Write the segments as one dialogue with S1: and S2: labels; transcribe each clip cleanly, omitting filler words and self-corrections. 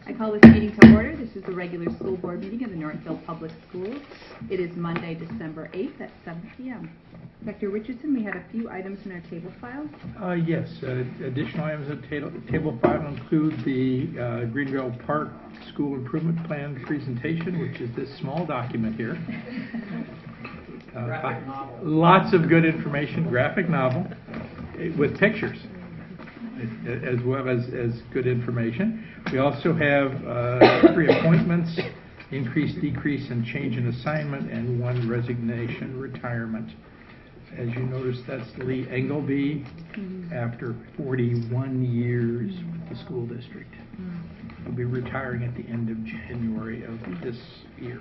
S1: I call this meeting to order. This is the regular school board meeting of the Northfield Public Schools. It is Monday, December 8th at 7 p.m. Dr. Richardson, we have a few items in our table file.
S2: Yes, additional items in the table file include the Greenville Park School Improvement Plan presentation, which is this small document here. Lots of good information, graphic novel with pictures, as well as good information. We also have 3 appointments, increase, decrease, and change in assignment, and 1 resignation, retirement. As you notice, that's Lee Engelby after 41 years with the school district. He'll be retiring at the end of January of this year.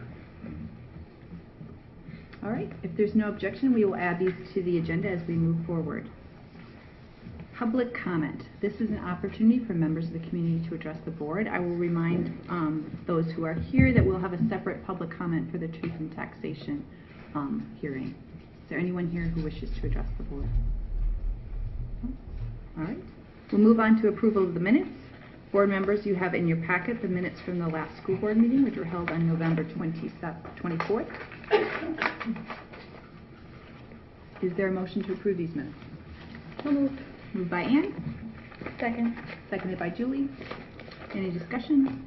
S1: All right, if there's no objection, we will add these to the agenda as we move forward. Public comment. This is an opportunity for members of the community to address the board. I will remind those who are here that we'll have a separate public comment for the truth and taxation hearing. Is there anyone here who wishes to address the board? All right. We'll move on to approval of the minutes. Board members, you have in your packet the minutes from the last school board meeting, which were held on November 24th. Is there a motion to approve these minutes?
S3: So moved.
S1: Moved by Ann.
S3: Second.
S1: Seconded by Julie. Any discussion?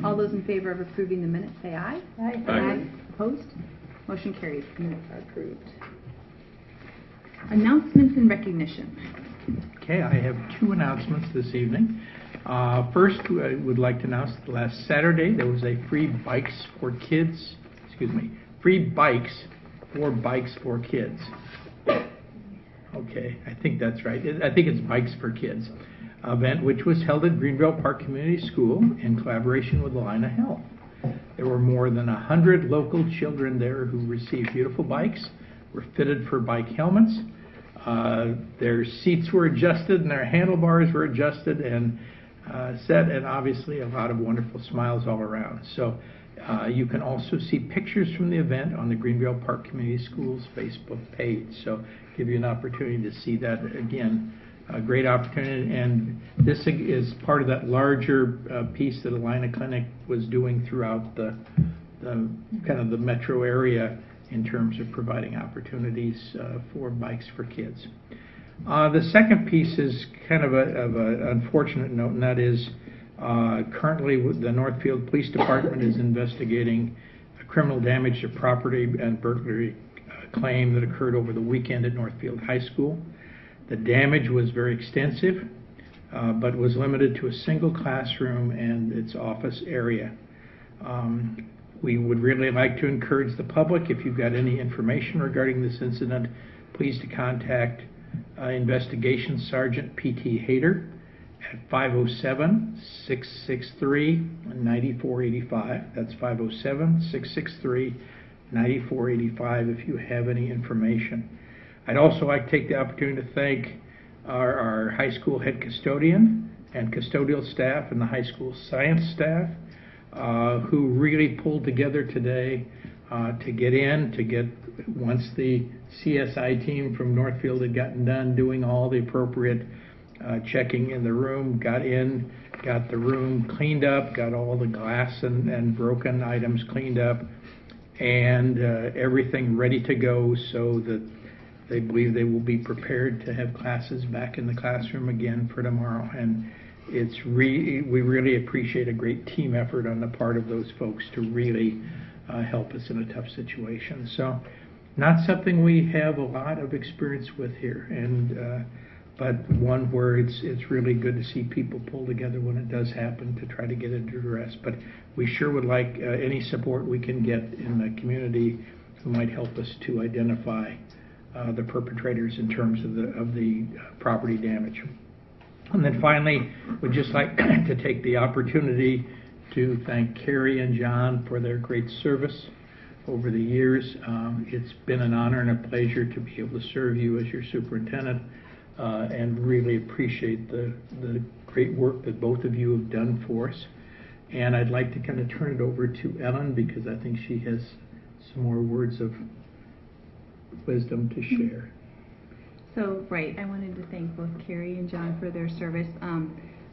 S1: All those in favor of approving the minutes say aye.
S3: Aye.
S1: Aye. Opposed? Motion carries. Minutes are approved. Announcements and recognition.
S2: Okay, I have 2 announcements this evening. First, I would like to announce that last Saturday there was a free bikes for kids Okay, I think that's right. I think it's Bikes for Kids event, which was held at Greenville Park Community School in collaboration with Allina Health. There were more than 100 local children there who received beautiful bikes, were fitted for bike helmets. Their seats were adjusted and their handlebars were adjusted and set, and obviously a lot of wonderful smiles all around. So you can also see pictures from the event on the Greenville Park Community Schools Facebook page. So give you an opportunity to see that again. A great opportunity, and this is part of that larger piece that Allina Clinic was doing throughout the kind of the metro area in terms of providing opportunities for bikes for kids. The second piece is kind of an unfortunate note, and that is currently the Northfield Police Department is investigating a criminal damage to property and burglary claim that occurred over the weekend at Northfield High School. The damage was very extensive, but was limited to a single classroom and its office area. We would really like to encourage the public, if you've got any information regarding this incident, please to contact Investigation Sergeant P.T. Hayter at 507-663-9485. That's 507-663-9485 if you have any information. I'd also like to take the opportunity to thank our high school head custodian and custodial staff and the high school science staff who really pulled together today to get, once the CSI team from Northfield had gotten done doing all the appropriate checking in the room, got the room cleaned up, got all the glass and broken items cleaned up, and everything ready to go so that they believe they will be prepared to have classes back in the classroom again for tomorrow. And we really appreciate a great team effort on the part of those folks to really help us in a tough situation. So not something we have a lot of experience with here, and but one where it's really good to see people pull together when it does happen to try to get it addressed. But we sure would like any support we can get in the community who might help us to identify the perpetrators in terms of the property damage. And then finally, we'd just like to take the opportunity to thank Carrie and John for their great service over the years. It's been an honor and a pleasure to be able to serve you as your superintendent, and really appreciate the great work that both of you have done for us. And I'd like to kind of turn it over to Ellen, because I think she has some more words of wisdom to share.
S1: So, right, I wanted to thank both Carrie and John for their service.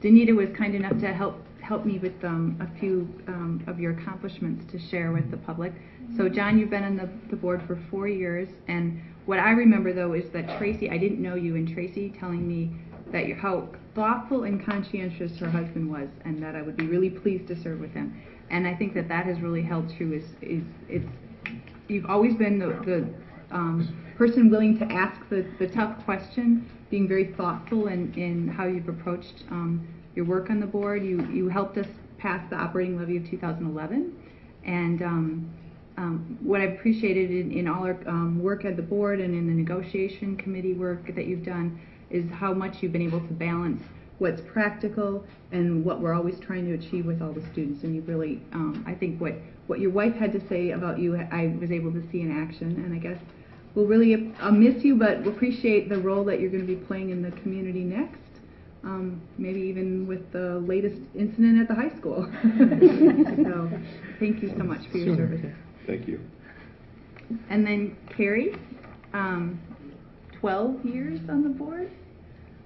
S1: Danita was kind enough to help help me with a few of your accomplishments to share with the public. So John, you've been on the board for 4 years, and what I remember though is that Tracy, I didn't know you, and Tracy telling me that how thoughtful and conscientious her husband was, and that I would be really pleased to serve with him. And I think that has really held true. You've always been the person willing to ask the tough question, being very thoughtful in how you've approached your work on the board. You helped us pass the operating levy of 2011, and what I've appreciated in all our work at the board and in the negotiation committee work that you've done is how much you've been able to balance what's practical and what we're always trying to achieve with all the students. And you've really, I think what your wife had to say about you, I was able to see in action, and I guess we'll really miss you, but we'll appreciate the role that you're going to be playing in the community next. Maybe even with the latest incident at the high school. So thank you so much for your service.
S4: Thank you.
S1: And then Carrie, 12 years on the board,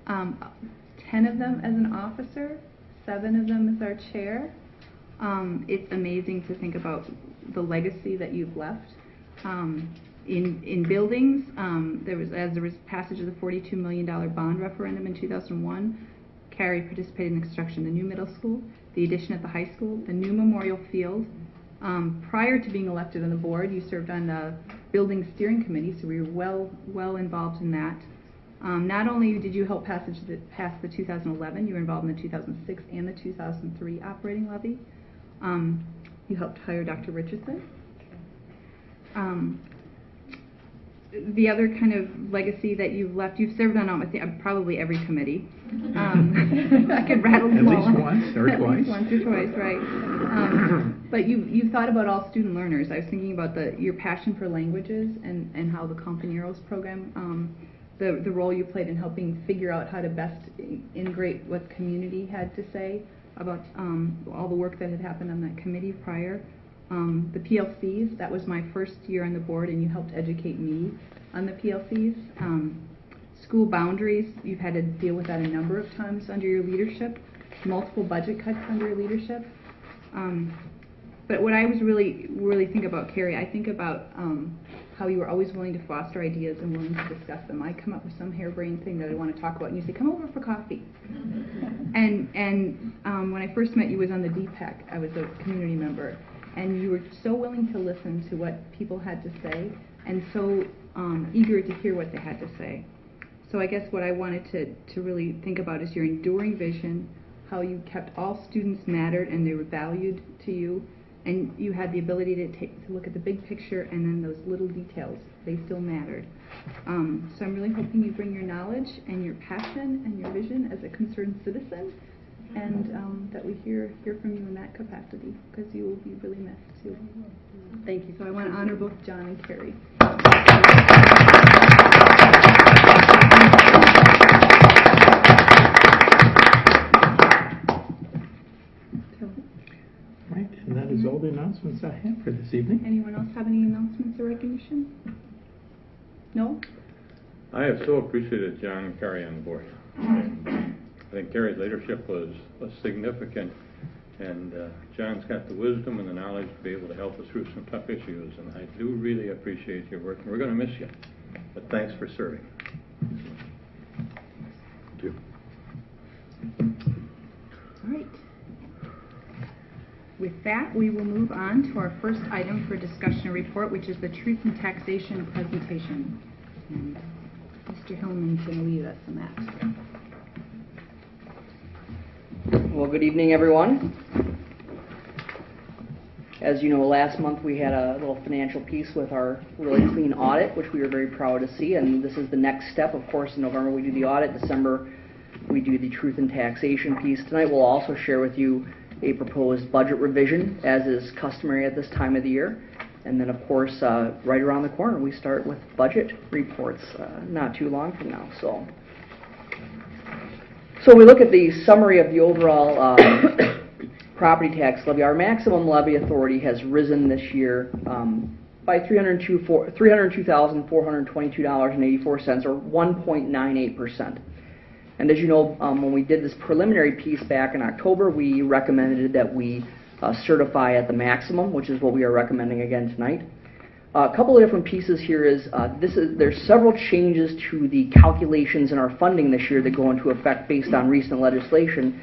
S1: 10 of them as an officer, 7 of them as our chair. It's amazing to think about the legacy that you've left. In buildings, there was passage of the $42 million bond referendum in 2001. Carrie participated in the construction of the new middle school, the addition at the high school, the new memorial field. Prior to being elected on the board, you served on the building steering committee, so we were well involved in that. Not only did you help pass the 2011, you were involved in the 2006 and the 2003 operating levy. You helped hire Dr. Richardson. The other kind of legacy that you've left, you've served on probably every committee. I could rattle them all.
S2: At least once or
S1: At
S2: twice.
S1: least once or twice, right. But you've thought about all student learners. I was thinking about your passion for languages and how the Compañeros program, the role you played in helping figure out how to best integrate what the community had to say about all the work that had happened on that committee prior. The PLCs, that was my first year on the board, and you helped educate me on the PLCs. School boundaries, you've had to deal with that a number of times under your leadership, multiple budget cuts under your leadership. But what I was really think about, Carrie, I think about how you were always willing to foster ideas and willing to discuss them. I come up with some harebrained thing that I want to talk about, and you say, come over for coffee. And when I first met you was on the DPAC. I was a community member. And you were so willing to listen to what people had to say and so eager to hear what they had to say. So I guess what I wanted to really think about is your enduring vision, how you kept all students mattered and they were valued to you, and you had the ability to look at the big picture, and then those little details, they still mattered. So I'm really hoping you bring your knowledge and your passion and your vision as a concerned citizen, and that we hear from you in that capacity, because you will be really missed too. Thank you. So I want to honor both John and Carrie.
S2: Right, and that is all the announcements I have for this evening.
S1: Anyone else have any announcements or recognition? No?
S4: I have so appreciated John and Carrie on the board. I think Carrie's leadership was significant, and John's got the wisdom and the knowledge to be able to help us through some tough issues, and I do really appreciate your work, and we're going to miss you. But thanks for serving. Thank you.
S1: All right. With that, we will move on to our first item for discussion and report, which is the Truth in Taxation presentation. And Mr. Hillman's going to lead us in that.
S5: Well, good evening, everyone. As you know, last month we had a little financial piece with our really clean audit, which we were very proud to see, and this is the next step. Of course, in November we do the audit, December we do the Truth in Taxation piece. Tonight we'll also share with you a proposed budget revision, as is customary at this time of the year. And then, of course, right around the corner we start with budget reports not too long from now. So we look at the summary of the overall property tax levy. Our maximum levy authority has risen this year by $302,422.84, or 1.98%. And as you know, when we did this preliminary piece back in October, we recommended that we certify at the maximum, which is what we are recommending again tonight. A couple of different pieces here is, there's several changes to the calculations in our funding this year that go into effect based on recent legislation.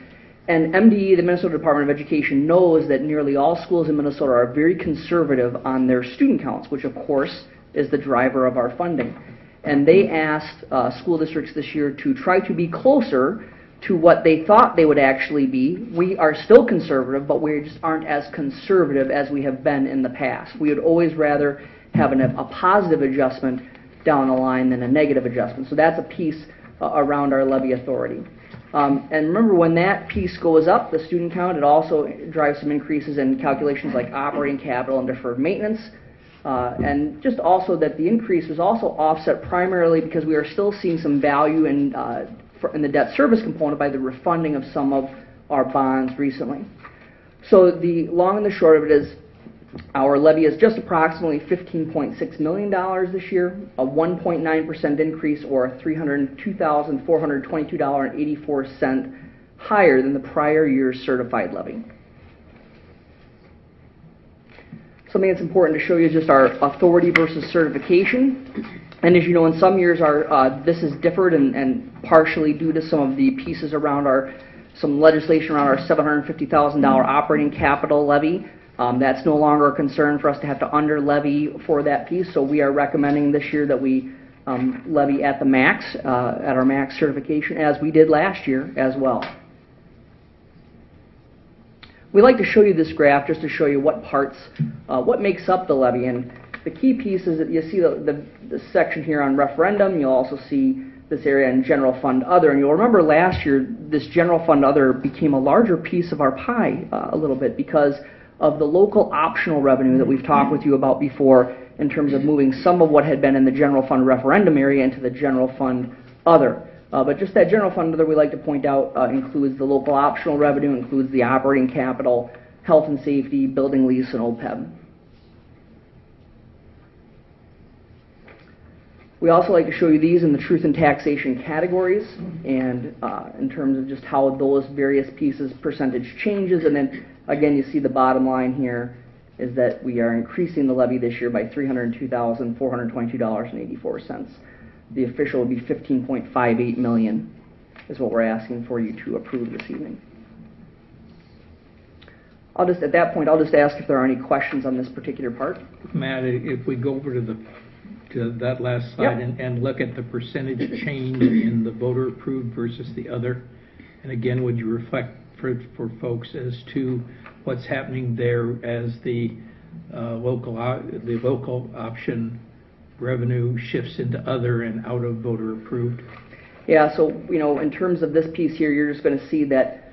S5: And MDE, the Minnesota Department of Education, knows that nearly all schools in Minnesota are very conservative on their student counts, which of course is the driver of our funding. And they asked school districts this year to try to be closer to what they thought they would actually be. We are still conservative, but we just aren't as conservative as we have been in the past. We would always rather have a positive adjustment down the line than a negative adjustment. So that's a piece around our levy authority. And remember, when that piece goes up, the student count, it also drives some increases in calculations like operating capital and deferred maintenance. And just also that the increase is also offset primarily because we are still seeing some value in the debt service component by the refunding of some of our bonds recently. So the long and the short of it is our levy is just approximately $15.6 million this year, a 1.9% increase, or $302,422.84 higher than the prior year's certified levy. Something that's important to show you is just our authority versus certification. And as you know, in some years this is differed and partially due to some of the pieces around some legislation around our $750,000 operating capital levy. That's no longer a concern for us to have to under levy for that piece, so we are recommending this year that we levy at the max, at our max certification, as we did last year as well. We like to show you this graph just to show you what parts, what makes up the levy, and the key piece is that you see the section here on referendum. You'll also see this area in general fund other, and you'll remember last year this general fund other became a larger piece of our pie a little bit because of the local optional revenue that we've talked with you about before in terms of moving some of what had been in the general fund referendum area into the general fund other. But just that general fund other, we like to point out, includes the local optional revenue, includes the operating capital, health and safety, building lease, and OPEB. We also like to show you these in the truth and taxation categories, and in terms of just how those various pieces percentage changes. And then again, you see the bottom line here is that we are increasing the levy this year by $302,422.84. The official would be $15.58 million is what we're asking for you to approve this evening. At that point, I'll just ask if there are any questions on this particular part.
S2: Matt, if we go over to that last slide.
S5: Yep.
S2: and look at the percentage change in the voter approved versus the other, and again, would you reflect for folks as to what's happening there as the local option revenue shifts into other and out of voter approved?
S5: Yeah, so in terms of this piece here, you're just going to see that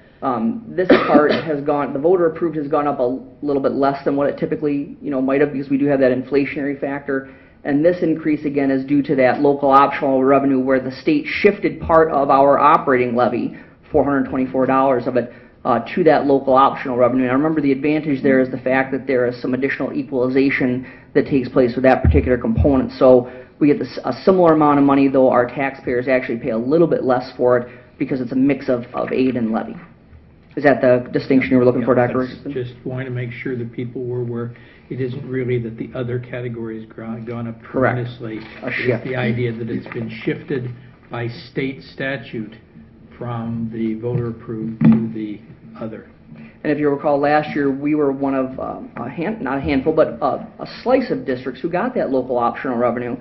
S5: this part has gone, the voter approved has gone up a little bit less than what it typically might have, because we do have that inflationary factor. And this increase again is due to that local optional revenue where the state shifted part of our operating levy, $424 of it, to that local optional revenue. And remember, the advantage there is the fact that there is some additional equalization that takes place with that particular component. So we get a similar amount of money, though our taxpayers actually pay a little bit less for it because it's a mix of aid and levy. Is that the distinction you were looking for, Dr. Richardson?
S2: Just wanting to make sure that people were aware it isn't really that the other category has gone up tremendously. It's the idea that it's been shifted by state statute from the voter approved to the other.
S5: And if you recall, last year we were one of not a handful, but a slice of districts who got that local optional revenue.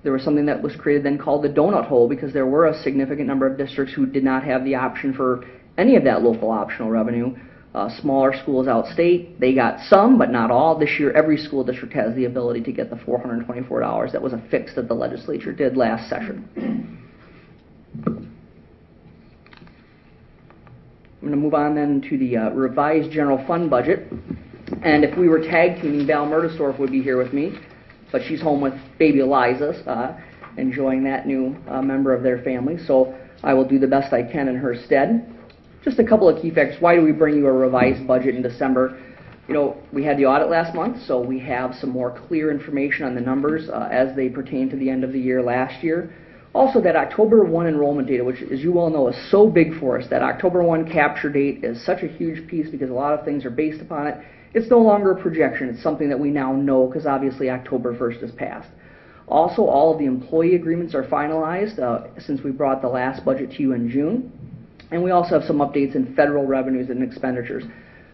S5: There was something that was created then called the donut hole, because there were a significant number of districts who did not have the option for any of that local optional revenue. Smaller schools outstate, they got some, but not all. This year, every school district has the ability to get the $424. That was a fix that the legislature did last session. I'm going to move on then to the revised general fund budget. And if we were tag teaming, Val Murdersdorf would be here with me, but she's home with baby Eliza, enjoying that new member of their family. So I will do the best I can in her stead. Just a couple of key factors. Why do we bring you a revised budget in December? We had the audit last month, so we have some more clear information on the numbers as they pertain to the end of the year last year. Also, that October 1 enrollment data, which, as you well know, is so big for us, that October 1 capture date is such a huge piece because a lot of things are based upon it. It's no longer a projection. It's something that we now know because obviously October 1st has passed. Also, all of the employee agreements are finalized since we brought the last budget to you in June. And we also have some updates in federal revenues and expenditures.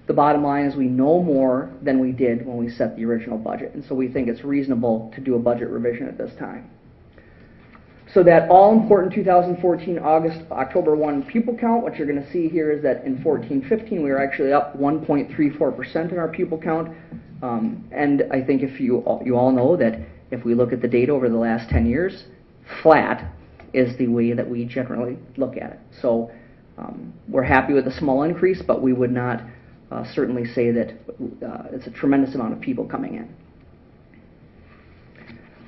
S5: The bottom line is we know more than we did when we set the original budget, and so we think it's reasonable to do a budget revision at this time. So that all-important 2014 October 1 pupil count, what you're going to see here is that in 14-15 we were actually up 1.34% in our pupil count. And I think if you all know that if we look at the data over the last 10 years, flat is the way that we generally look at it. So we're happy with a small increase, but we would not certainly say that it's a tremendous amount of people coming in.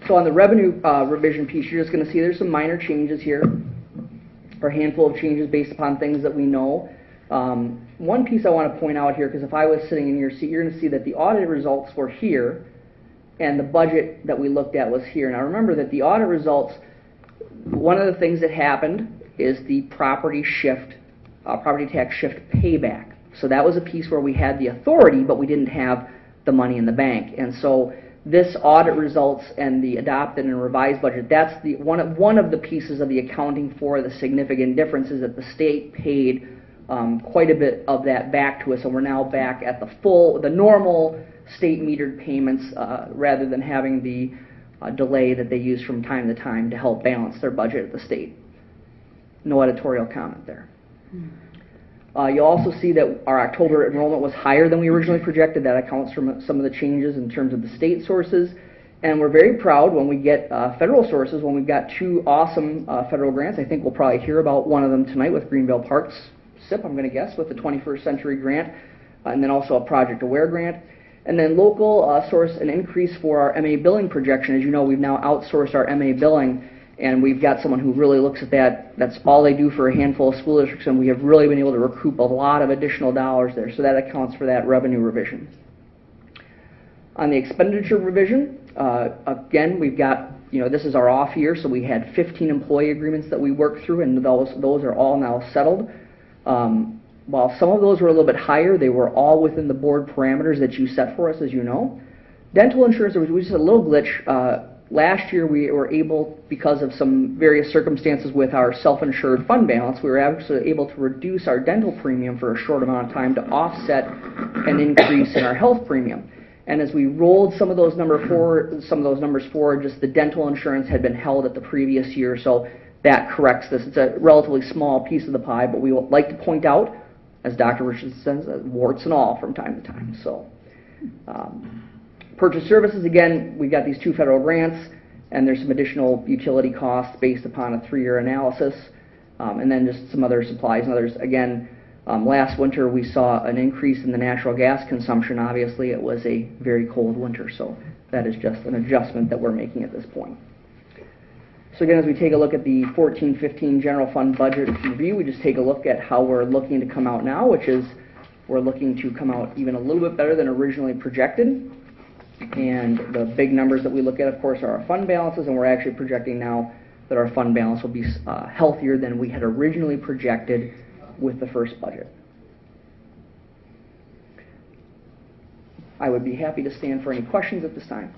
S5: So on the revenue revision piece, you're just going to see there's some minor changes here, or a handful of changes based upon things that we know. One piece I want to point out here, because if I was sitting in your seat, you're going to see that the audit results were here, and the budget that we looked at was here. Now remember that the audit results, one of the things that happened is the property tax shift payback. So that was a piece where we had the authority, but we didn't have the money in the bank. And so this audit results and the adopted and revised budget, that's the one of the pieces of the accounting for the significant differences that the state paid quite a bit of that back to us, and we're now back at the normal state metered payments rather than having the delay that they use from time to time to help balance their budget at the state. No editorial comment there. You'll also see that our October enrollment was higher than we originally projected. That accounts for some of the changes in terms of the state sources. And we're very proud when we get federal sources, when we've got two awesome federal grants. I think we'll probably hear about one of them tonight with Greenville Parks SIP, I'm going to guess, with the 21st Century Grant, and then also a Project Aware grant. And then local source an increase for our MA billing projection. As you know, we've now outsourced our MA billing, and we've got someone who really looks at that. That's all they do for a handful of school districts, and we have really been able to recoup a lot of additional dollars there. So that accounts for that revenue revision. On the expenditure revision, again, we've got, this is our off year, so we had 15 employee agreements that we worked through, and those are all now settled. While some of those were a little bit higher, they were all within the board parameters that you set for us, as you know. Dental insurance, there was just a little glitch. Last year we were able, because of some various circumstances with our self-insured fund balance, we were actually able to reduce our dental premium for a short amount of time to offset an increase in our health premium. And as we rolled some of those numbers forward, just the dental insurance had been held at the previous year, so that corrects this. It's a relatively small piece of the pie, but we would like to point out, as Dr. Richardson says, warts and all from time to time. So, purchase services, again, we've got these two federal grants, and there's some additional utility costs based upon a 3-year analysis, and then just some other supplies and others. Again, last winter we saw an increase in the natural gas consumption. Obviously, it was a very cold winter, so that is just an adjustment that we're making at this point. So again, as we take a look at the 14-15 general fund budget review, we just take a look at how we're looking to come out now, which is we're looking to come out even a little bit better than originally projected. And the big numbers that we look at, of course, are our fund balances, and we're actually projecting now that our fund balance will be healthier than we had originally projected with the first budget. I would be happy to stand for any questions at this time.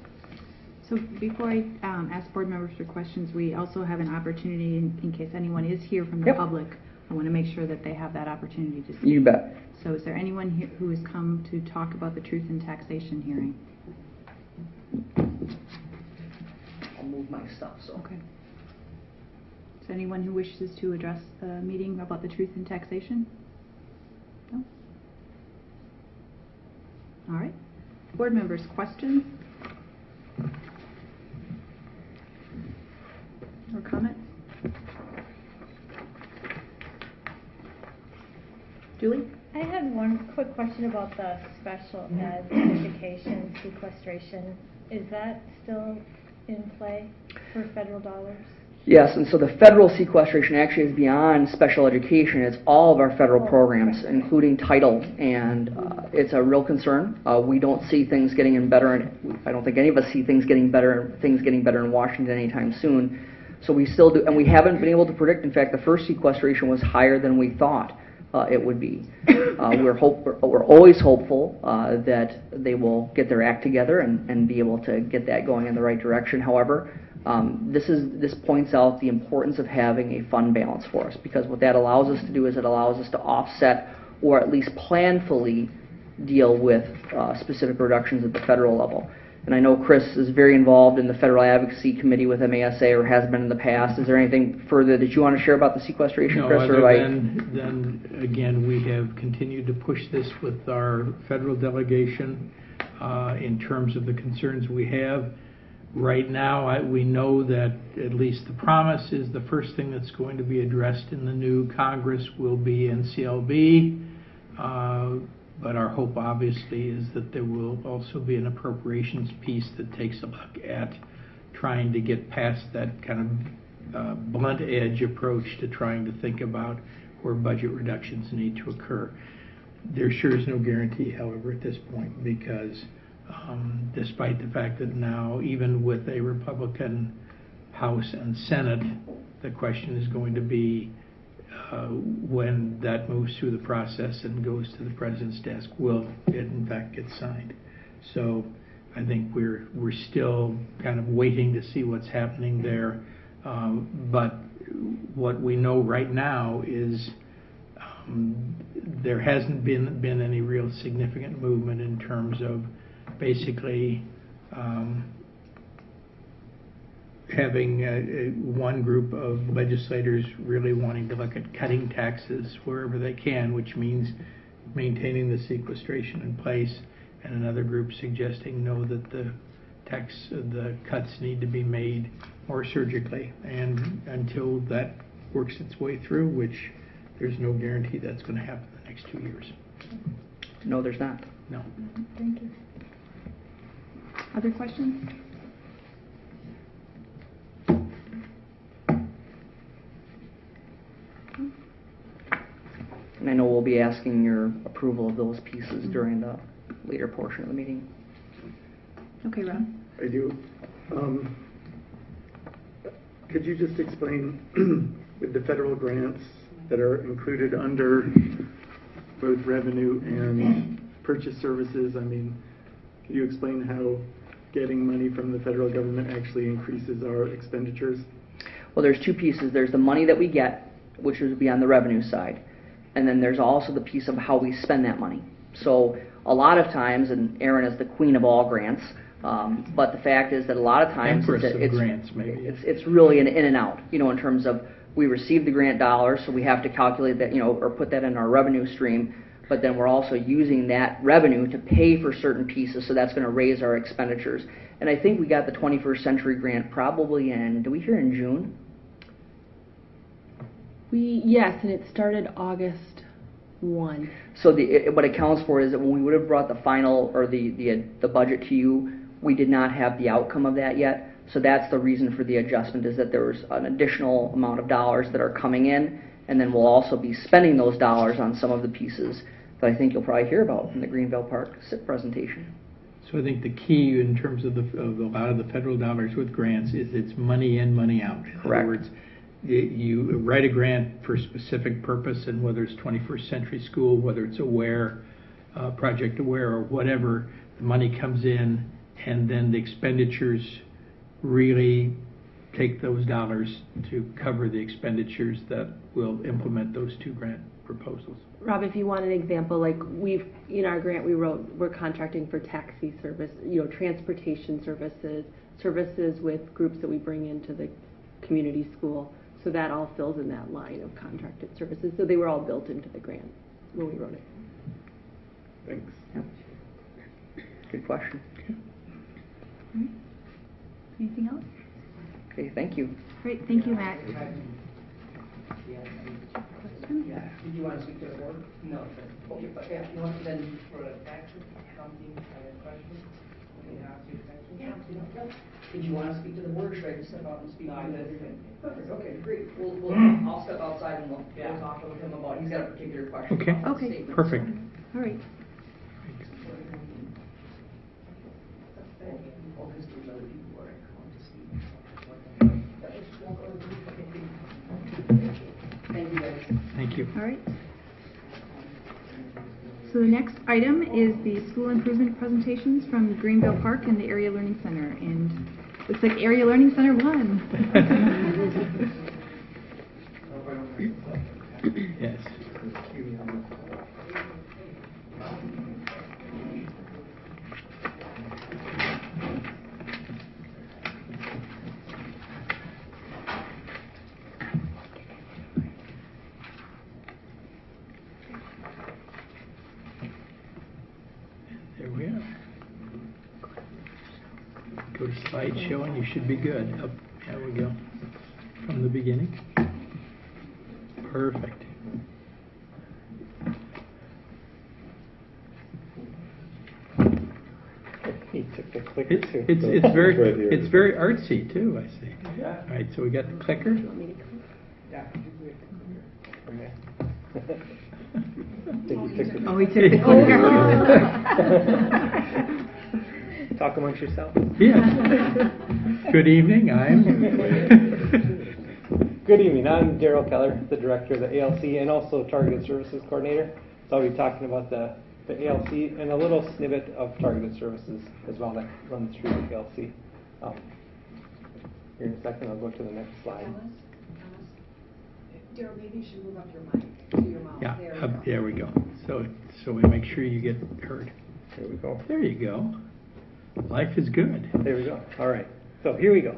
S1: So before I ask board members for questions, we also have an opportunity, in case anyone is here from the public, I want to make sure that they have that opportunity to speak.
S5: You bet.
S1: So is there anyone here who has come to talk about the truth in taxation hearing?
S5: I'll move my stuff. So.
S1: Okay. Is there anyone who wishes to address the meeting about the truth in taxation? No? All right. Board members, questions? Or comments? Julie?
S3: I had one quick question about the special ed education sequestration. Is that still in play for federal dollars?
S5: Yes, and so the federal sequestration actually is beyond special education. It's all of our federal programs, including Title, and it's a real concern. We don't see things getting better, and I don't think any of us see things getting better in Washington anytime soon. So we still do, and we haven't been able to predict. In fact, the first sequestration was higher than we thought it would be. We're always hopeful that they will get their act together and be able to get that going in the right direction. However, this points out the importance of having a fund balance for us, because what that allows us to do is it allows us to offset or at least planfully deal with specific reductions at the federal level. And I know Chris is very involved in the Federal Advocacy Committee with MASA, or has been in the past. Is there anything further that you want to share about the sequestration,
S2: No,
S5: Chris?
S2: other than, again, we have continued to push this with our federal delegation in terms of the concerns we have. Right now, we know that at least the promise is the first thing that's going to be addressed in the new Congress will be NCLB. But our hope, obviously, is that there will also be an appropriations piece that takes a look at trying to get past that kind of blunt edge approach to trying to think about where budget reductions need to occur. There sure is no guarantee, however, at this point, because despite the fact that now, even with a Republican House and Senate, the question is going to be when that moves through the process and goes to the president's desk, will it in fact get signed? So I think we're still kind of waiting to see what's happening there. But what we know right now is there hasn't been any real significant movement in terms of basically having one group of legislators really wanting to look at cutting taxes wherever they can, which means maintaining the sequestration in place, and another group suggesting no, that the cuts need to be made more surgically. And until that works its way through, which there's no guarantee that's going to happen in the next 2 years.
S5: No, there's not.
S2: No.
S1: Thank you. Other questions?
S5: And I know we'll be asking your approval of those pieces during the later portion of the meeting.
S1: Okay, Rob.
S6: I do. Could you just explain with the federal grants that are included under both revenue and purchase services, I mean, could you explain how getting money from the federal government actually increases our expenditures?
S5: Well, there's two pieces. There's the money that we get, which would be on the revenue side. And then there's also the piece of how we spend that money. So a lot of times, and Erin is the queen of all grants, but the fact is that a lot of times
S2: grants, maybe.
S5: It's really an in and out, in terms of we receive the grant dollars, so we have to calculate that, or put that in our revenue stream, but then we're also using that revenue to pay for certain pieces, so that's going to raise our expenditures. And I think we got the 21st Century Grant probably in, did we hear in June?
S7: Yes, and it started August 1.
S5: So what it counts for is that when we would have brought the final or the budget to you, we did not have the outcome of that yet. So that's the reason for the adjustment, is that there was an additional amount of dollars that are coming in, and then we'll also be spending those dollars on some of the pieces that I think you'll probably hear about in the Greenville Park SIP presentation.
S2: So I think the key in terms of a lot of the federal dollars with grants is it's money in, money out. In
S5: Correct.
S2: other words, you write a grant for a specific purpose, and whether it's 21st Century School, whether it's AWARE, Project AWARE, or whatever, the money comes in, and then the expenditures really take those dollars to cover the expenditures that will implement those two grant proposals.
S7: Rob, if you want an example, like in our grant we wrote, we're contracting for taxi service, transportation services with groups that we bring into the community school. So that all fills in that line of contracted services. So they were all built into the grant when we wrote it.
S6: Thanks.
S5: Yep. Good question.
S1: All right. Anything else?
S5: Okay, thank you.
S1: Great, thank you, Matt.
S8: Yeah. Did you want to speak to the board? No, sir. Okay, but yeah, you want to then for the tax something, I have a question. Can I ask you a question? Yeah. Did you want to speak to the board, or should I just step out and speak? No,
S5: Perfect, okay, great. I'll step outside and we'll talk with him about, he's got a particular question.
S2: Okay.
S5: about the
S1: Okay.
S5: statement,
S2: Perfect.
S1: All right.
S8: Because there's other people who are going to speak.
S2: you.
S1: All right. So the next item is the school improvement presentations from Greenville Park and the Area Learning Center. And looks like Area Learning Center won.
S2: Yes. There we are. Go to slideshow and you should be good. Up, there we go. From the beginning. Perfect.
S9: He took the clicker
S2: It's
S9: too.
S2: it's
S9: So
S2: it's very
S9: right here.
S2: it's very artsy too, I see.
S9: Yeah.
S2: All right, so we got the clicker.
S9: Yeah. Okay. I think he took the
S1: Oh, he took the clicker.
S9: Talk amongst yourselves.
S2: Yes. Good evening. I'm.
S9: Good evening. I'm Daryl Keller, the director of the ALC and also Targeted Services Coordinator. So I'll be talking about the ALC and a little snippet of Targeted Services as well that runs through the ALC. Here in a second, I'll go to the next slide.
S10: Daryl, maybe you should move up your mic to your mouth.
S2: Yeah,
S10: There we
S2: up,
S10: go.
S2: there we go. So we make sure you get heard.
S9: There we go.
S2: There you go. Life is good.
S9: There we go. All right. So here we go.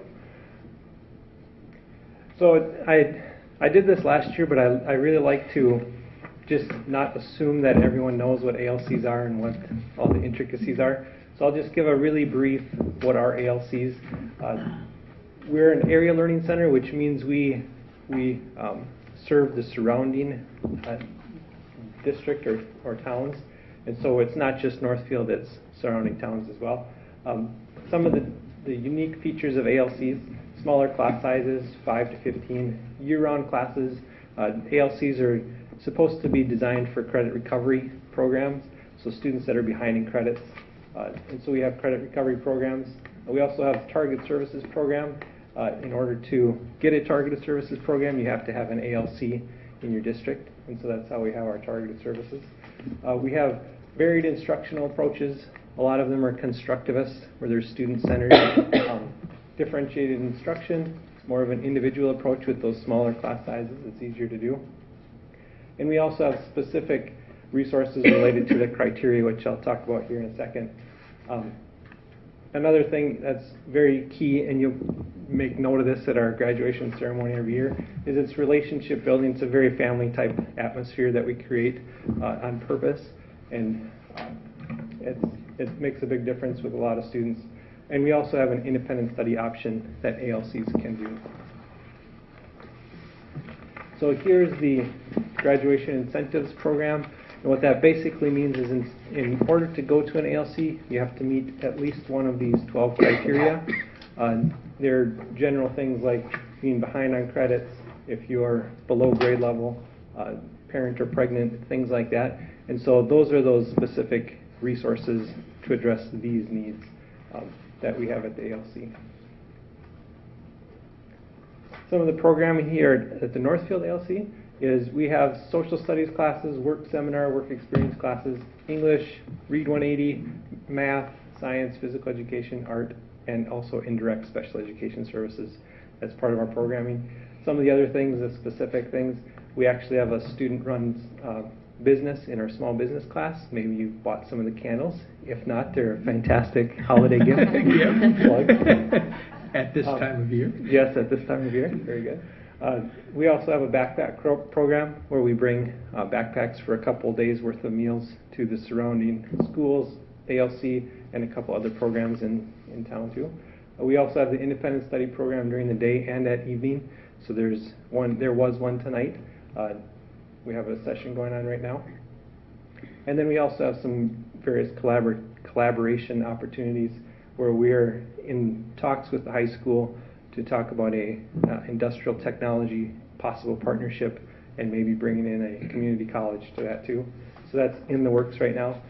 S9: So I did this last year, but I really like to just not assume that everyone knows what ALCs are and what all the intricacies are. So I'll just give a really brief what are ALCs. We're an area learning center, which means we serve the surrounding district or towns. And so it's not just Northfield, it's surrounding towns as well. Some of the unique features of ALCs: smaller class sizes, 5 to 15, year-round classes. ALCs are supposed to be designed for credit recovery programs, so students that are behind in credits. And so we have credit recovery programs. We also have targeted services program. In order to get a targeted services program, you have to have an ALC in your district, and so that's how we have our targeted services. We have varied instructional approaches. A lot of them are constructivist, where they're student-centered. Differentiated instruction, more of an individual approach with those smaller class sizes. It's easier to do. And we also have specific resources related to the criteria, which I'll talk about here in a second. Another thing that's very key, and you'll make note of this at our graduation ceremony every year, is its relationship building. It's a very family-type atmosphere that we create on purpose, and it makes a big difference with a lot of students. And we also have an independent study option that ALCs can do. So here's the graduation incentives program. And what that basically means is in order to go to an ALC, you have to meet at least one of these 12 criteria. There are general things like being behind on credits, if you're below grade level, parent or pregnant, things like that. And so those are those specific resources to address these needs that we have at the ALC. Some of the programming here at the Northfield ALC is we have social studies classes, work seminar, work experience classes, English, Read 180, math, science, physical education, art, and also indirect special education services as part of our programming. Some of the other things, the specific things, we actually have a student-run business in our small business class. Maybe you've bought some of the candles. If not, they're a fantastic holiday gift. Plug.
S2: At this time of year.
S9: Yes, at this time of year. Very good. We also have a backpack program where we bring backpacks for a couple days worth of meals to the surrounding schools, ALC, and a couple other programs in town too. We also have the independent study program during the day and at evening. So there was one tonight. We have a session going on right now. And then we also have some various collaboration opportunities where we're in talks with the high school to talk about a industrial technology possible partnership and maybe bringing in a community college to that too. So that's in the works right now.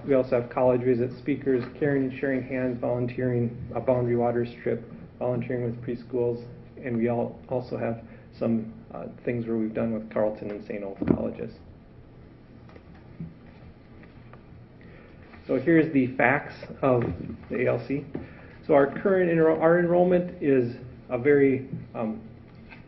S9: We also have college visit speakers, caring and sharing hands, volunteering, a Boundary Waters trip, volunteering with preschools, and we also have some things where we've done with Carleton and St. Olaf colleges. So here's the facts of the ALC. So our current our enrollment is a very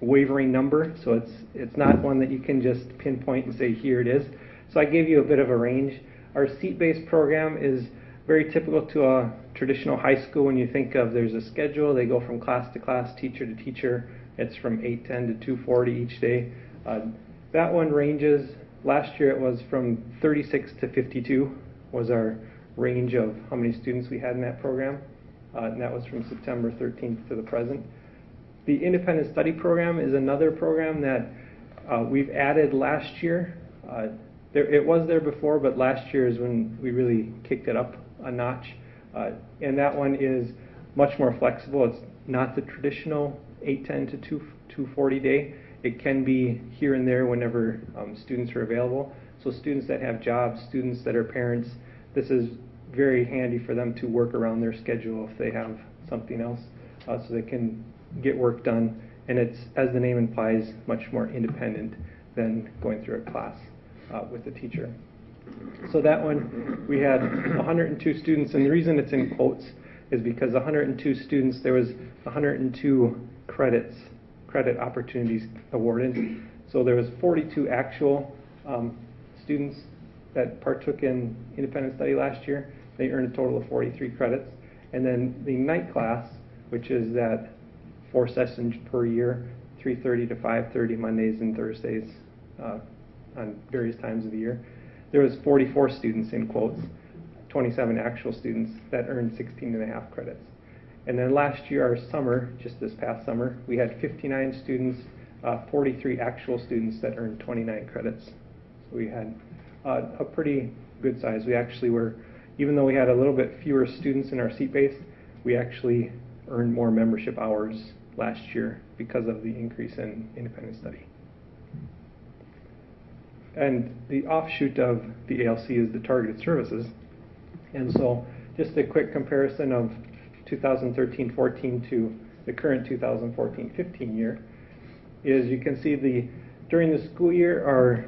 S9: wavering number, so it's not one that you can just pinpoint and say here it is. So I gave you a bit of a range. Our seat-based program is very typical to a traditional high school. When you think of, there's a schedule, they go from class to class, teacher to teacher. It's from 8:10 to 2:40 each day. That one ranges. Last year it was from 36 to 52 was our range of how many students we had in that program, and that was from September 13th to the present. The independent study program is another program that we've added last year. It was there before, but last year is when we really kicked it up a notch. And that one is much more flexible. It's not the traditional 8:10 to 2:40 day. It can be here and there whenever students are available. So students that have jobs, students that are parents, this is very handy for them to work around their schedule if they have something else, so they can get work done. And it's, as the name implies, much more independent than going through a class with a teacher. So that one, we had 102 students, and the reason it's in quotes is because 102 students, there was 102 credit opportunities awarded. So there was 42 actual students that partook in independent study last year. They earned a total of 43 credits. And then the night class, which is that 4 sessions per year, 3:30 to 5:30 Mondays and Thursdays on various times of the year. There was 44 students in quotes, 27 actual students that earned 16.5 credits. And then last year, our summer, just this past summer, we had 59 students, 43 actual students that earned 29 credits. So we had a pretty good size. We actually were, even though we had a little bit fewer students in our seat base, we actually earned more membership hours last year because of the increase in independent study. And the offshoot of the ALC is the targeted services. And so just a quick comparison of 2013-14 to the current 2014-15 year is you can see during the school year are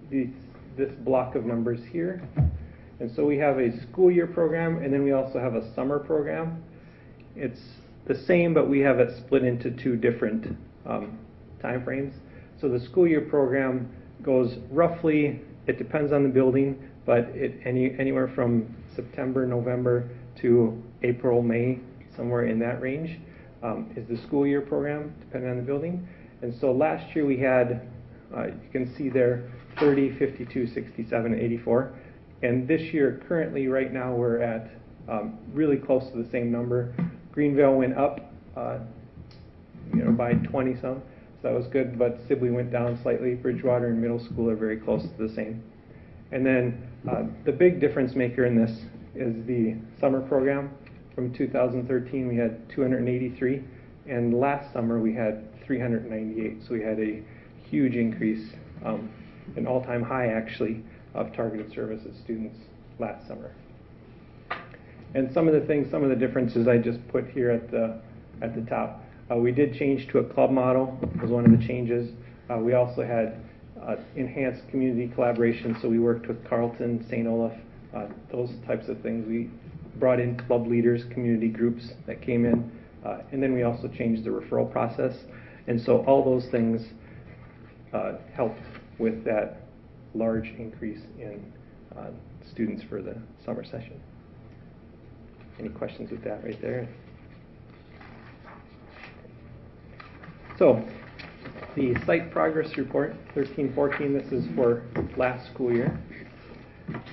S9: this block of numbers here. And so we have a school year program, and then we also have a summer program. It's the same, but we have it split into two different time frames. So the school year program goes roughly, it depends on the building, but anywhere from September, November to April, May, somewhere in that range is the school year program, depending on the building. And so last year we had, you can see there, 30, 52, 67, 84. And this year, currently, right now, we're at really close to the same number. Greenville went up, by 20-some, so that was good. But Sibley went down slightly. Bridgewater and middle school are very close to the same. And then the big difference maker in this is the summer program. From 2013, we had 283, and last summer we had 398. So we had a huge increase, an all-time high actually, of targeted services students last summer. And some of the differences I just put here at the top. We did change to a club model, was one of the changes. We also had enhanced community collaboration, so we worked with Carleton, St. Olaf, those types of things. We brought in club leaders, community groups that came in, and then we also changed the referral process. And so all those things helped with that large increase in students for the summer session. Any questions with that right there? So the site progress report, 13-14, this is for last school year.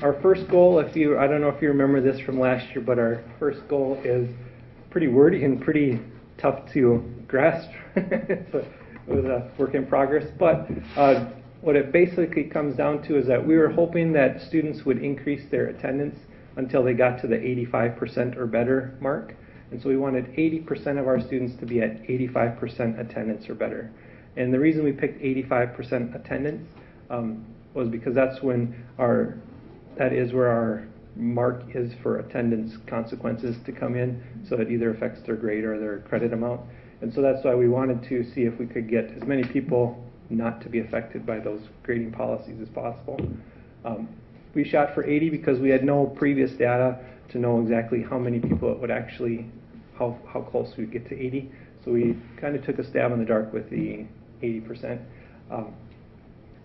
S9: Our first goal, I don't know if you remember this from last year, but our first goal is pretty wordy and pretty tough to grasp. So it was a work in progress, but what it basically comes down to is that we were hoping that students would increase their attendance until they got to the 85% or better mark. And so we wanted 80% of our students to be at 85% attendance or better. And the reason we picked 85% attendance was because that's that is where our mark is for attendance consequences to come in. So it either affects their grade or their credit amount. And so that's why we wanted to see if we could get as many people not to be affected by those grading policies as possible. We shot for 80 because we had no previous data to know exactly how many people it would actually, how close we'd get to 80. So we kind of took a stab in the dark with the 80%.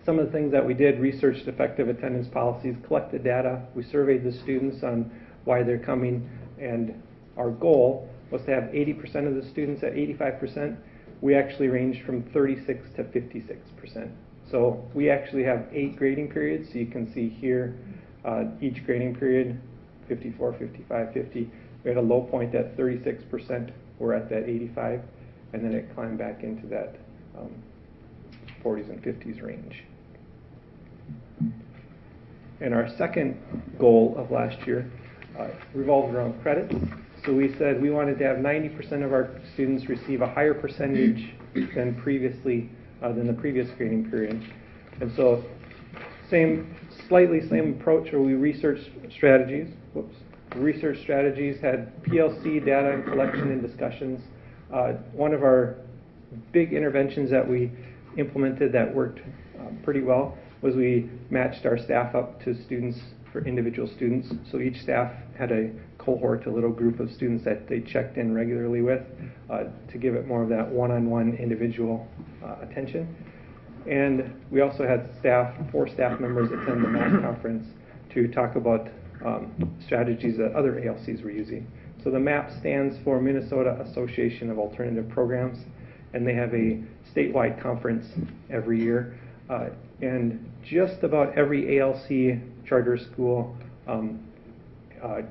S9: Some of the things that we did: researched effective attendance policies, collected data, we surveyed the students on why they're coming, and our goal was to have 80% of the students at 85%. We actually ranged from 36 to 56%. So we actually have 8 grading periods. So you can see here, each grading period, 54, 55, 50. We had a low point at 36%. We're at that 85, and then it climbed back into that 40s and 50s range. And our second goal of last year revolved around credits. So we said we wanted to have 90% of our students receive a higher percentage than previously, than the previous grading period. And so slightly same approach where we researched strategies. Research strategies had PLC data and collection and discussions. One of our big interventions that we implemented that worked pretty well was we matched our staff up to students for individual students. So each staff had a cohort, a little group of students that they checked in regularly with to give it more of that one-on-one individual attention. And we also had 4 staff members attend the MAP conference to talk about strategies that other ALCs were using. So the MAP stands for Minnesota Association of Alternative Programs, and they have a statewide conference every year. And just about every ALC charter school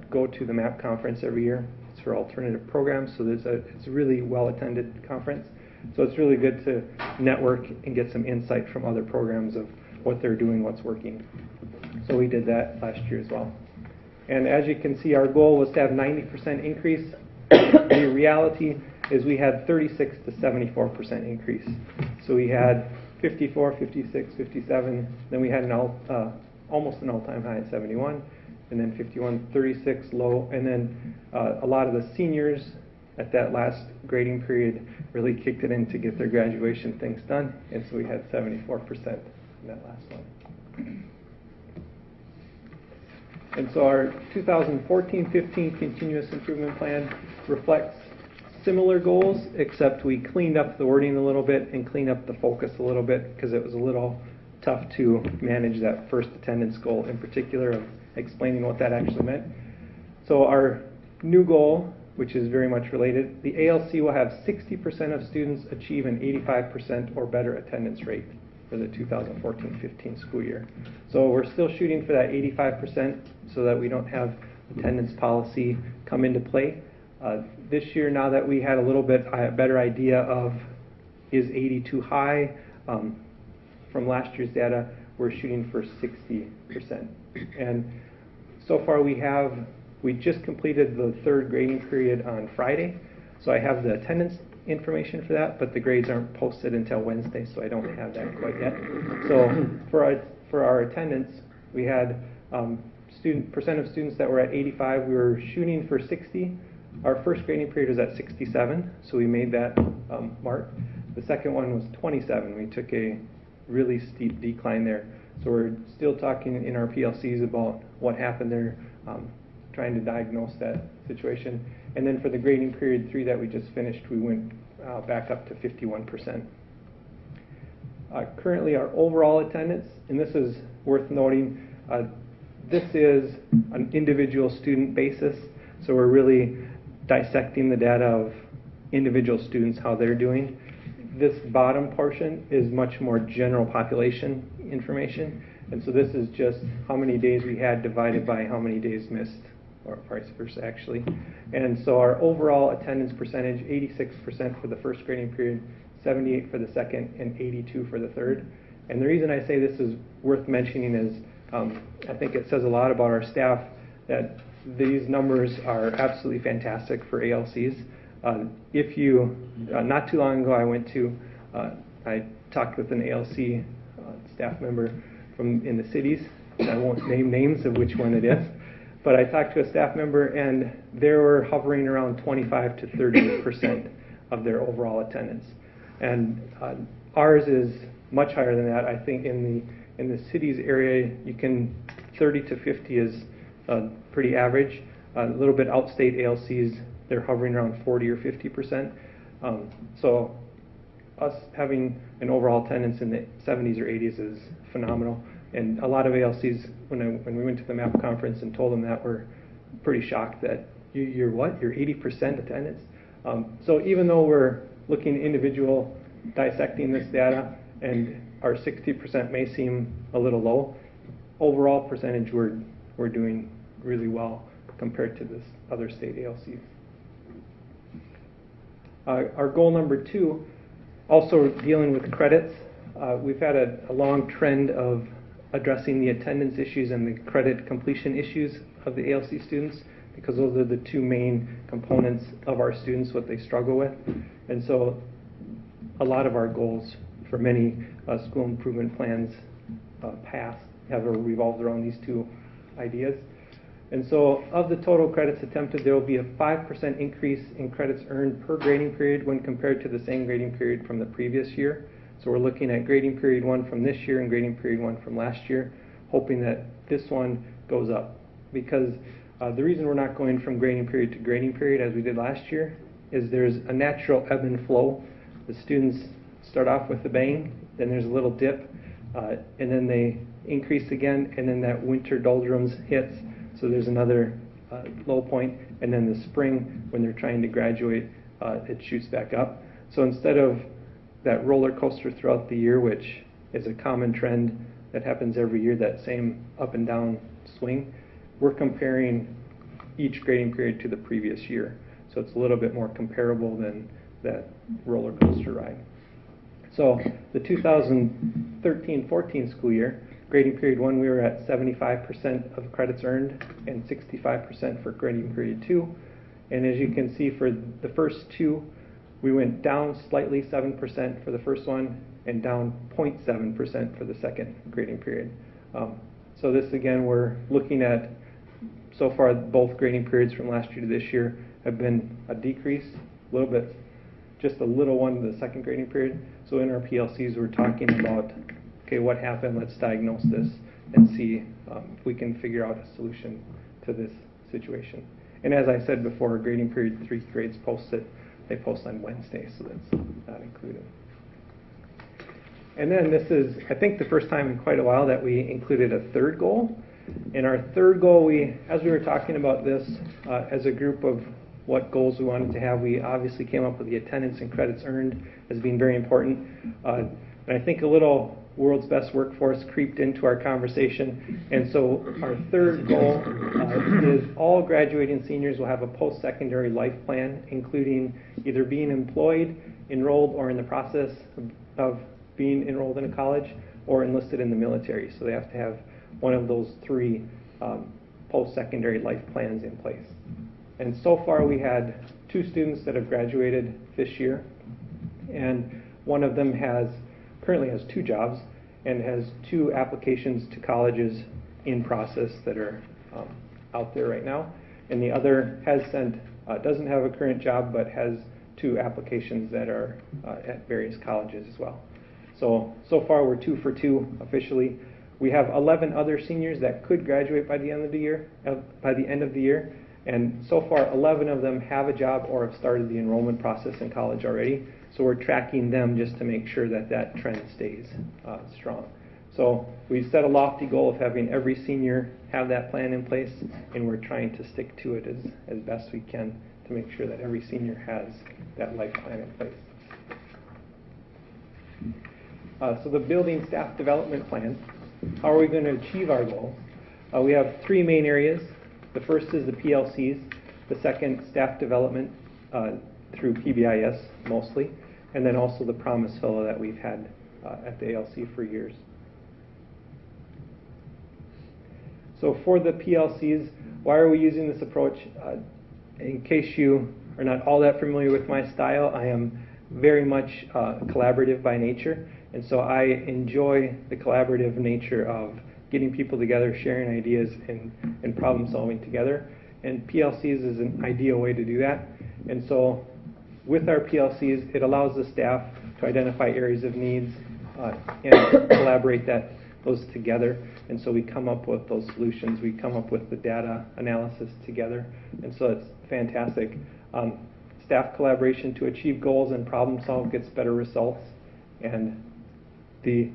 S9: go to the MAP conference every year. It's for alternative programs, so it's a really well-attended conference. So it's really good to network and get some insight from other programs of what they're doing, what's working. So we did that last year as well. And as you can see, our goal was to have 90% increase. The reality is we had 36 to 74% increase. So we had 54, 56, 57, then we had almost an all-time high at 71, and then 51, 36 low, and then a lot of the seniors at that last grading period really kicked it in to get their graduation things done, and so we had 74% in that last one. And so our 2014-15 continuous improvement plan reflects similar goals, except we cleaned up the wording a little bit and cleaned up the focus a little bit because it was a little tough to manage that first attendance goal in particular of explaining what that actually meant. So our new goal, which is very much related, the ALC will have 60% of students achieve an 85% or better attendance rate for the 2014-15 school year. So we're still shooting for that 85% so that we don't have attendance policy come into play. This year, now that we had a little bit better idea of is 80 too high, from last year's data, we're shooting for 60%. And so far we just completed the 3rd grading period on Friday. So I have the attendance information for that, but the grades aren't posted until Wednesday, so I don't have that quite yet. So for our attendance, we had percent of students that were at 85. We were shooting for 60. Our first grading period was at 67, so we made that mark. The second one was 27. We took a really steep decline there. So we're still talking in our PLCs about what happened there, trying to diagnose that situation. And then for the grading period 3 that we just finished, we went back up to 51%. Currently our overall attendance, and this is worth noting, this is an individual student basis, so we're really dissecting the data of individual students, how they're doing. This bottom portion is much more general population information, and so this is just how many days we had divided by how many days missed, or vice versa actually. And so our overall attendance percentage, 86% for the first grading period, 78 for the second, and 82 for the third. And the reason I say this is worth mentioning is I think it says a lot about our staff that these numbers are absolutely fantastic for ALCs. Not too long ago I talked with an ALC staff member in the cities. I won't name names of which one it is, but I talked to a staff member and they were hovering around 25 to 30% of their overall attendance. And ours is much higher than that. I think in the city's area, 30 to 50 is pretty average. A little bit outstate ALCs, they're hovering around 40 or 50%. So us having an overall attendance in the 70s or 80s is phenomenal. And a lot of ALCs, when we went to the MAP conference and told them that, were pretty shocked that you're what? You're 80% attendance? So even though we're looking individual, dissecting this data, and our 60% may seem a little low, overall percentage we're doing really well compared to this other state ALC. Our goal number 2, also dealing with credits. We've had a long trend of addressing the attendance issues and the credit completion issues of the ALC students, because those are the 2 main components of our students, what they struggle with. And so a lot of our goals for many school improvement plans past have revolved around these 2 ideas. And so of the total credits attempted, there will be a 5% increase in credits earned per grading period when compared to the same grading period from the previous year. So we're looking at grading period 1 from this year and grading period 1 from last year, hoping that this one goes up. Because the reason we're not going from grading period to grading period as we did last year is there's a natural ebb and flow. The students start off with a bang, then there's a little dip, and then they increase again, and then that winter doldrums hits. So there's another low point, and then the spring, when they're trying to graduate, it shoots back up. So instead of that roller coaster throughout the year, which is a common trend that happens every year, that same up and down swing, we're comparing each grading period to the previous year. So it's a little bit more comparable than that roller coaster ride. So the 2013-14 school year, grading period 1, we were at 75% of credits earned and 65% for grading period 2. And as you can see, for the first 2, we went down slightly, 7% for the first one, and down 0.7% for the second grading period. So this, again, we're looking at, so far, both grading periods from last year to this year have been a decrease, a little bit, just a little one in the second grading period. So in our PLCs, we're talking about, okay, what happened? Let's diagnose this and see if we can figure out a solution to this situation. And as I said before, grading period 3 grades posted. They post on Wednesday, so that's not included. And then this is, I think, the first time in quite a while that we included a third goal. And our third goal, as we were talking about this as a group of what goals we wanted to have, we obviously came up with the attendance and credits earned as being very important. And I think a little world's best workforce creeped into our conversation. And so our third goal is all graduating seniors will have a post-secondary life plan, including either being employed, enrolled, or in the process of being enrolled in a college, or enlisted in the military. So they have to have one of those 3 post-secondary life plans in place. And so far we had 2 students that have graduated this year, and one of them currently has 2 jobs and has 2 applications to colleges in process that are out there right now. And the other doesn't have a current job, but has 2 applications that are at various colleges as well. So far we're 2 for 2 officially. We have 11 other seniors that could graduate by the end of the year. And so far 11 of them have a job or have started the enrollment process in college already. So we're tracking them just to make sure that trend stays strong. So we set a lofty goal of having every senior have that plan in place, and we're trying to stick to it as best we can to make sure that every senior has that life plan in place. So the building staff development plan, how are we going to achieve our goal? We have 3 main areas. The first is the PLCs, the second staff development through PBIS mostly, and then also the Promise Fellow that we've had at the ALC for years. So for the PLCs, why are we using this approach? In case you are not all that familiar with my style, I am very much collaborative by nature, and so I enjoy the collaborative nature of getting people together, sharing ideas, and problem solving together. And PLCs is an ideal way to do that. And so with our PLCs, it allows the staff to identify areas of needs and collaborate those together. And so we come up with those solutions. We come up with the data analysis together. And so it's fantastic. Staff collaboration to achieve goals and problem solve gets better results. And the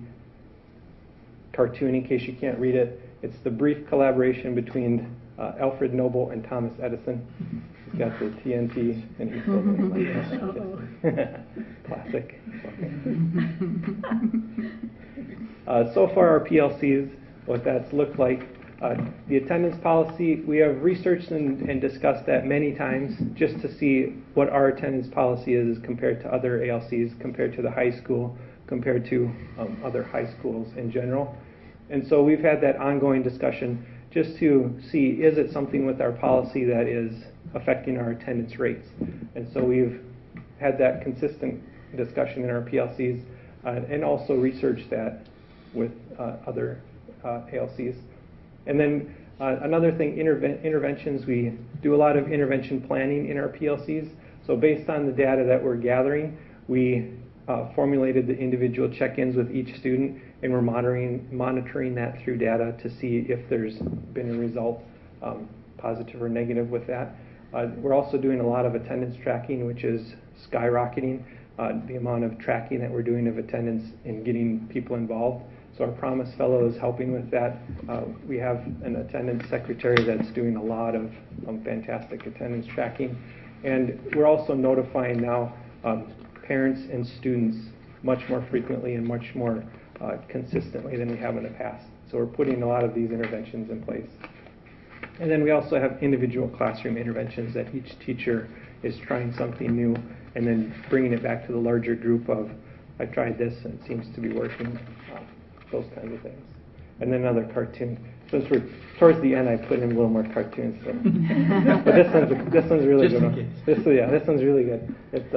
S9: cartoon, in case you can't read it, it's the brief collaboration between Alfred Nobel and Thomas Edison. He's got the TNT and he's building like that. Classic. So far our PLCs, what that's looked like. The attendance policy, we have researched and discussed that many times just to see what our attendance policy is compared to other ALCs, compared to the high school, compared to other high schools in general. And so we've had that ongoing discussion just to see, is it something with our policy that is affecting our attendance rates? And so we've had that consistent discussion in our PLCs and also researched that with other ALCs. And then another thing, interventions. We do a lot of intervention planning in our PLCs. So based on the data that we're gathering, we formulated the individual check-ins with each student, and we're monitoring that through data to see if there's been a result, positive or negative with that. We're also doing a lot of attendance tracking, which is skyrocketing the amount of tracking that we're doing of attendance and getting people involved. So our Promise Fellow is helping with that. We have an attendance secretary that's doing a lot of fantastic attendance tracking. And we're also notifying now parents and students much more frequently and much more consistently than we have in the past. So we're putting a lot of these interventions in place. And then we also have individual classroom interventions that each teacher is trying something new and then bringing it back to the larger group of, I tried this and it seems to be working. Those kinds of things. And then another cartoon. Since we're towards the end, I put in a little more cartoons. So. But this one's really
S2: Just
S9: good. This one's really good. It's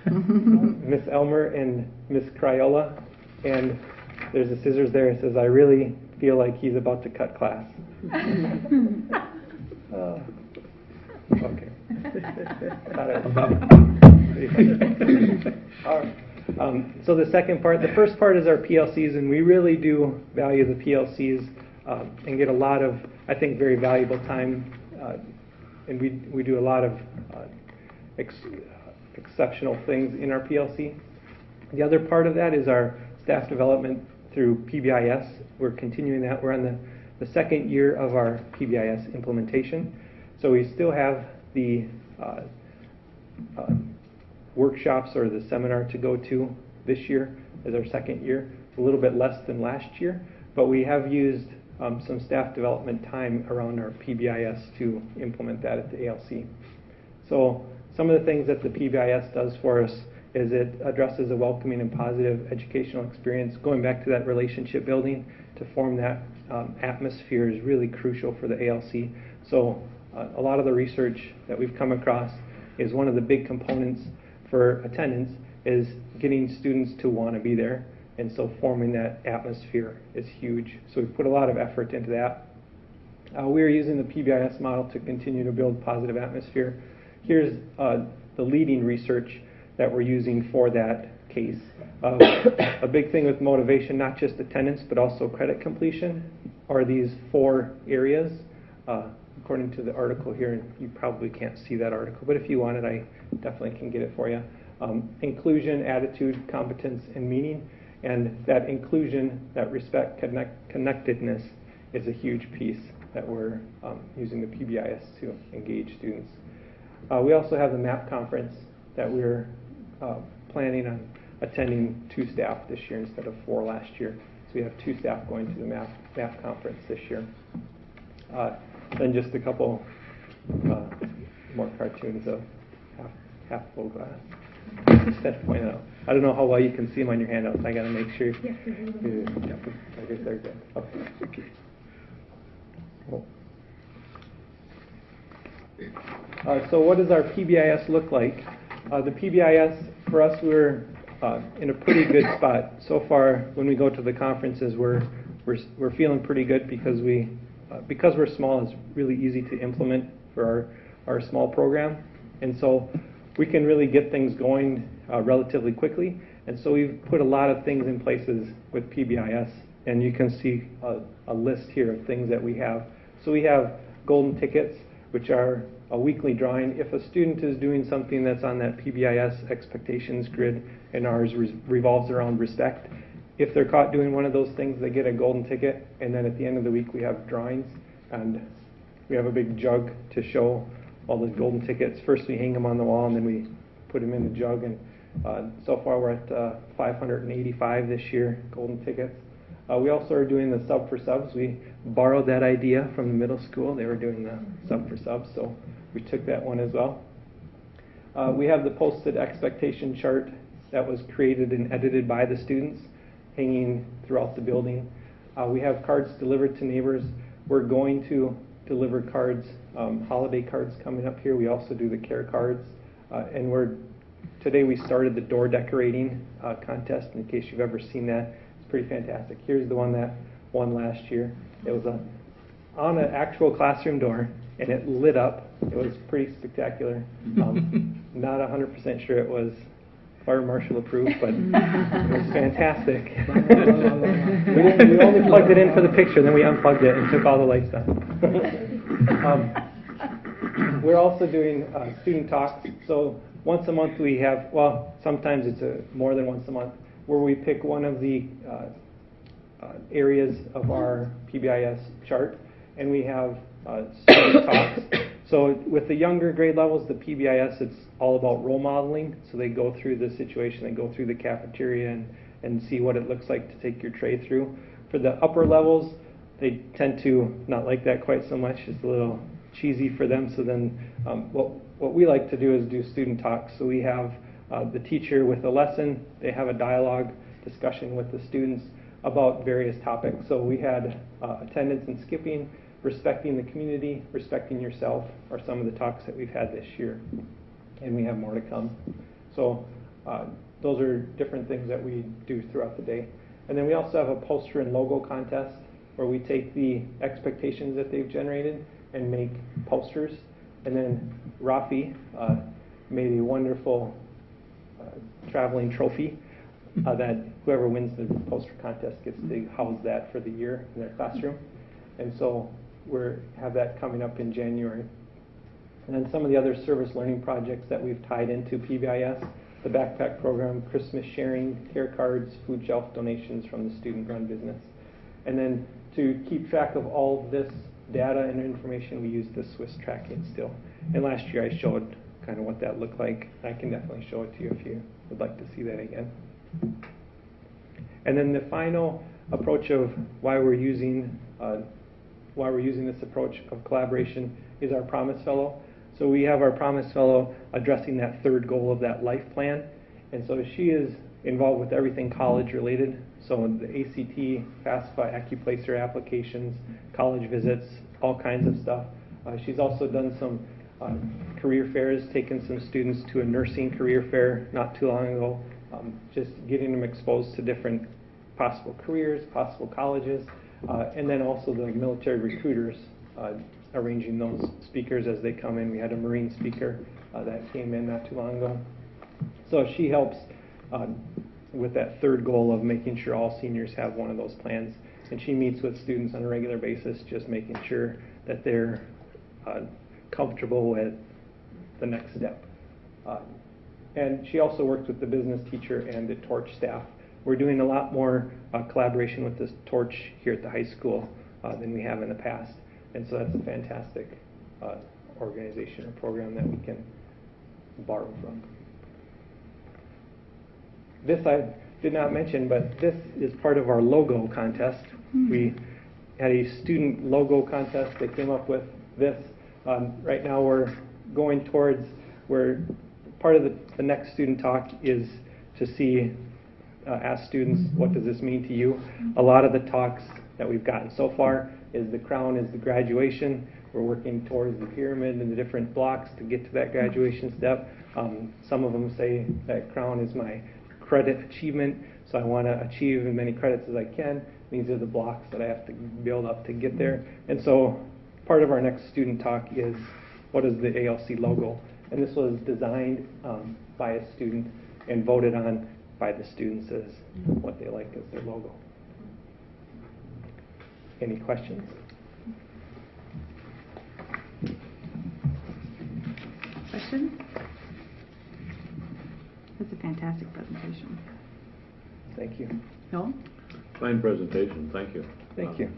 S9: Miss Elmer and Miss Crayola, and there's the scissors there. It says, "I really feel like he's about to cut class." Okay. All right. So the second part, the first part is our PLCs, and we really do value the PLCs and get a lot of, I think, very valuable time, and we do a lot of exceptional things in our PLC. The other part of that is our staff development through PBIS. We're continuing that. We're on the second year of our PBIS implementation, so we still have the workshops or the seminar to go to this year as our second year, a little bit less than last year, but we have used some staff development time around our PBIS to implement that at the ALC. So some of the things that the PBIS does for us is it addresses a welcoming and positive educational experience. Going back to that relationship building to form that atmosphere is really crucial for the ALC. So a lot of the research that we've come across is one of the big components for attendance is getting students to want to be there, and so forming that atmosphere is huge. So we put a lot of effort into that. We are using the PBIS model to continue to build positive atmosphere. Here's the leading research that we're using for that case. A big thing with motivation, not just attendance, but also credit completion, are these 4 areas. According to the article here, and you probably can't see that article, but if you want it, I definitely can get it for you. Inclusion, attitude, competence, and meaning. And that inclusion, that respect, connectedness is a huge piece that we're using the PBIS to engage students. We also have the MAP conference that we're planning on attending 2 staff this year instead of 4 last year. So we have 2 staff going to the MAP conference this year. Then just a couple more cartoons of half full glass. Just to point out. I don't know how well you can see them on your handouts. I got to make sure.
S3: Yes,
S9: I guess they're good. Okay. Cool. So what does our PBIS look like? The PBIS, for us, we're in a pretty good spot. So far, when we go to the conferences, we're feeling pretty good because because we're small, it's really easy to implement for our small program. And so we can really get things going relatively quickly. And so we've put a lot of things in places with PBIS, and you can see a list here of things that we have. So we have golden tickets, which are a weekly drawing. If a student is doing something that's on that PBIS expectations grid, and ours revolves around respect, if they're caught doing one of those things, they get a golden ticket, and then at the end of the week we have drawings, and we have a big jug to show all the golden tickets. First we hang them on the wall, and then we put them in the jug, and so far we're at 585 this year, golden tickets. We also are doing the sub for subs. We borrowed that idea from the middle school. They were doing the sub for subs, so we took that one as well. We have the posted expectation chart that was created and edited by the students, hanging throughout the building. We have cards delivered to neighbors. We're going to deliver cards, holiday cards coming up here. We also do the care cards. And today we started the door decorating contest, in case you've ever seen that. It's pretty fantastic. Here's the one that won last year. It was on an actual classroom door, and it lit up. It was pretty spectacular. Not 100% sure it was fire marshal approved, but it was fantastic. we only plugged it in for the picture, then we unplugged it and took all the lights down. We're also doing student talks. So once a month we have, well, sometimes it's more than once a month, where we pick one of the areas of our PBIS chart, and we have student talks. So with the younger grade levels, the PBIS, it's all about role modeling. So they go through the situation, they go through the cafeteria and see what it looks like to take your tray through. For the upper levels, they tend to not like that quite so much. It's a little cheesy for them. So then what we like to do is do student talks. So we have the teacher with a lesson. They have a dialogue discussion with the students about various topics. So we had attendance and skipping, respecting the community, respecting yourself are some of the talks that we've had this year, and we have more to come. So those are different things that we do throughout the day. And then we also have a poster and logo contest where we take the expectations that they've generated and make posters. And then Rafi made a wonderful traveling trophy that whoever wins the poster contest gets to house that for the year in their classroom. And so we have that coming up in January. And then some of the other service learning projects that we've tied into PBIS, the backpack program, Christmas sharing, care cards, food shelf donations from the student-run business. And then to keep track of all of this data and information, we use the Swiss tracking still. And last year I showed kind of what that looked like. I can definitely show it to you if you would like to see that again. And then the final approach of why we're using this approach of collaboration is our Promise Fellow. So we have our Promise Fellow addressing that third goal of that life plan. And so she is involved with everything college related. So the ACT, FAFSA, AccuPlacer applications, college visits, all kinds of stuff. She's also done some career fairs, taken some students to a nursing career fair not too long ago, just getting them exposed to different possible careers, possible colleges, and then also the military recruiters, arranging those speakers as they come in. We had a Marine speaker that came in not too long ago. So she helps with that third goal of making sure all seniors have one of those plans. And she meets with students on a regular basis, just making sure that they're comfortable with the next step. And she also works with the business teacher and the Torch staff. We're doing a lot more collaboration with this Torch here at the high school than we have in the past. And so that's a fantastic organization or program that we can borrow from. This I did not mention, but this is part of our logo contest. We had a student logo contest. They came up with this. Right now we're going towards where part of the next student talk is to see, ask students, what does this mean to you? A lot of the talks that we've gotten so far is the crown is the graduation. We're working towards the pyramid and the different blocks to get to that graduation step. Some of them say that crown is my credit achievement, so I want to achieve as many credits as I can. These are the blocks that I have to build up to get there. And so part of our next student talk is what is the ALC logo? And this was designed by a student and voted on by the students as what they liked as their logo. Any questions?
S1: Questions? That's a fantastic presentation.
S9: Thank you.
S1: Bill?
S4: Fine presentation, thank you.
S9: Thank you.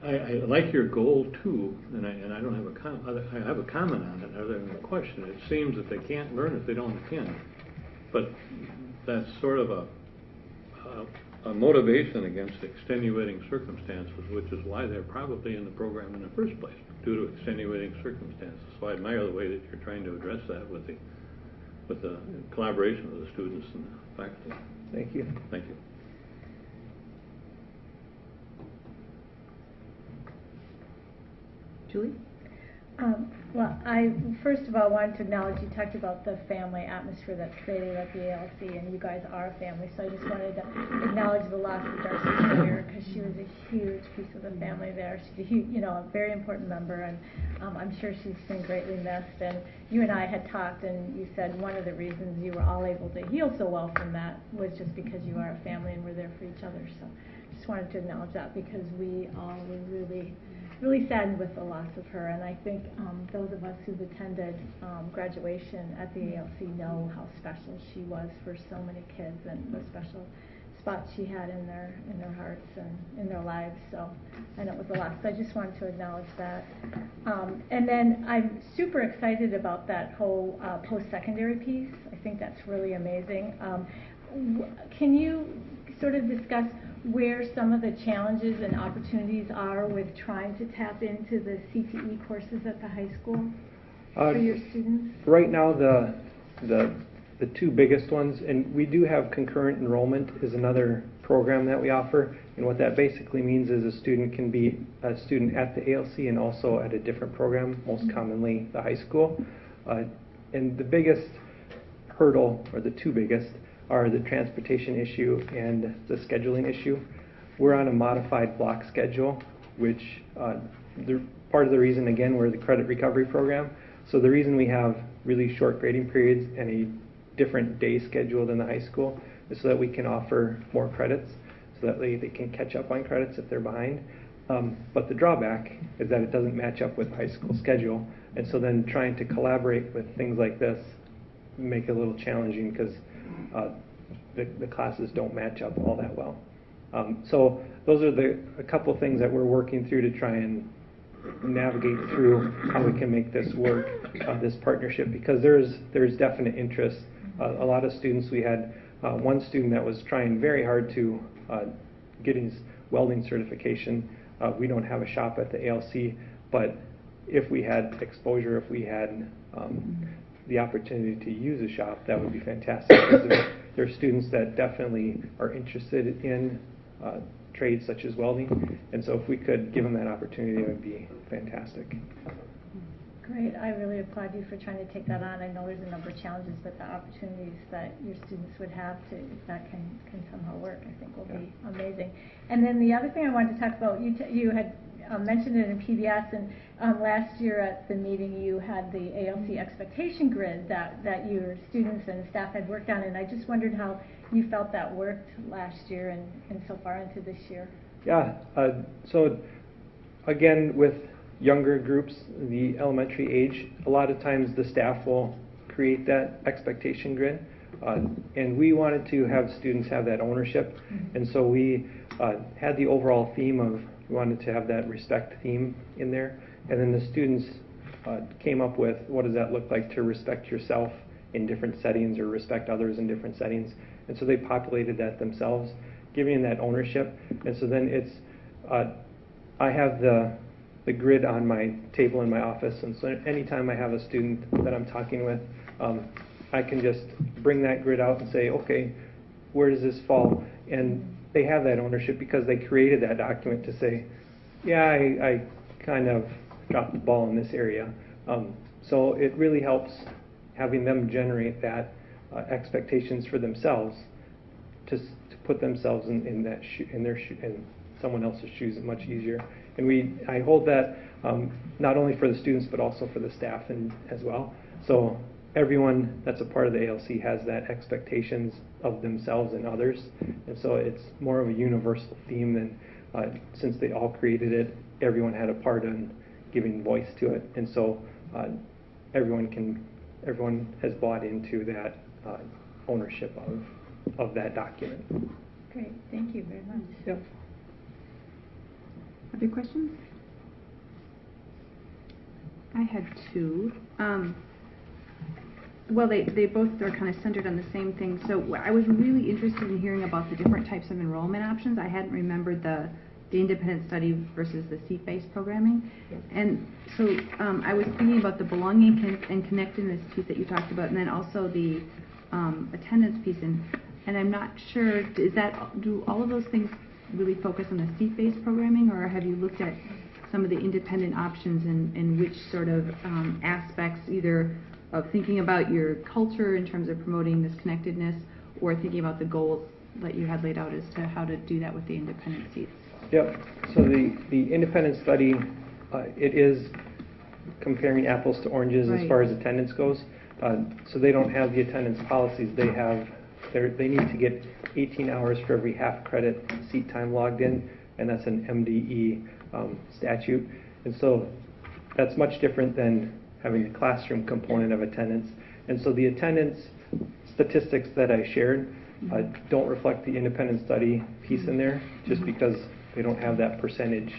S4: I like your goal too, and I don't have I have a comment on it other than a question. It seems that they can't learn if they don't attend, but that's sort of a motivation against extenuating circumstances, which is why they're probably in the program in the first place, due to extenuating circumstances. So I admire the way that you're trying to address that with the collaboration of the students and the faculty.
S9: Thank you.
S4: Thank you.
S1: Julie?
S3: Well, I first of all wanted to acknowledge you talked about the family atmosphere that's created at the ALC, and you guys are a family. So I just wanted to acknowledge the loss of Darcy Schreier, because she was a huge piece of the family there. She's a huge, a very important member, and I'm sure she's been greatly missed. And you and I had talked, and you said one of the reasons you were all able to heal so well from that was just because you are a family and we're there for each other. So just wanted to acknowledge that, because we all were really saddened with the loss of her, and I think those of us who've attended graduation at the ALC know how special she was for so many kids, and the special spot she had in their hearts and in their lives. So, and it was a loss. So I just wanted to acknowledge that. And then I'm super excited about that whole post-secondary piece. I think that's really amazing. Can you sort of discuss where some of the challenges and opportunities are with trying to tap into the CTE courses at the high school for your students?
S9: Right now, the two biggest ones, and we do have concurrent enrollment is another program that we offer, and what that basically means is a student can be a student at the ALC and also at a different program, most commonly the high school. And the biggest hurdle, or the two biggest, are the transportation issue and the scheduling issue. We're on a modified block schedule, which part of the reason, again, we're the credit recovery program. So the reason we have really short grading periods and a different day schedule than the high school is so that we can offer more credits, so that they can catch up on credits if they're behind. But the drawback is that it doesn't match up with the high school schedule. And so then trying to collaborate with things like this make it a little challenging, because the classes don't match up all that well. So those are a couple things that we're working through to try and navigate through how we can make this work, this partnership, because there's definite interest. A lot of students, we had one student that was trying very hard to get his welding certification. We don't have a shop at the ALC, but if we had exposure, if we had the opportunity to use a shop, that would be fantastic. There are students that definitely are interested in trades such as welding, and so if we could give them that opportunity, it would be fantastic.
S3: Great. I really applaud you for trying to take that on. I know there's a number of challenges, but the opportunities that your students would have to, if that can somehow work, I think will be amazing. And then the other thing I wanted to talk about, you had mentioned it in PBS, and last year at the meeting you had the ALC expectation grid that your students and staff had worked on, and I just wondered how you felt that worked last year and so far into this year.
S9: Yeah, so again, with younger groups, the elementary age, a lot of times the staff will create that expectation grid, and we wanted to have students have that ownership, and so we had the overall theme of, we wanted to have that respect theme in there, and then the students came up with, what does that look like to respect yourself in different settings or respect others in different settings, and so they populated that themselves, giving that ownership. And so then it's, I have the grid on my table in my office, and so anytime I have a student that I'm talking with, I can just bring that grid out and say, okay, where does this fall? And they have that ownership because they created that document to say, yeah, I kind of dropped the ball in this area. So it really helps having them generate that expectations for themselves, to put themselves in their someone else's shoes much easier. And I hold that not only for the students but also for the staff as well. So everyone that's a part of the ALC has that expectations of themselves and others, and so it's more of a universal theme than since they all created it, everyone had a part in giving voice to it, and so everyone has bought into that ownership of that document.
S1: Great, thank you very much.
S9: Yep.
S1: Other questions? I had two. Well, they both are kind of centered on the same thing. So I was really interested in hearing about the different types of enrollment options. I hadn't remembered the independent study versus the seat-based programming. And so I was thinking about the belonging and connectedness piece that you talked about, and then also the attendance piece. And I'm not sure, do all of those things really focus on the seat-based programming, or have you looked at some of the independent options and which sort of aspects, either of thinking about your culture in terms of promoting this connectedness, or thinking about the goals that you had laid out as to how to do that with the independent seats?
S9: Yep. So the independent study, it is comparing apples to oranges as far as attendance goes. So they don't have the attendance policies. They need to get 18 hours for every half credit seat time logged in, and that's an MDE statute. And so that's much different than having the classroom component of attendance. And so the attendance statistics that I shared don't reflect the independent study piece in there, just because they don't have that percentage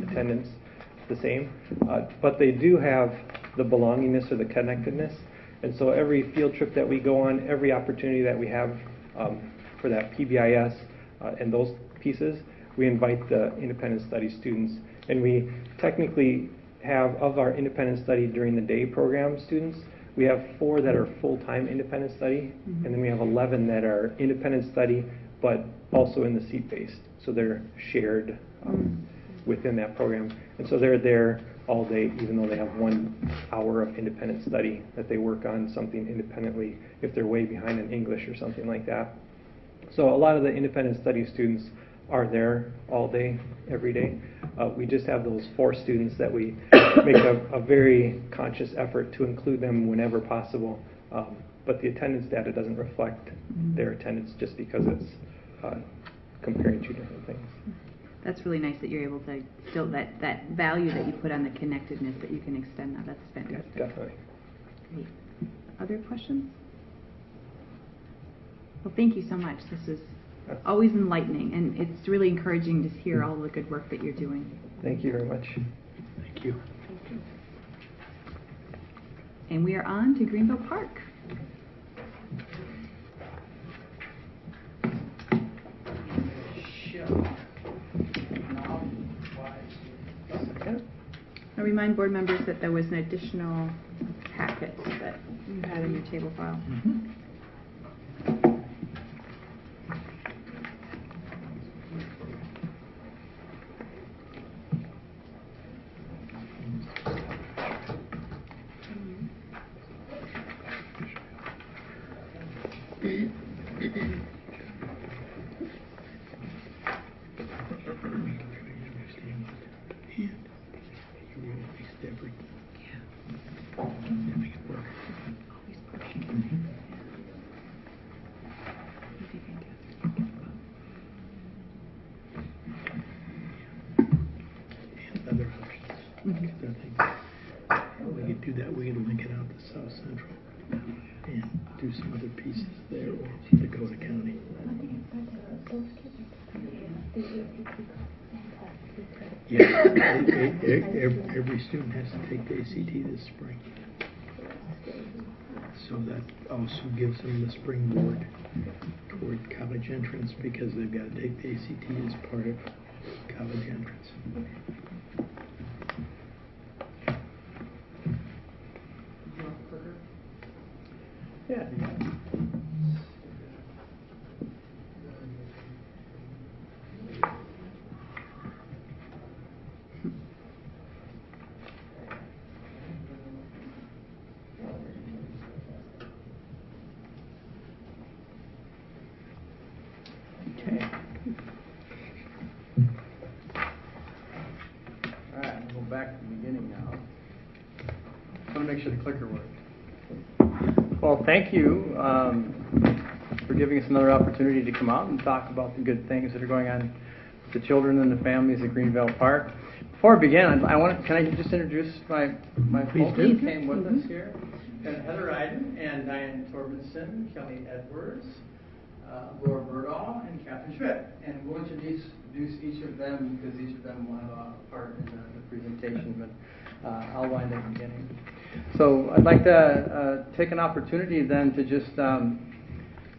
S9: attendance the same. But they do have the belongingness or the connectedness. And so every field trip that we go on, every opportunity that we have for that PBIS and those pieces, we invite the independent study students. And we technically have, of our independent study during the day program students, we have 4 that are full-time independent study, and then we have 11 that are independent study, but also in the seat-based. So they're shared within that program. And so they're there all day, even though they have 1 hour of independent study that they work on something independently if they're way behind in English or something like that. So a lot of the independent study students are there all day, every day. We just have those 4 students that we make a very conscious effort to include them whenever possible. But the attendance data doesn't reflect their attendance just because it's comparing 2 different things.
S1: That's really nice that you're able to still, that value that you put on the connectedness, that you can extend that. That's fantastic.
S9: Yeah, definitely.
S1: Great. Other questions? Well, thank you so much. This is always enlightening, and it's really encouraging to hear all the good work that you're doing.
S9: Thank you very much.
S2: Thank you.
S1: And we are on to Greenville Park. I remind board members that there was an additional packet that you had in your table file.
S2: Other options. We could do that. We could link it out to South Central and do some other pieces there, or Dakota County. Yeah, every student has to take the ACT this spring. So that also gives them the springboard toward college entrance, because they've got to take the ACT as part of college entrance.
S9: Yeah.
S2: Okay.
S11: back to the beginning now. I want to make sure the clicker works. Well, thank you for giving us another opportunity to come out and talk about the good things that are going on with the children and the families at Greenville Park. Before I begin, can I just introduce my folks who came with us here? And Heather Iden and Diane Torbenson, Kelly Edwards, Laura Berdahl, and Catherine Schmidt. And we'll introduce each of them because each of them will have a part in the presentation, but I'll wind up beginning. So I'd like to take an opportunity then to just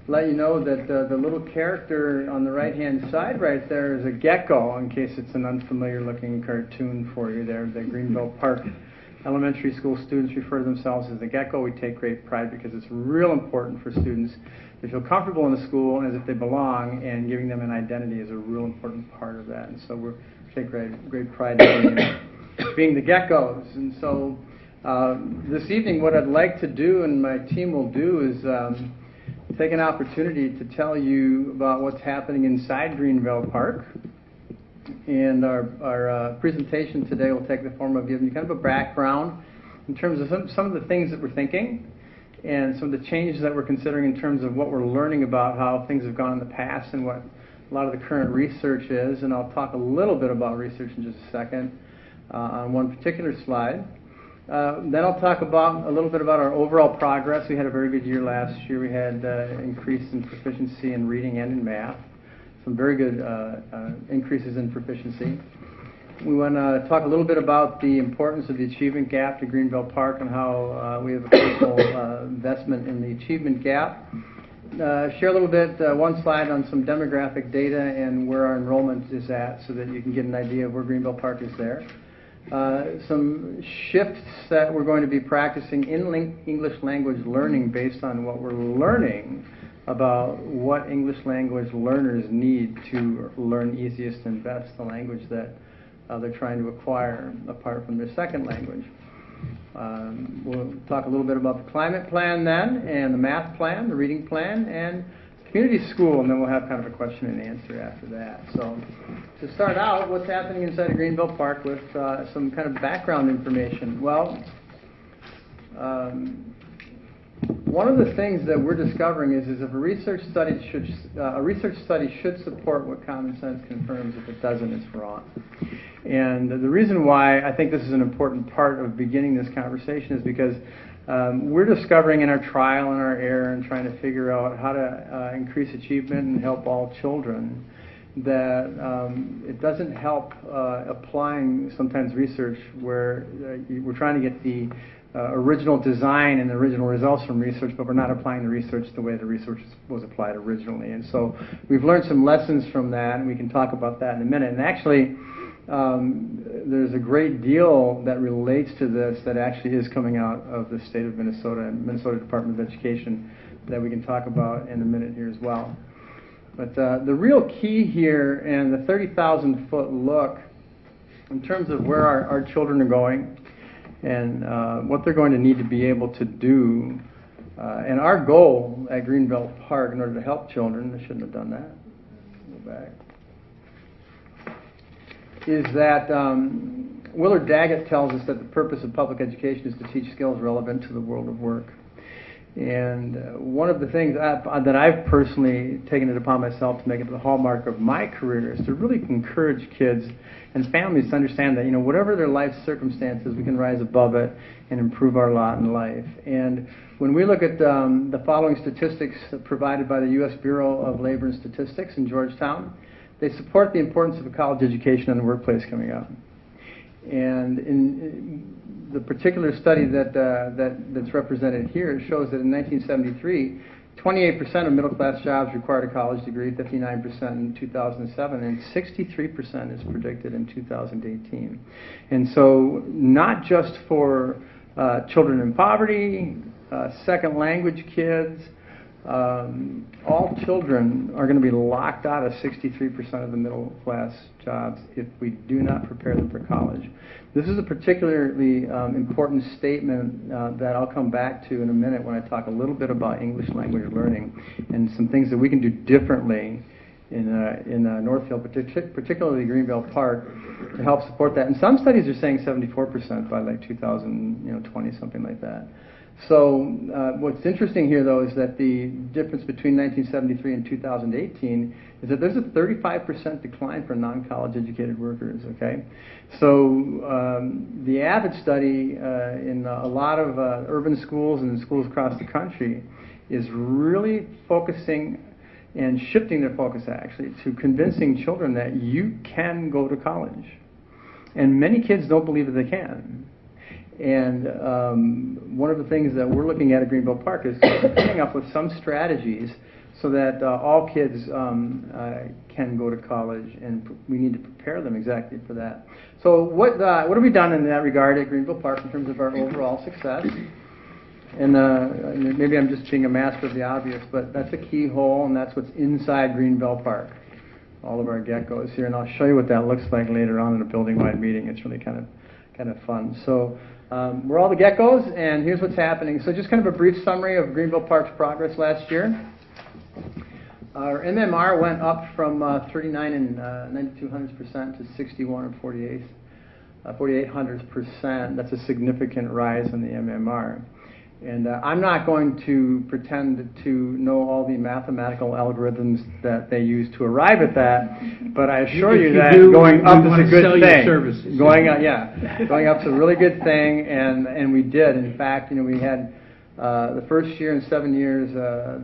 S11: let you know that the little character on the right-hand side right there is a gecko, in case it's an unfamiliar-looking cartoon for you there. The Greenville Park Elementary School students refer to themselves as the gecko. We take great pride because it's real important for students to feel comfortable in the school and as if they belong, and giving them an identity is a real important part of that. And so we take great pride in being the geckos. And so this evening what I'd like to do, and my team will do, is take an opportunity to tell you about what's happening inside Greenville Park. And our presentation today will take the form of giving you kind of a background in terms of some of the things that we're thinking and some of the changes that we're considering in terms of what we're learning about how things have gone in the past and what a lot of the current research is. And I'll talk a little bit about research in just a second on one particular slide. Then I'll talk a little bit about our overall progress. We had a very good year last year. We had increase in proficiency in reading and in math. Some very good increases in proficiency. We want to talk a little bit about the importance of the achievement gap to Greenville Park and how we have a critical investment in the achievement gap. Share a little bit, one slide on some demographic data and where our enrollment is at so that you can get an idea of where Greenville Park is there. Some shifts that we're going to be practicing in English language learning based on what we're learning about what English language learners need to learn easiest and best the language that they're trying to acquire apart from their second language. We'll talk a little bit about the climate plan then, and the math plan, the reading plan, and community school, and then we'll have kind of a question and answer after that. So to start out, what's happening inside of Greenville Park with some kind of background information? Well, one of the things that we're discovering is if a research study should support what common sense confirms. If it doesn't, it's wrong. And the reason why I think this is an important part of beginning this conversation is because we're discovering in our trial and our error and trying to figure out how to increase achievement and help all children that it doesn't help applying sometimes research where we're trying to get the original design and the original results from research, but we're not applying the research the way the research was applied originally. And so we've learned some lessons from that, and we can talk about that in a minute. And actually, there's a great deal that relates to this that actually is coming out of the state of Minnesota and Minnesota Department of Education that we can talk about in a minute here as well. But the real key here and the 30,000-foot look in terms of where our children are going and what they're going to need to be able to do. And our goal at Greenville Park in order to help children, I shouldn't have done that, go back, is that Willard Daggett tells us that the purpose of public education is to teach skills relevant to the world of work. And one of the things that I've personally taken it upon myself to make it the hallmark of my career is to really encourage kids and families to understand that, whatever their life circumstances, we can rise above it and improve our lot in life. And when we look at the following statistics provided by the U.S. Bureau of Labor and Statistics in Georgetown, they support the importance of a college education in the workplace coming up. And in the particular study that's represented here shows that in 1973, 28% of middle-class jobs required a college degree, 59% in 2007, and 63% is predicted in 2018. And so not just for children in poverty, second language kids, all children are going to be locked out of 63% of the middle class jobs if we do not prepare them for college. This is a particularly important statement that I'll come back to in a minute when I talk a little bit about English language learning and some things that we can do differently in Northfield, particularly Greenville Park, to help support that. And some studies are saying 74% by like 2020, something like that. So what's interesting here, though, is that the difference between 1973 and 2018 is that there's a 35% decline for non-college educated workers, okay? So the AVID study in a lot of urban schools and schools across the country is really focusing and shifting their focus, actually, to convincing children that you can go to college. And many kids don't believe that they can. And one of the things that we're looking at Greenville Park is coming up with some strategies so that all kids can go to college, and we need to prepare them exactly for that. So what have we done in that regard at Greenville Park in terms of our overall success? And maybe I'm just being a master of the obvious, but that's a keyhole, and that's what's inside Greenville Park. All of our geckos here, and I'll show you what that looks like later on in a building-wide meeting. It's really kind of fun. So we're all the geckos, and here's what's happening. So just kind of a brief summary of Greenville Park's progress last year. Our MMR went up from 39 and 9200% to 61 and 4800%. That's a significant rise in the MMR. And I'm not going to pretend to know all the mathematical algorithms that they use to arrive at that, but I assure you that going up is a good thing. Going up is a really good thing, and we did. In fact, we had the first year in 7 years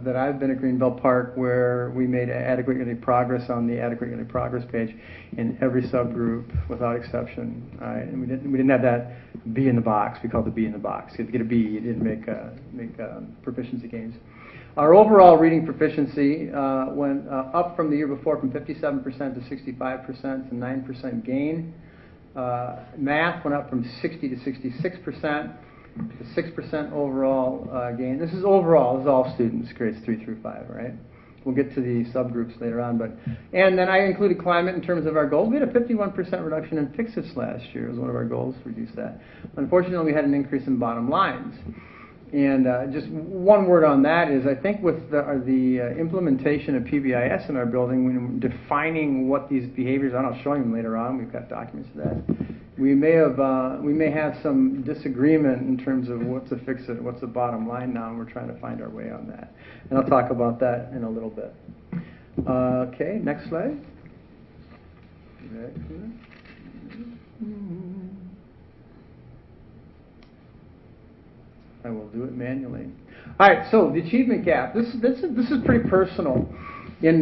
S11: that I've been at Greenville Park where we made adequate yearly progress on the adequate yearly progress page in every subgroup without exception. And we didn't have that B in the box. We called it the B in the box. You had to get a B. You didn't make proficiency gains. Our overall reading proficiency went up from the year before from 57% to 65%, to 9% gain. Math went up from 60 to 66%. To 6% overall gain. This is overall. This is all students, grades 3 through 5, right? We'll get to the subgroups later on, and then I included climate in terms of our goals. We had a 51% reduction in fixits last year. It was one of our goals to reduce that. Unfortunately, we had an increase in bottom lines. And just one word on that is I think with the implementation of PBIS in our building, when defining what these behaviors are, and I'll show you them later on. We've got documents of that. We may have some disagreement in terms of what's a fix-it, what's the bottom line now, and we're trying to find our way on that. And I'll talk about that in a little bit. Okay, next slide. I will do it manually. All right, so the achievement gap. This is pretty personal. In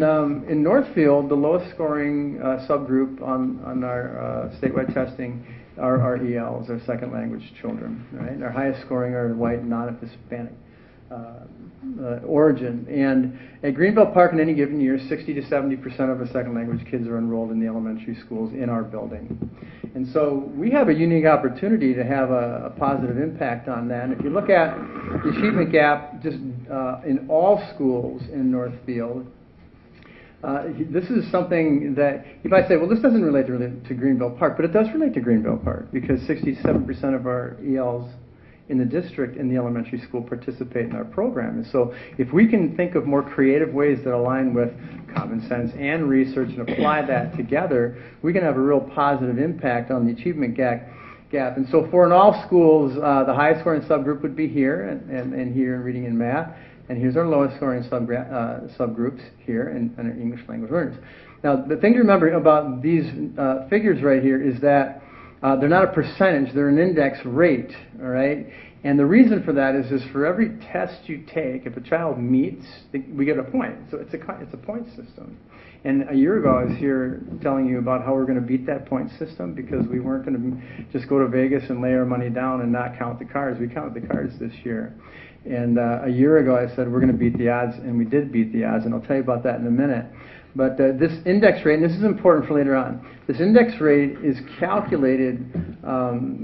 S11: Northfield, the lowest scoring subgroup on our statewide testing are our ELs, our second language children. Right? Our highest scoring are white, non-Hispanic origin. And at Greenville Park, in any given year, 60 to 70% of our second language kids are enrolled in the elementary schools in our building. And so we have a unique opportunity to have a positive impact on that. And if you look at the achievement gap just in all schools in Northfield, this is something that you might say, well, this doesn't relate to Greenville Park, but it does relate to Greenville Park because 67% of our ELs in the district in the elementary school participate in our program. And so if we can think of more creative ways that align with common sense and research and apply that together, we can have a real positive impact on the achievement gap. And so for in all schools, the highest scoring subgroup would be here and here in reading and math. And here's our lowest scoring subgroups here in English language learners. Now, the thing to remember about these figures right here is that they're not a percentage, they're an index rate, all right? And the reason for that is for every test you take, if a child meets, we get a point. So it's a point system. And a year ago, I was here telling you about how we're going to beat that point system because we weren't going to just go to Vegas and lay our money down and not count the cards. We counted the cards this year. And a year ago, I said we're going to beat the odds, and we did beat the odds, and I'll tell you about that in a minute. But this index rate, and this is important for later on, this index rate is calculated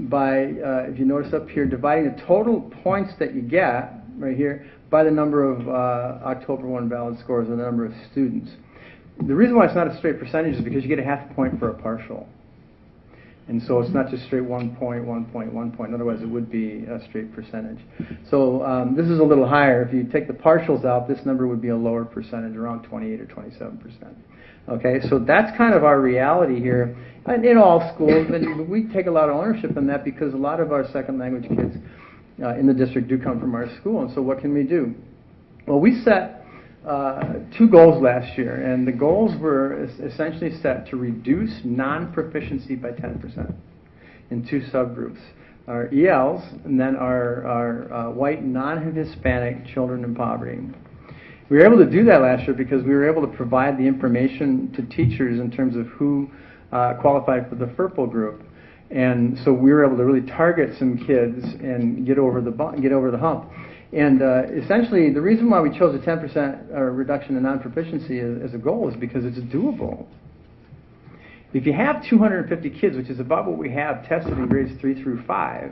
S11: by, if you notice up here, dividing the total points that you get, right here, by the number of October 1 valid scores, or the number of students. The reason why it's not a straight percentage is because you get a half a point for a partial. And so it's not just straight 1 point, 1 point, 1 point, otherwise it would be a straight percentage. So this is a little higher. If you take the partials out, this number would be a lower percentage, around 28 or 27%. Okay, so that's kind of our reality here in all schools, and we take a lot of ownership in that because a lot of our second language kids in the district do come from our school. And so what can we do? Well, we set 2 goals last year, and the goals were essentially set to reduce non-proficiency by 10% in 2 subgroups, our ELs and then our white non-Hispanic children in poverty. We were able to do that last year because we were able to provide the information to teachers in terms of who qualified for the FERPL group. And so we were able to really target some kids and get over the hump. And essentially, the reason why we chose a 10% reduction in non-proficiency as a goal is because it's doable. If you have 250 kids, which is about what we have tested in grades 3 through 5,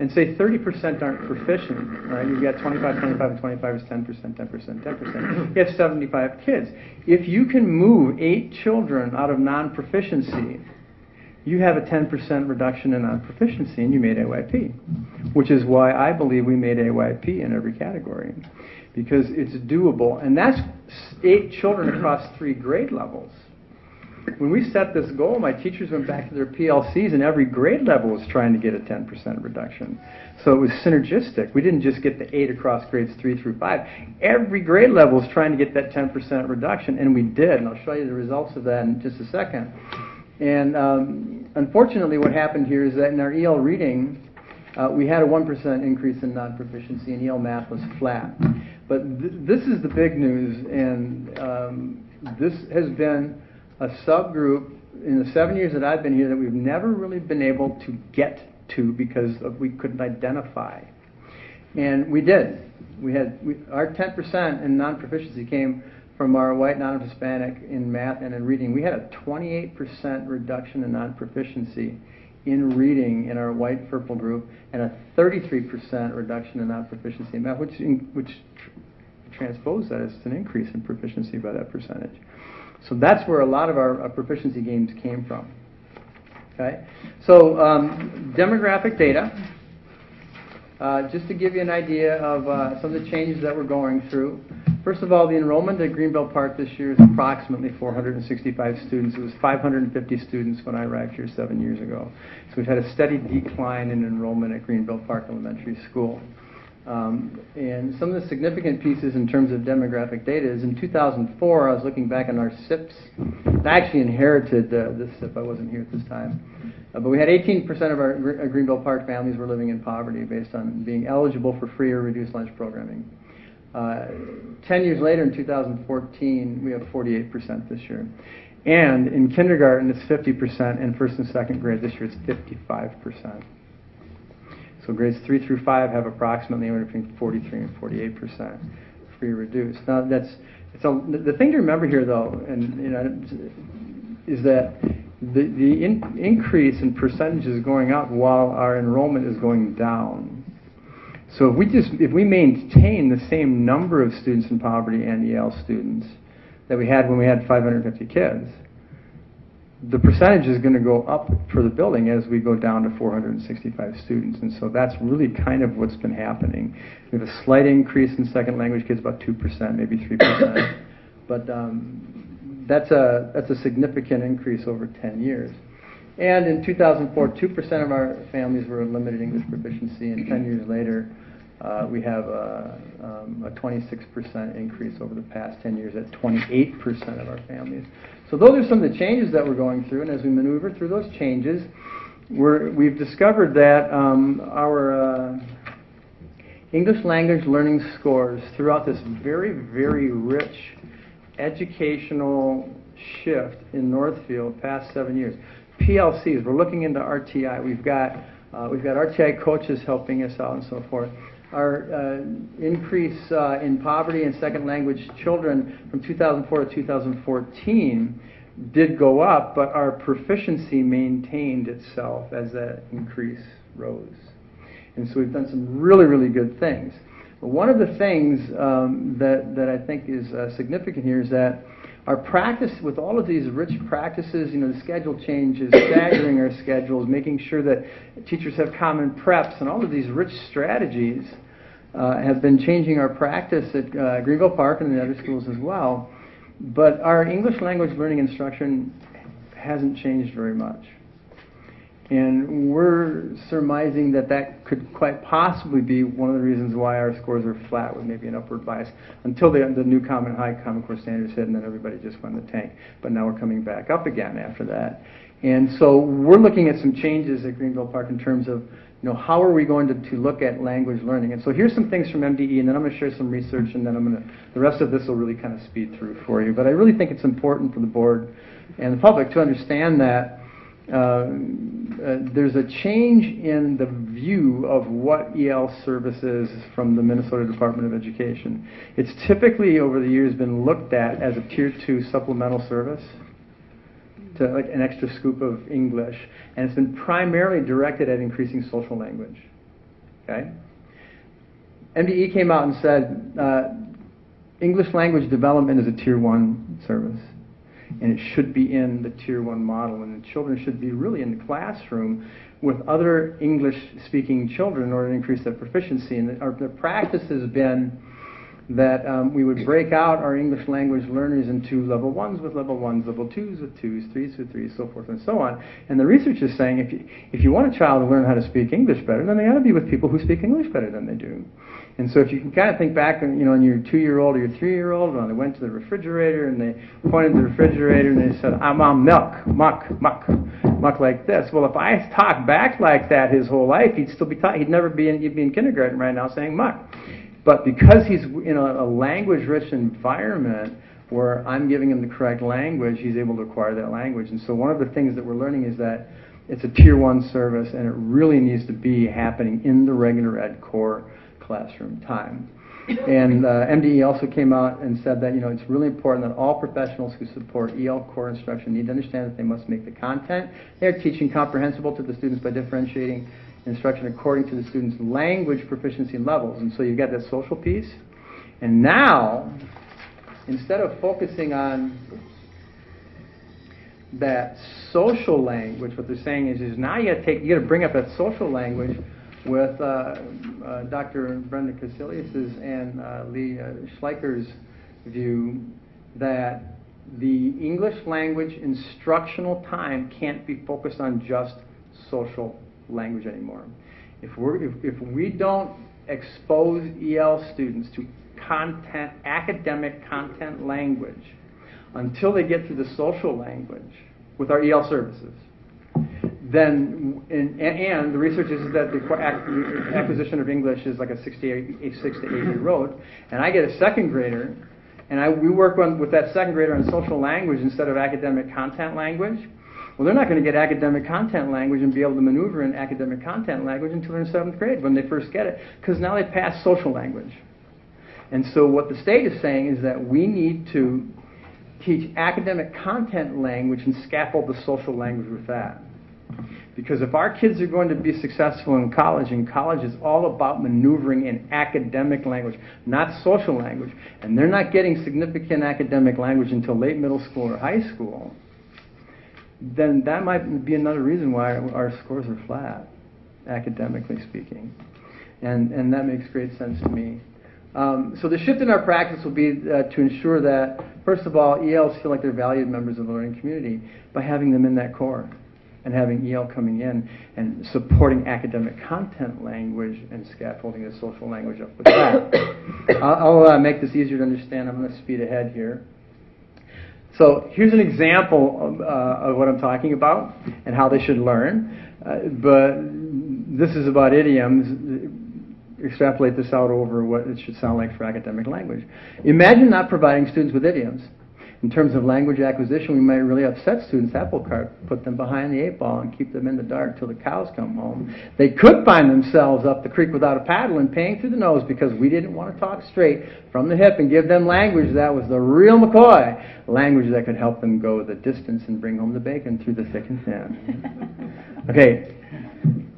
S11: and say 30% aren't proficient, right? You've got 25, 25, and 25 is 10%, 10%, 10%. You have 75 kids. If you can move 8 children out of non-proficiency, you have a 10% reduction in non-proficiency, and you made AYP, which is why I believe we made AYP in every category, because it's doable. And that's 8 children across 3 grade levels. When we set this goal, my teachers went back to their PLCs, and every grade level was trying to get a 10% reduction. So it was synergistic. We didn't just get the 8 across grades 3 through 5. Every grade level was trying to get that 10% reduction, and we did. And I'll show you the results of that in just a second. And unfortunately, what happened here is that in our EL reading, we had a 1% increase in non-proficiency, and EL math was flat. But this is the big news, and this has been a subgroup in the 7 years that I've been here that we've never really been able to get to because we couldn't identify. And we did. Our 10% in non-proficiency came from our white non-Hispanic in math and in reading. We had a 28% reduction in non-proficiency in reading in our white FERPL group, and a 33% reduction in non-proficiency in math, which transposed that as an increase in proficiency by that percentage. So that's where a lot of our proficiency gains came from. Okay, so demographic data. Just to give you an idea of some of the changes that we're going through. First of all, the enrollment at Greenbelt Park this year is approximately 465 students. It was 550 students when I arrived here 7 years ago. So we've had a steady decline in enrollment at Greenbelt Park Elementary School. And some of the significant pieces in terms of demographic data is in 2004, I was looking back on our SIPs. I actually inherited this SIP. I wasn't here at this time. But we had 18% of our Greenbelt Park families were living in poverty based on being eligible for free or reduced lunch programming. 10 years later, in 2014, we have 48% this year. And in kindergarten, it's 50%, and first and second grade this year, it's 55%. So grades 3 through 5 have approximately between 43 and 48% free or reduced. Now, the thing to remember here, though, and is that the increase in percentage is going up while our enrollment is going down. So if we maintain the same number of students in poverty and EL students that we had when we had 550 kids, the percentage is going to go up for the building as we go down to 465 students. And so that's really kind of what's been happening. We have a slight increase in second language kids, about 2%, maybe 3%. But that's a significant increase over 10 years. And in 2004, 2% of our families were limited English proficiency, and 10 years later, we have a 26% increase over the past 10 years at 28% of our families. So those are some of the changes that we're going through, and as we maneuver through those changes, we've discovered that our English language learning scores throughout this very, very rich educational shift in Northfield past 7 years. PLCs, we're looking into RTI. We've got RTI coaches helping us out and so forth. Our increase in poverty and second language children from 2004 to 2014 did go up, but our proficiency maintained itself as that increase rose. And so we've done some really, really good things. But one of the things that I think is significant here is that our practice with all of these rich practices, the schedule changes, staggering our schedules, making sure that teachers have common preps, and all of these rich strategies have been changing our practice at Greenville Park and the other schools as well. But our English language learning instruction hasn't changed very much. And we're surmising that that could quite possibly be one of the reasons why our scores are flat with maybe an upward bias until the new high Common Core standards hit, and then everybody just went in the tank. But now we're coming back up again after that. And so we're looking at some changes at Greenville Park in terms of how are we going to look at language learning. And so here's some things from MDE, and then I'm going to share some research, and then the rest of this will really kind of speed through for you. But I really think it's important for the board and the public to understand that there's a change in the view of what EL service is from the Minnesota Department of Education. It's typically over the years been looked at as a Tier 2 supplemental service, to like an extra scoop of English, and it's been primarily directed at increasing social language. Okay? MDE came out and said English language development is a Tier 1 service, and it should be in the Tier 1 model, and the children should be really in the classroom with other English-speaking children in order to increase their proficiency. And the practice has been that we would break out our English language learners into level 1s with level 1s, level 2s with 2s, 3s with 3s, so forth and so on. And the research is saying if you want a child to learn how to speak English better, then they ought to be with people who speak English better than they do. And so if you can kind of think back, on your 2-year-old or your 3-year-old, when they went to the refrigerator and they pointed to the refrigerator and they said, "I want milk, muck, muck, muck," like this. Well, if I talk back like that his whole life, he'd still be taught. He'd be in kindergarten right now saying muck. But because he's in a language-rich environment where I'm giving him the correct language, he's able to acquire that language. And so one of the things that we're learning is that it's a Tier 1 service, and it really needs to be happening in the regular ed core classroom time. And MDE also came out and said that it's really important that all professionals who support EL core instruction need to understand that they must make the content they're teaching comprehensible to the students by differentiating instruction according to the students' language proficiency levels. And so you've got that social piece. And now, instead of focusing on that social language, what they're saying is now you got to bring up that social language with Dr. Brenda Casilius's and Lee Schleicher's view that the English language instructional time can't be focused on just social language anymore. If we don't expose EL students to academic content language until they get through the social language with our EL services, then and the research is that the acquisition of English is like a 6 to 8 year road, and I get a second grader, and we work with that second grader on social language instead of academic content language. Well, they're not going to get academic content language and be able to maneuver in academic content language until they're in 7th grade when they first get it, because now they pass social language. And so what the state is saying is that we need to teach academic content language and scaffold the social language with that. Because if our kids are going to be successful in college, and college is all about maneuvering in academic language, not social language, and they're not getting significant academic language until late middle school or high school, then that might be another reason why our scores are flat, academically speaking. And that makes great sense to me. So the shift in our practice will be to ensure that, first of all, ELs feel like they're valued members of the learning community by having them in that core and having EL coming in and supporting academic content language and scaffolding the social language up with that. I'll make this easier to understand. I'm going to speed ahead here. So here's an example of what I'm talking about and how they should learn. But this is about idioms. Extrapolate this out over what it should sound like for academic language. Imagine not providing students with idioms. In terms of language acquisition, we might really upset students, apple cart, put them behind the 8 ball and keep them in the dark till the cows come home. They could find themselves up the creek without a paddle and paying through the nose because we didn't want to talk straight from the hip and give them language that was the real McCoy, language that could help them go the distance and bring home the bacon through the thick and thin. Okay,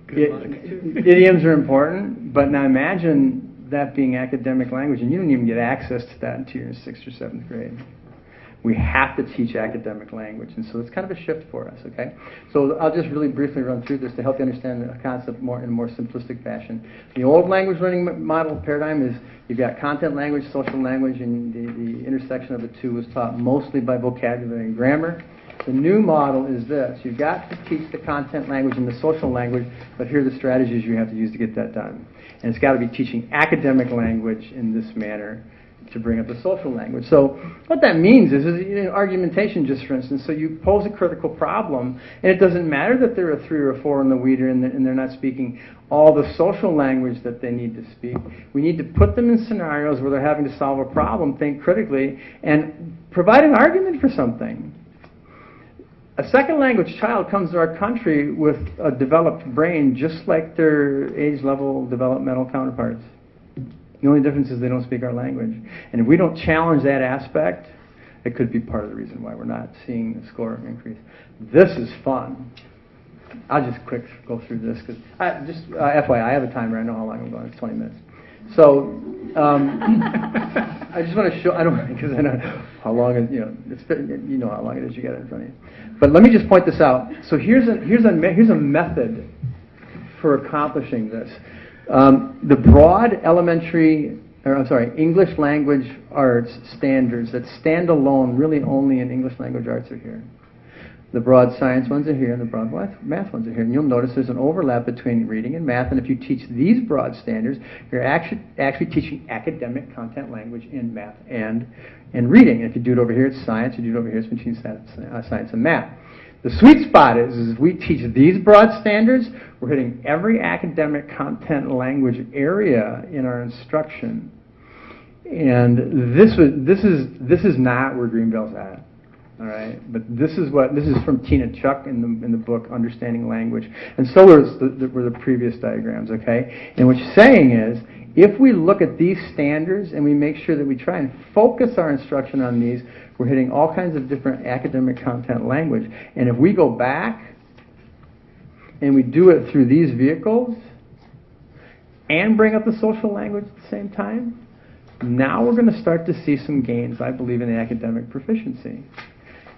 S11: idioms are important, but now imagine that being academic language and you don't even get access to that until you're in 6th or 7th grade. We have to teach academic language, and so it's kind of a shift for us, okay? So I'll just really briefly run through this to help you understand the concept in a more simplistic fashion. The old language learning model paradigm is you've got content language, social language, and the intersection of the two was taught mostly by vocabulary and grammar. The new model is this. You've got to teach the content language and the social language, but here are the strategies you have to use to get that done. And it's got to be teaching academic language in this manner to bring up the social language. So what that means is argumentation, just for instance. So you pose a critical problem, and it doesn't matter that there are 3 or 4 in the weeder and they're not speaking all the social language that they need to speak. We need to put them in scenarios where they're having to solve a problem, think critically, and provide an argument for something. A second language child comes to our country with a developed brain just like their age-level developmental counterparts. The only difference is they don't speak our language. And if we don't challenge that aspect, it could be part of the reason why we're not seeing the score increase. This is fun. I'll just quick go through this because FYI, I have a timer. I know how long I'm going. It's 20 minutes. So I just want to show. I don't because I know how long it. You know how long it is. You got it in front of you. But let me just point this out. So here's a method for accomplishing this. The broad English language arts standards that stand alone really only in English language arts are here. The broad science ones are here and the broad math ones are here. And you'll notice there's an overlap between reading and math. And if you teach these broad standards, you're actually teaching academic content language in math and reading. And if you do it over here, it's science. You do it over here, it's between science and math. The sweet spot is if we teach these broad standards, we're hitting every academic content language area in our instruction. And this is not where Greenbell's at, all right? But this is from Tina Chuck in the book Understanding Language, and so were the previous diagrams, okay? And what she's saying is, if we look at these standards and we make sure that we try and focus our instruction on these, we're hitting all kinds of different academic content language. And if we go back and we do it through these vehicles and bring up the social language at the same time, now we're going to start to see some gains, I believe, in the academic proficiency.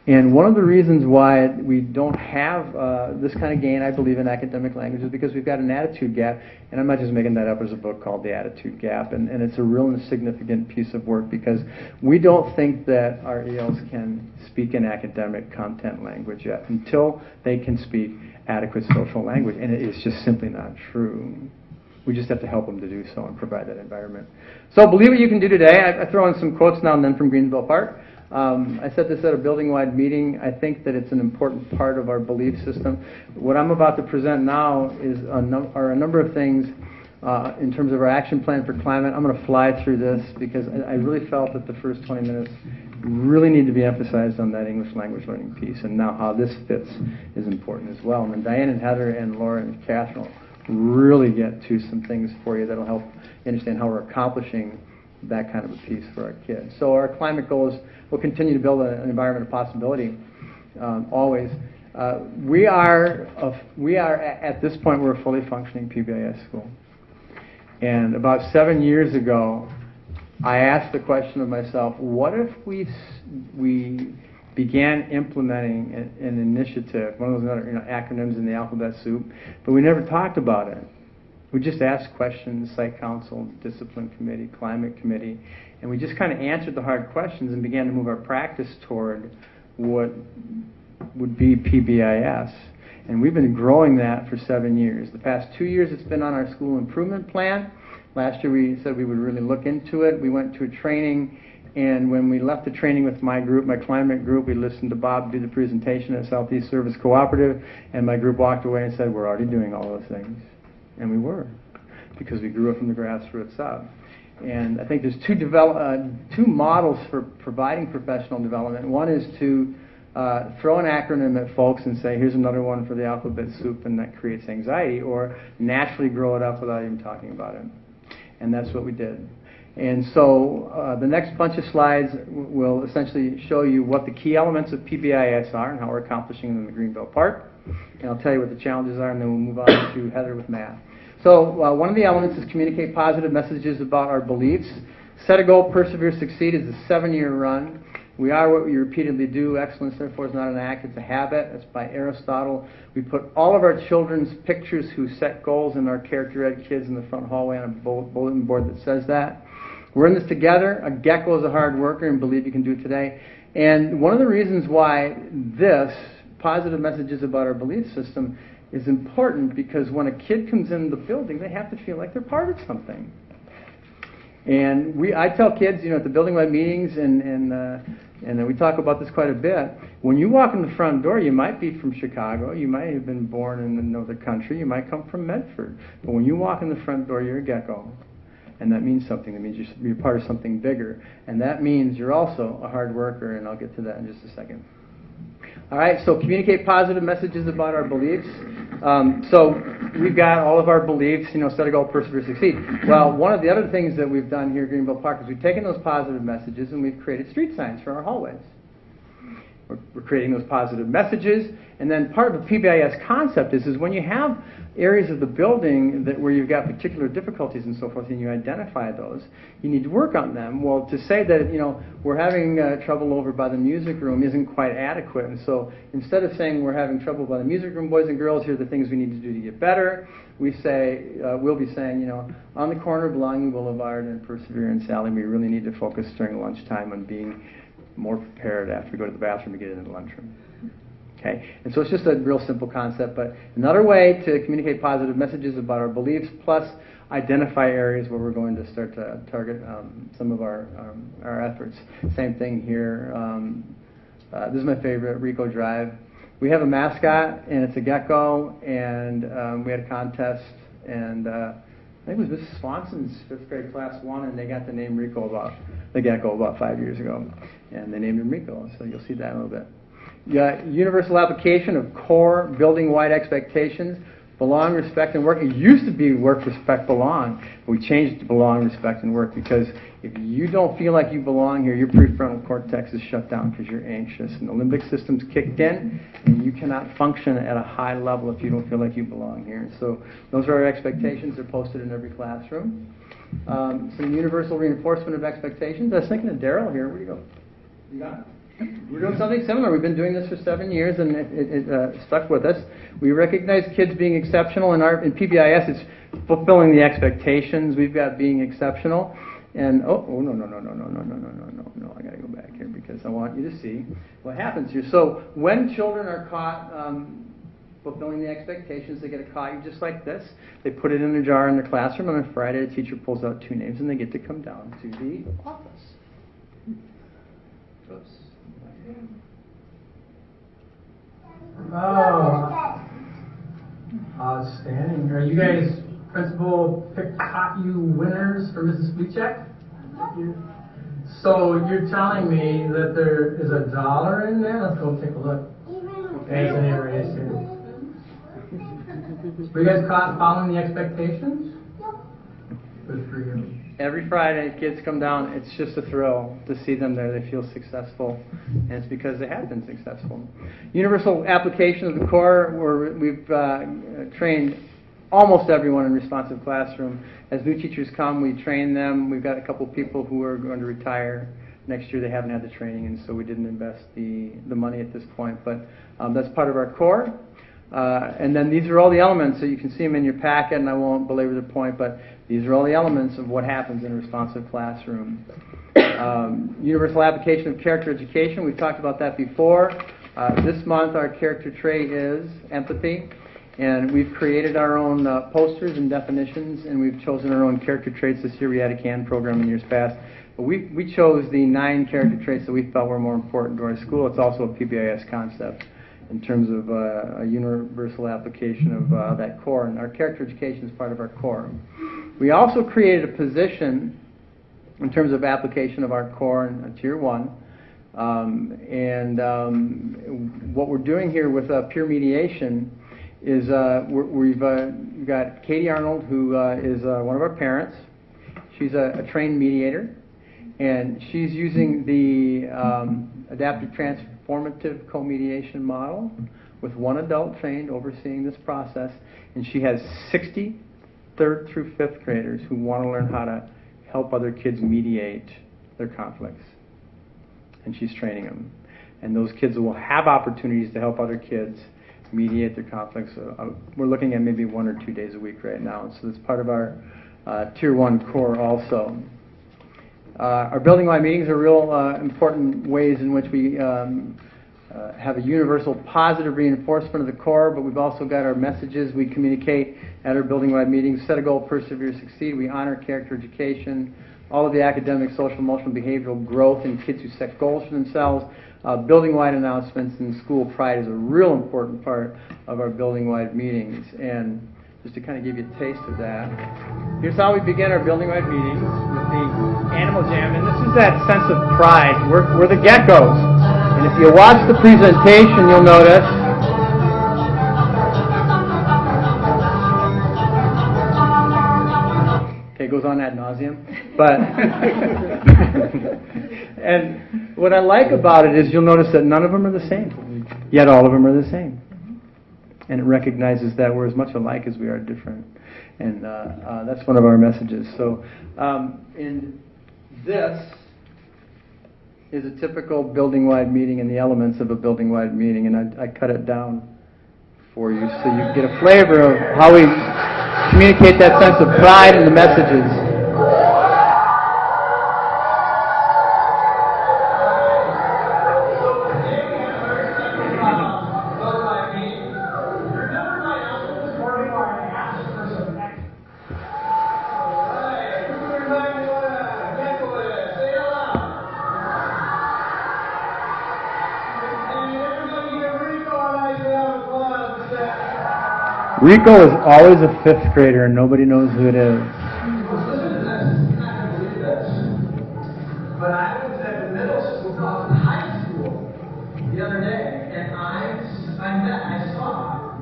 S11: And one of the reasons why we don't have this kind of gain, I believe, in academic language is because we've got an attitude gap. And I'm not just making that up. There's a book called The Attitude Gap. And it's a real and significant piece of work because we don't think that our ELs can speak in academic content language yet until they can speak adequate social language. And it is just simply not true. We just have to help them to do so and provide that environment. So believe what you can do today. I throw in some quotes now and then from Greensville Park. I said this at a building-wide meeting. I think that it's an important part of our belief system. What I'm about to present now are a number of things in terms of our action plan for climate. I'm going to fly through this because I really felt that the first 20 minutes really need to be emphasized on that English language learning piece, and now how this fits is important as well. And then Diane and Heather and Laura and Catherine will really get to some things for you that will help you understand how we're accomplishing that kind of a piece for our kids. So our climate goals will continue to build an environment of possibility, always. We are at this point, we're a fully functioning PBIS school. And about 7 years ago, I asked the question of myself, what if we began implementing an initiative, one of those other acronyms in the alphabet soup, but we never talked about it. We just asked questions, Site Council, Discipline Committee, Climate Committee, and we just kind of answered the hard questions and began to move our practice toward what would be PBIS. And we've been growing that for 7 years. The past 2 years it's been on our school improvement plan. Last year we said we would really look into it. We went to a training, and when we left the training with my group, my climate group, we listened to Bob do the presentation at Southeast Service Cooperative, and my group walked away and said, we're already doing all those things. And we were, because we grew it from the grassroots up. And I think there's two models for providing professional development. One is to throw an acronym at folks and say, here's another one for the alphabet soup, and that creates anxiety, or naturally grow it up without even talking about it. And that's what we did. And so the next bunch of slides will essentially show you what the key elements of PBIS are and how we're accomplishing them in the Greenbelt Park. And I'll tell you what the challenges are, and then we'll move on to Heather with math. So one of the elements is communicate positive messages about our beliefs. Set a goal, persevere, succeed is a 7-year run. We are what we repeatedly do. Excellence, therefore, is not an act, it's a habit. That's by Aristotle. We put all of our children's pictures who set goals in our character ed kids in the front hallway on a bulletin board that says that. We're in this together. A gecko is a hard worker, and believe you can do it today. And one of the reasons why this, positive messages about our belief system, is important, because when a kid comes in the building, they have to feel like they're part of something. And I tell kids, at the building-wide meetings, and we talk about this quite a bit, when you walk in the front door, you might be from Chicago, you might have been born in another country, you might come from Medford, but when you walk in the front door, you're a gecko. And that means something. That means you're part of something bigger. And that means you're also a hard worker, and I'll get to that in just a second. All right, so communicate positive messages about our beliefs. So we've got all of our beliefs, set a goal, persevere, succeed. Well, one of the other things that we've done here at Greenville Park is we've taken those positive messages and we've created street signs for our hallways. We're creating those positive messages, and then part of the PBIS concept is when you have areas of the building where you've got particular difficulties and so forth, and you identify those, you need to work on them. Well, to say that we're having trouble over by the music room isn't quite adequate, and so instead of saying we're having trouble by the music room, boys and girls, here are the things we need to do to get better, we'll be saying, on the corner of Belonging Boulevard and Perseverance Alley, we really need to focus during lunchtime on being more prepared after we go to the bathroom to get into the lunchroom. Okay, and so it's just a real simple concept, but another way to communicate positive messages about our beliefs, plus identify areas where we're going to start to target some of our efforts. Same thing here. This is my favorite, Rico Drive. We have a mascot, and it's a gecko, and we had a contest, and I think it was Mrs. Swanson's 5th grade class won, and they got the name Rico the gecko about 5 years ago, and they named him Rico, so you'll see that in a little bit. Universal application of core building-wide expectations, belong, respect, and work. It used to be work, respect, belong. We changed it to belong, respect, and work, because if you don't feel like you belong here, your prefrontal cortex is shut down because you're anxious, and the limbic system's kicked in, and you cannot function at a high level if you don't feel like you belong here. So those are our expectations. They're posted in every classroom. Some universal reinforcement of expectations. I was thinking of Daryl here. Where'd you go? You got it? We're doing something similar. We've been doing this for 7 years, and it stuck with us. We recognize kids being exceptional. In PBIS, it's fulfilling the expectations. We've got being exceptional. And no, I got to go back here because I want you to see what happens here. So when children are caught fulfilling the expectations, they get a copy just like this. They put it in a jar in their classroom. On a Friday, the teacher pulls out 2 names, and they get to come down to the office. Oops.
S12: Oh, outstanding. Are you guys principal picked hockey winners for Mrs. Fleechek? So you're telling me that there is $1 in there? Let's go take a look. There's an erase here. Were you guys caught following the expectations? Good for you.
S11: Every Friday, kids come down. It's just a thrill to see them there. They feel successful, and it's because they have been successful. Universal application of the core, where we've trained almost everyone in responsive classroom. As new teachers come, we train them. We've got a couple people who are going to retire next year. They haven't had the training, and so we didn't invest the money at this point. But that's part of our core. And then these are all the elements, so you can see them in your packet, and I won't belabor the point, but these are all the elements of what happens in a responsive classroom. Universal application of character education, we've talked about that before. This month our character trait is empathy, and we've created our own posters and definitions, and we've chosen our own character traits. This year we had a CAN program in years past. But we chose the 9 character traits that we felt were more important to our school. It's also a PBIS concept in terms of a universal application of that core, and our character education is part of our core. We also created a position in terms of application of our core in Tier 1, what we're doing here with peer mediation is we've got Katie Arnold, who is one of our parents. She's a trained mediator, and she's using the adaptive transformative co-mediation model with one adult trained overseeing this process, and she has 60 3rd through 5th graders who want to learn how to help other kids mediate their conflicts. and she's training them. And those kids will have opportunities to help other kids mediate their conflicts. We're looking at maybe 1 or 2 days a week right now, so that's part of our Tier 1 core also. Our building-wide meetings are real important ways in which we have a universal positive reinforcement of the core, but we've also got our messages we communicate at our building-wide meetings: set a goal, persevere, succeed. We honor character education, all of the academic, social, emotional, behavioral growth in kids who set goals for themselves. Building-wide announcements and school pride is a real important part of our building-wide meetings. And just to kind of give you a taste of that, here's how we begin our building-wide meetings with the Animal Jam. And this is that sense of pride. We're the geckos. And if you watch the presentation, you'll notice it goes on ad nauseum. But and what I like about it is you'll notice that none of them are the same, yet all of them are the same. And it recognizes that we're as much alike as we are different. And that's one of our messages. So in this is a typical building-wide meeting and the elements of a building-wide meeting. And I cut it down for you so you get a flavor of how we communicate that sense of pride in the messages. Rico is always a 5th grader and nobody knows who it is.
S12: But I was at the middle school, I was in high school the other day, and I saw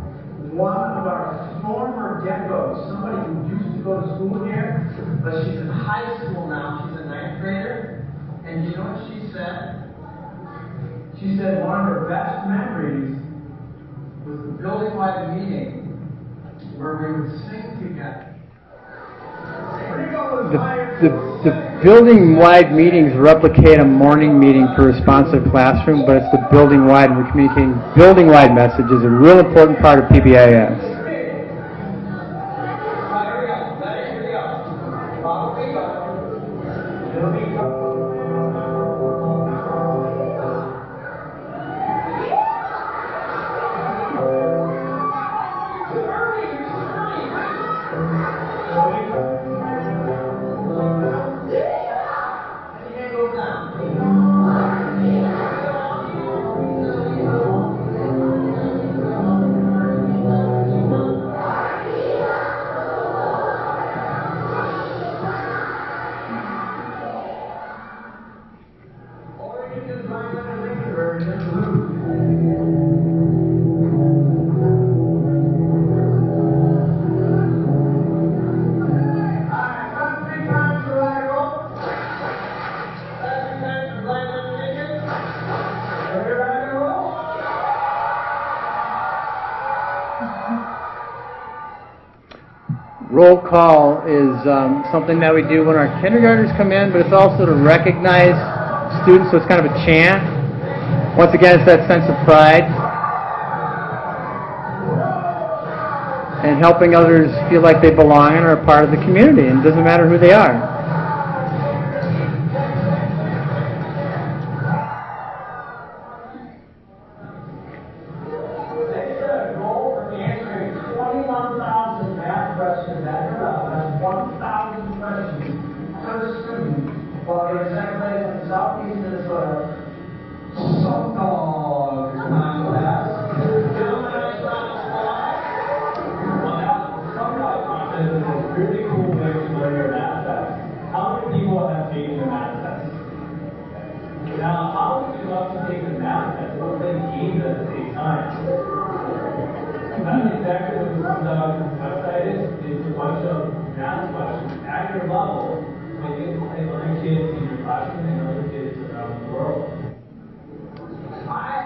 S12: one of our former geckos, somebody who used to go to school here, but she's in high school now, she's a 9th grader, and you know what she said? She said one of her best memories was the building-wide meeting where we would sing together.
S11: The building-wide meetings replicate a morning meeting for responsive classroom, but it's the building-wide, and we're communicating building-wide messages, a real important part of PBIS. Roll call is something that we do when our kindergartners come in, but it's also to recognize students, so it's kind of a chant. Once again, it's that sense of pride and helping others feel like they belong and are a part of the community, and it doesn't matter who they are.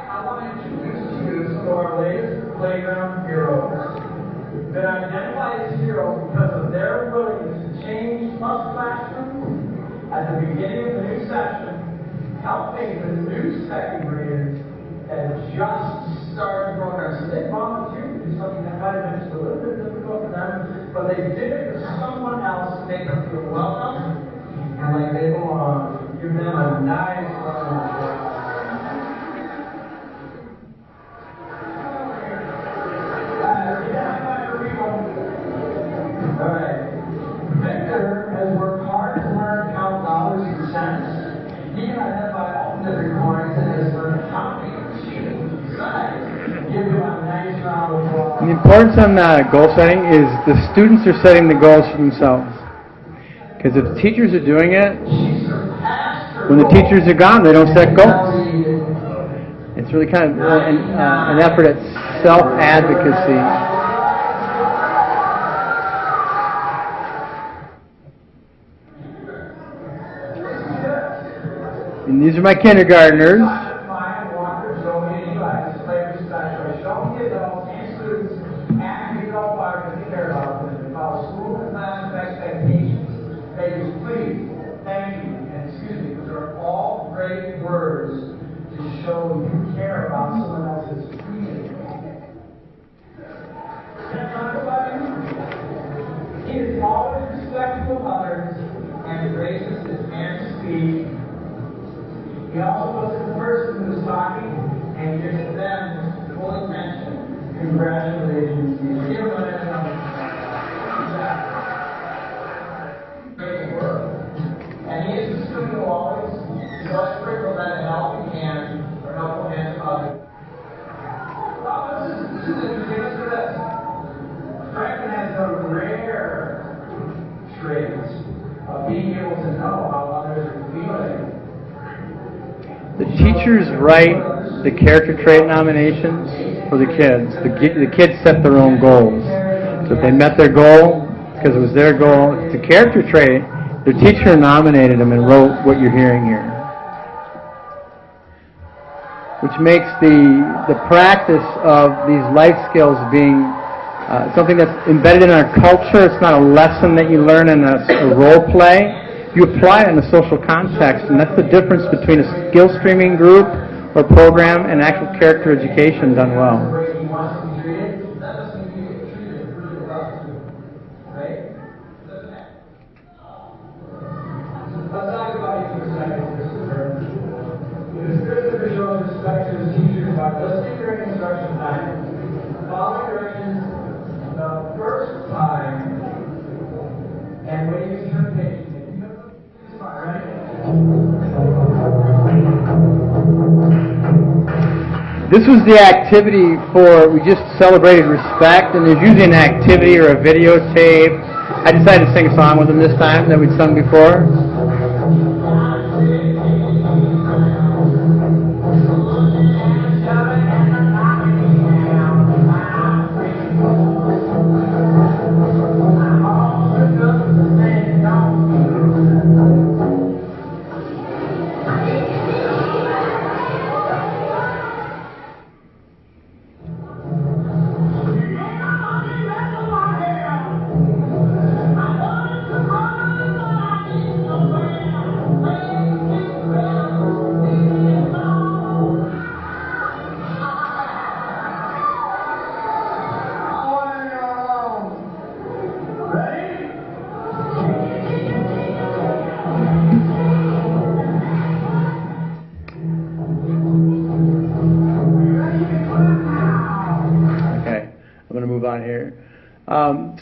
S12: I want to introduce to you some of our latest playground heroes. We've been identified as heroes because of their willingness to change plus classrooms at the beginning of the new session helping the new second graders that just started the program. So they volunteered to do something that might have been just a little bit difficult for them, but they did it for someone else to make them feel welcome and like they belong. Give them a nice round of applause. All right. Victor has worked hard to learn to count dollars and cents. He identified all the different coins and has learned counting, cheating, size. Give him a nice round of applause.
S11: The importance on goal setting is the students are setting the goals for themselves. Because if the teachers are doing it, when the teachers are gone, they don't set goals. It's really kind of an effort at self-advocacy. And these are my kindergartners.
S12: Please, thank you, and excuse me, because they're all great words to show you care about someone else's feelings. Can I talk about him? He is always respectful of others and gracious his hands to speak. He also looks at the person who is talking and gives them full attention. Congratulations. Give him a and he is the student who always does sprinkle that helping hand or helpful hand to others. This is interesting. Listen to this. Franklin has the rare trait of being able to know how others are feeling.
S11: The teachers write the character trait nominations for the kids. The kids set their own goals. So if they met their goal, because it was their goal, it's a character trait, the teacher nominated them and wrote what you're hearing here. Which makes the practice of these life skills being something that's embedded in our culture. It's not a lesson that you learn in a role play. You apply it in a social context, and that's the difference between a skill streaming group or program and actual character education done well.
S12: Let's talk about you for a second, Christopher. It is Christopher shows respect to his teachers by listening during instruction time, following directions the first time, and waiting your page. Right?
S11: This was the activity we just celebrated respect, and there's usually an activity or a videotape. I decided to sing a song with them this time that we'd sung before.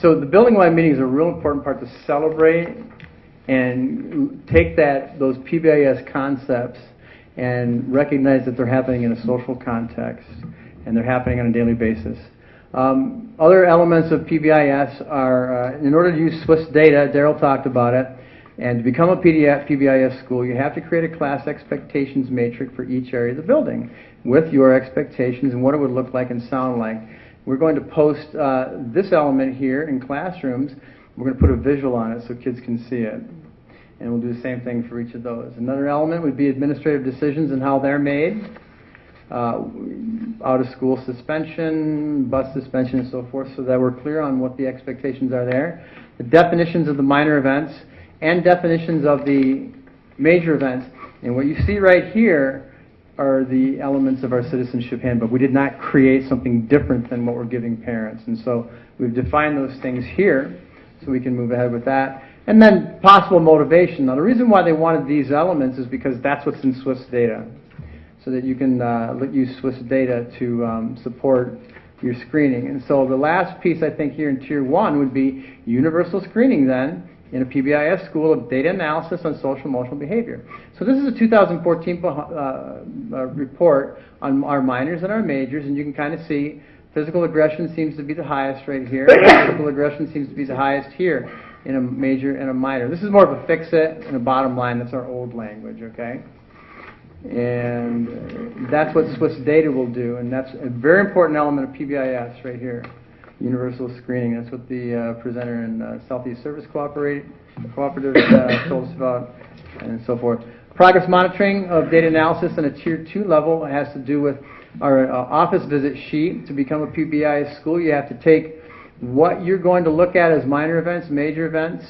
S11: So the building-wide meeting is a real important part to celebrate and take those PBIS concepts and recognize that they're happening in a social context and they're happening on a daily basis. Other elements of PBIS are, in order to use Swiss data, Daryl talked about it, and to become a PBIS school, you have to create a class expectations matrix for each area of the building with your expectations and what it would look like and sound like. We're going to post this element here in classrooms. We're going to put a visual on it so kids can see it. And we'll do the same thing for each of those. Another element would be administrative decisions and how they're made. Out-of-school suspension, bus suspension, and so forth, so that we're clear on what the expectations are there. The definitions of the minor events and definitions of the major events. And what you see right here are the elements of our citizenship handbook. We did not create something different than what we're giving parents. And so we've defined those things here so we can move ahead with that. And then possible motivation. Now the reason why they wanted these elements is because that's what's in Swiss data. So that you can use Swiss data to support your screening. And so the last piece I think here in Tier 1 would be universal screening then in a PBIS school of data analysis on social emotional behavior. So this is a 2014 report on our minors and our majors, and you can kind of see physical aggression seems to be the highest right here. Physical aggression seems to be the highest here in a major and a minor. This is more of a fix-it and a bottom line. That's our old language, okay? And that's what Swiss data will do, and that's a very important element of PBIS right here. Universal screening. That's what the presenter in Southeast Service Cooperative told us about, and so forth. Progress monitoring of data analysis on a Tier 2 level has to do with our office visit sheet. To become a PBIS school, you have to take what you're going to look at as minor events, major events,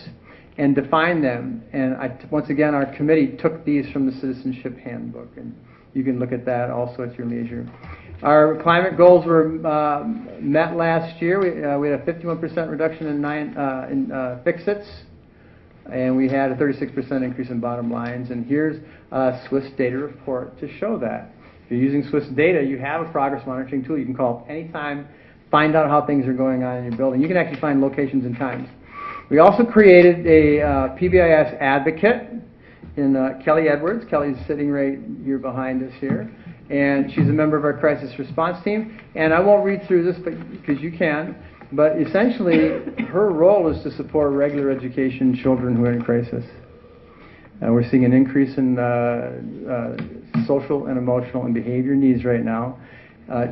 S11: and define them. And once again, our committee took these from the Citizenship Handbook, and you can look at that also at your leisure. Our climate goals were met last year. We had a 51% reduction in fix-its, and we had a 36% increase in bottom lines. And here's a Swiss data report to show that. If you're using Swiss data, you have a progress monitoring tool. You can call up anytime, find out how things are going on in your building. You can actually find locations and times. We also created a PBIS advocate in Kelly Edwards. Kelly's sitting right here behind us here. And she's a member of our crisis response team. And I won't read through this because you can. But essentially, her role is to support regular education children who are in crisis. We're seeing an increase in social and emotional and behavior needs right now.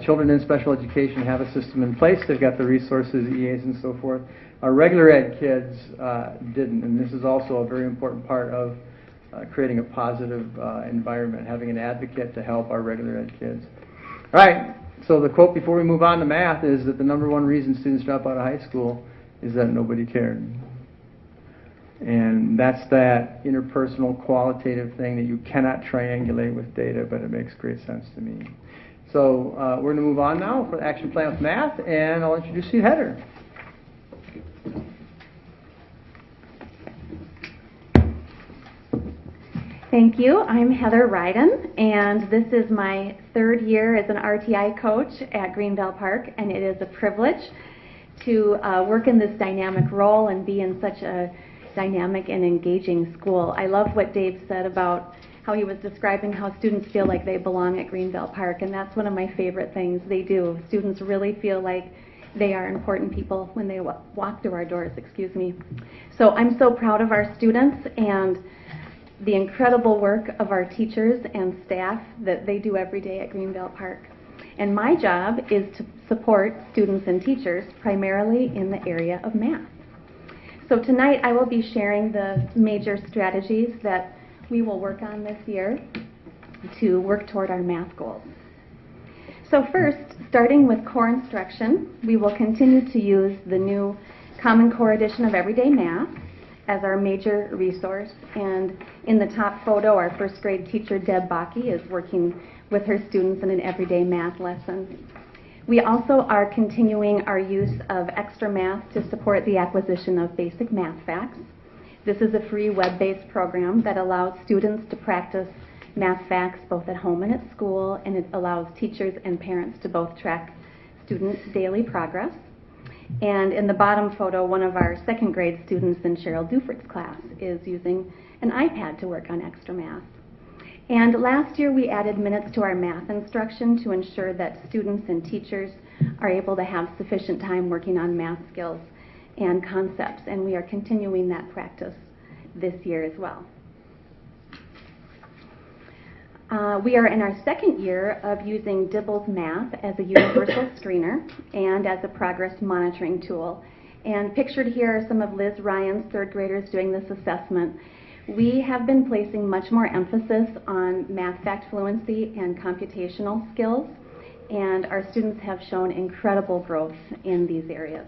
S11: Children in special education have a system in place. They've got the resources, EAs and so forth. Our regular ed kids didn't. And this is also a very important part of creating a positive environment, having an advocate to help our regular ed kids. All right, so the quote before we move on to math is that the #1 reason students drop out of high school is that nobody cared. And that's that interpersonal, qualitative thing that you cannot triangulate with data, but it makes great sense to me. So we're going to move on now for the action plan with math, and I'll introduce you to Heather.
S13: Thank you. I'm Heather Ryden, and this is my 3rd year as an RTI coach at Greenville Park, and it is a privilege to work in this dynamic role and be in such a dynamic and engaging school. I love what Dave said about how he was describing how students feel like they belong at Greenville Park, and that's one of my favorite things they do. Students really feel like they are important people when they walk through our doors, So I'm so proud of our students and the incredible work of our teachers and staff that they do every day at Greenville Park. And my job is to support students and teachers primarily in the area of math. So tonight I will be sharing the major strategies that we will work on this year to work toward our math goals. So first, starting with core instruction, we will continue to use the new Common Core edition of Everyday Math as our major resource. And in the top photo, our 1st grade teacher, Deb Bakke, is working with her students in an everyday math lesson. We also are continuing our use of extra math to support the acquisition of basic math facts. This is a free web-based program that allows students to practice math facts both at home and at school, and it allows teachers and parents to both track students' daily progress. And in the bottom photo, one of our 2nd grade students in Cheryl Dufort's class is using an iPad to work on extra math. And last year we added minutes to our math instruction to ensure that students and teachers are able to have sufficient time working on math skills and concepts, and we are continuing that practice this year as well. We are in our 2nd year of using Dibble's Math as a universal screener and as a progress monitoring tool. And pictured here are some of Liz Ryan's 3rd graders doing this assessment. We have been placing much more emphasis on math fact fluency and computational skills, and our students have shown incredible growth in these areas.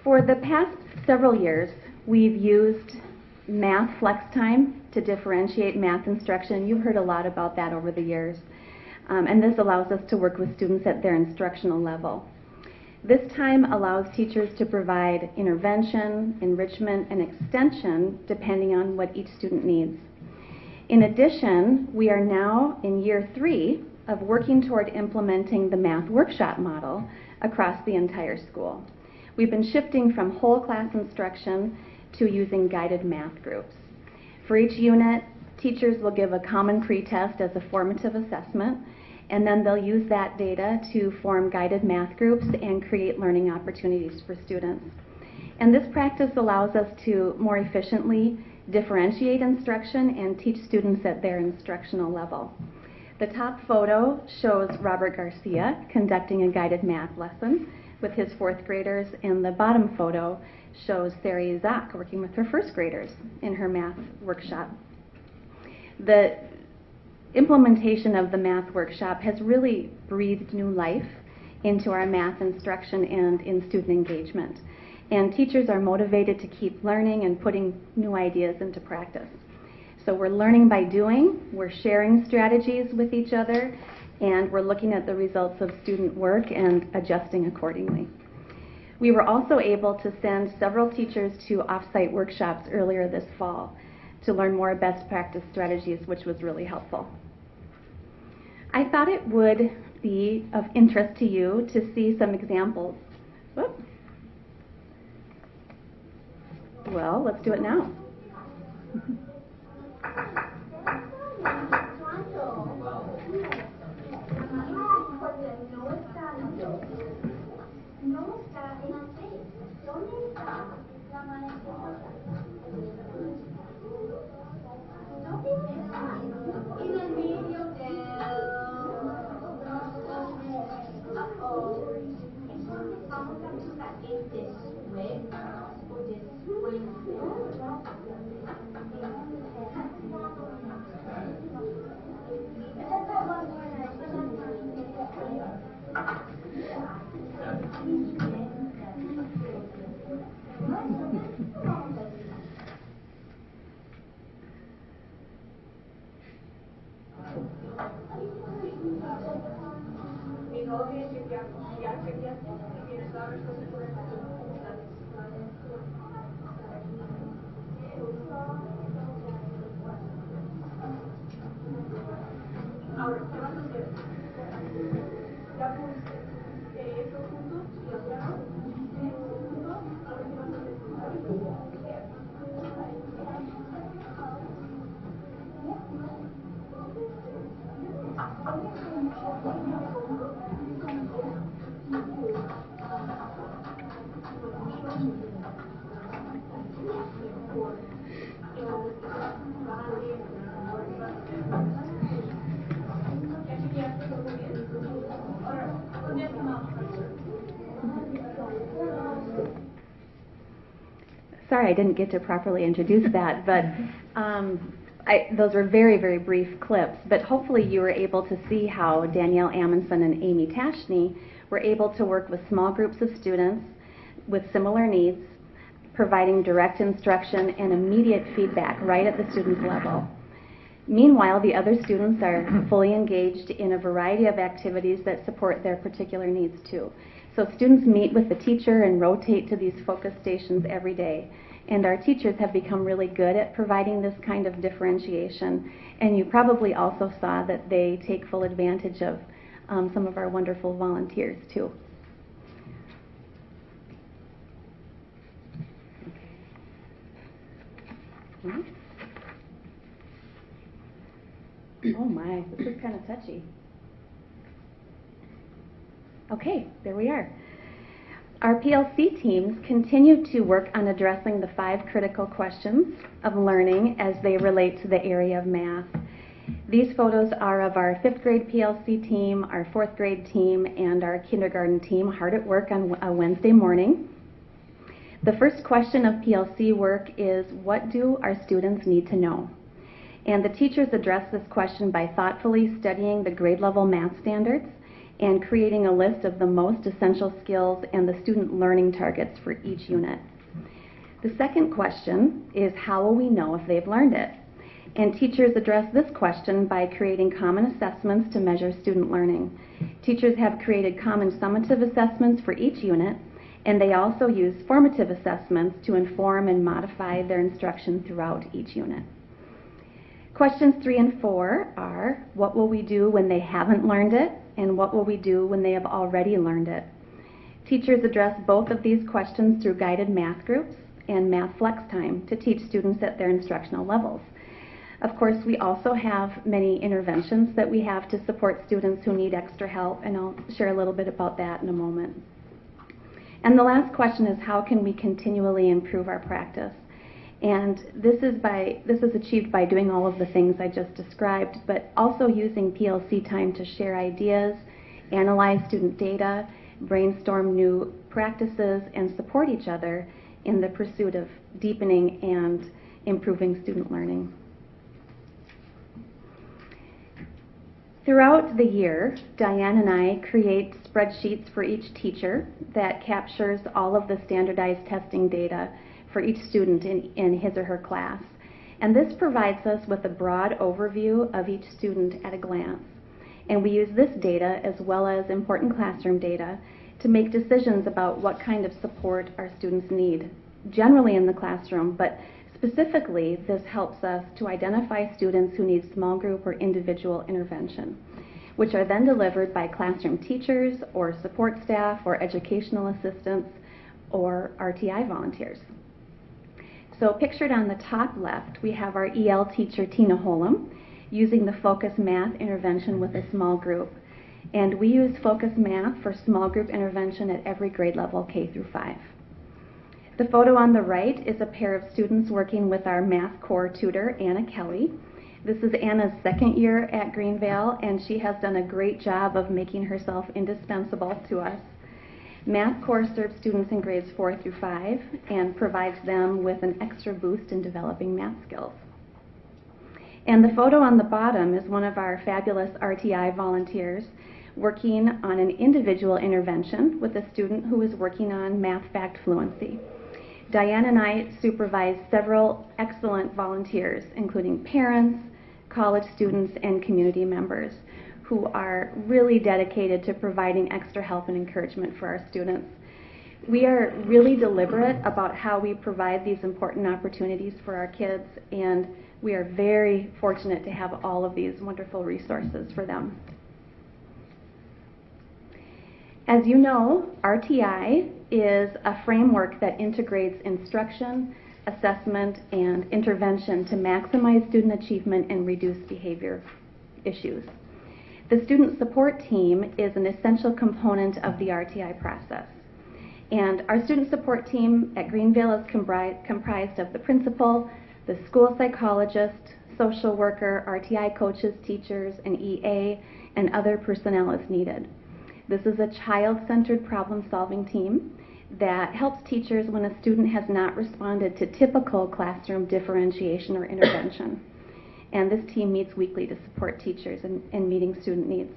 S13: For the past several years, we've used Math Flex Time to differentiate math instruction. You've heard a lot about that over the years. And this allows us to work with students at their instructional level. This time allows teachers to provide intervention, enrichment, and extension depending on what each student needs. In addition, we are now in year 3 of working toward implementing the math workshop model across the entire school. We've been shifting from whole class instruction to using guided math groups. For each unit, teachers will give a common pretest as a formative assessment, and then they'll use that data to form guided math groups and create learning opportunities for students. And this practice allows us to more efficiently differentiate instruction and teach students at their instructional level. The top photo shows Robert Garcia conducting a guided math lesson with his 4th graders, and the bottom photo shows Sari Zak working with her 1st graders in her math workshop. The implementation of the math workshop has really breathed new life into our math instruction and in student engagement. And teachers are motivated to keep learning and putting new ideas into practice. So we're learning by doing, we're sharing strategies with each other, and we're looking at the results of student work and adjusting accordingly. We were also able to send several teachers to off-site workshops earlier this fall to learn more best practice strategies, which was really helpful. I thought it would be of interest to you to see some examples. Whoop. Well, let's do it now. Sorry, I didn't get to properly introduce that, but those were very, very brief clips, but hopefully you were able to see how Danielle Amundsen and Amy Tashney were able to work with small groups of students with similar needs, providing direct instruction and immediate feedback right at the student's level. Meanwhile, the other students are fully engaged in a variety of activities that support their particular needs too. So students meet with the teacher and rotate to these focus stations every day. And our teachers have become really good at providing this kind of differentiation. And you probably also saw that they take full advantage of some of our wonderful volunteers too. Okay. Oh my, this is kind of touchy. Okay, there we are. Our PLC teams continue to work on addressing the 5 critical questions of learning as they relate to the area of math. These photos are of our 5th grade PLC team, our 4th grade team, and our kindergarten team hard at work on a Wednesday morning. The first question of PLC work is, what do our students need to know? And the teachers address this question by thoughtfully studying the grade level math standards and creating a list of the most essential skills and the student learning targets for each unit. The second question is, how will we know if they've learned it? And teachers address this question by creating common assessments to measure student learning. Teachers have created common summative assessments for each unit, and they also use formative assessments to inform and modify their instruction throughout each unit. Questions 3 and 4 are, what will we do when they haven't learned it, and what will we do when they have already learned it? Teachers address both of these questions through guided math groups and math flex time to teach students at their instructional levels. Of course, we also have many interventions that we have to support students who need extra help, and I'll share a little bit about that in a moment. And the last question is, how can we continually improve our practice? And this is achieved by doing all of the things I just described, but also using PLC time to share ideas, analyze student data, brainstorm new practices, and support each other in the pursuit of deepening and improving student learning. Throughout the year, Diane and I create spreadsheets for each teacher that captures all of the standardized testing data for each student in his or her class. And this provides us with a broad overview of each student at a glance. And we use this data, as well as important classroom data, to make decisions about what kind of support our students need, generally in the classroom, but specifically, this helps us to identify students who need small group or individual intervention, which are then delivered by classroom teachers or support staff or educational assistants or RTI volunteers. So pictured on the top left, we have our EL teacher, Tina Holum, using the Focus Math intervention with a small group. And we use Focus Math for small group intervention at every grade level, K through 5. The photo on the right is a pair of students working with our math core tutor, Anna Kelly. This is Anna's second year at Greenvale, and she has done a great job of making herself indispensable to us. Math core serves students in grades 4 through 5 and provides them with an extra boost in developing math skills. And the photo on the bottom is one of our fabulous RTI volunteers working on an individual intervention with a student who is working on math fact fluency. Diane and I supervise several excellent volunteers, including parents, college students, and community members, who are really dedicated to providing extra help and encouragement for our students. We are really deliberate about how we provide these important opportunities for our kids, and we are very fortunate to have all of these wonderful resources for them. As you know, RTI is a framework that integrates instruction, assessment, and intervention to maximize student achievement and reduce behavior issues. The student support team is an essential component of the RTI process. And our student support team at Greenvale is comprised of the principal, the school psychologist, social worker, RTI coaches, teachers, and EA, and other personnel as needed. This is a child-centered problem-solving team that helps teachers when a student has not responded to typical classroom differentiation or intervention. And this team meets weekly to support teachers in meeting student needs.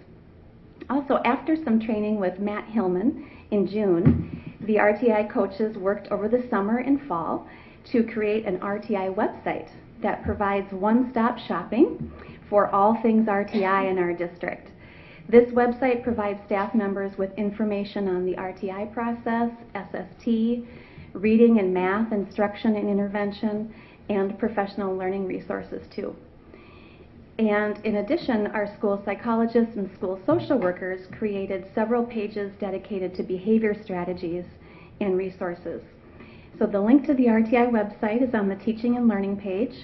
S13: Also, after some training with Matt Hillman in June, the RTI coaches worked over the summer and fall to create an RTI website that provides one-stop shopping for all things RTI in our district. This website provides staff members with information on the RTI process, SST, reading and math instruction and intervention, and professional learning resources too. And in addition, our school psychologists and school social workers created several pages dedicated to behavior strategies and resources. So the link to the RTI website is on the teaching and learning page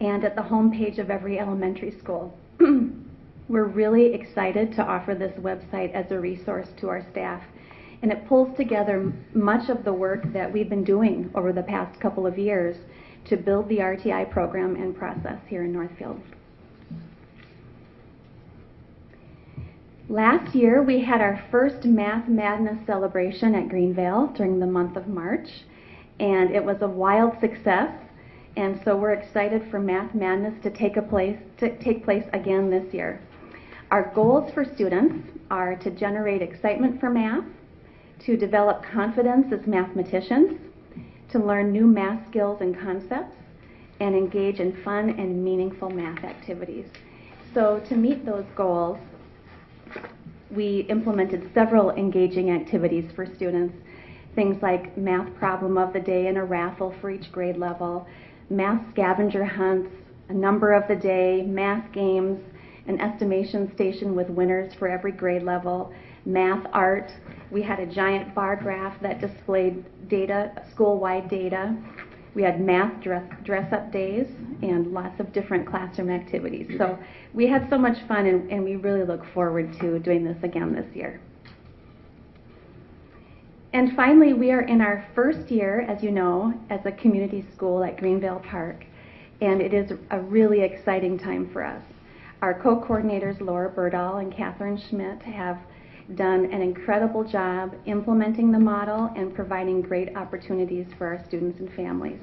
S13: and at the home page of every elementary school. We're really excited to offer this website as a resource to our staff, and it pulls together much of the work that we've been doing over the past couple of years to build the RTI program and process here in Northfield. Last year, we had our first Math Madness celebration at Greenvale during the month of March, and it was a wild success, and so we're excited for Math Madness to take place again this year. Our goals for students are to generate excitement for math, to develop confidence as mathematicians, to learn new math skills and concepts, and engage in fun and meaningful math activities. So to meet those goals, we implemented several engaging activities for students. Things like math problem of the day and a raffle for each grade level, math scavenger hunts, a number of the day, math games, an estimation station with winners for every grade level, math art. We had a giant bar graph that displayed data, school-wide data. We had math dress-up days and lots of different classroom activities. So we had so much fun, and we really look forward to doing this again this year. And finally, we are in our first year, as you know, as a community school at Greenville Park, and it is a really exciting time for us. Our co-coordinators, Laura Berdahl and Catherine Schmidt, have done an incredible job implementing the model and providing great opportunities for our students and families.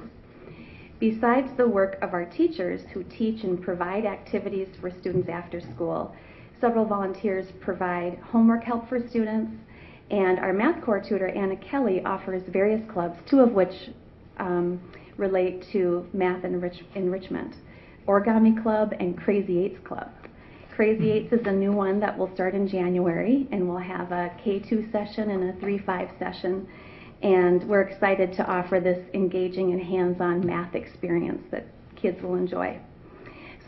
S13: Besides the work of our teachers who teach and provide activities for students after school, several volunteers provide homework help for students, and our math corps tutor, Anna Kelly, offers various clubs, two of which relate to math enrichment, Origami Club and Crazy Eights Club. Crazy Eights is a new one that will start in January, and we'll have a K2 session and a 3-5 session, and we're excited to offer this engaging and hands-on math experience that kids will enjoy.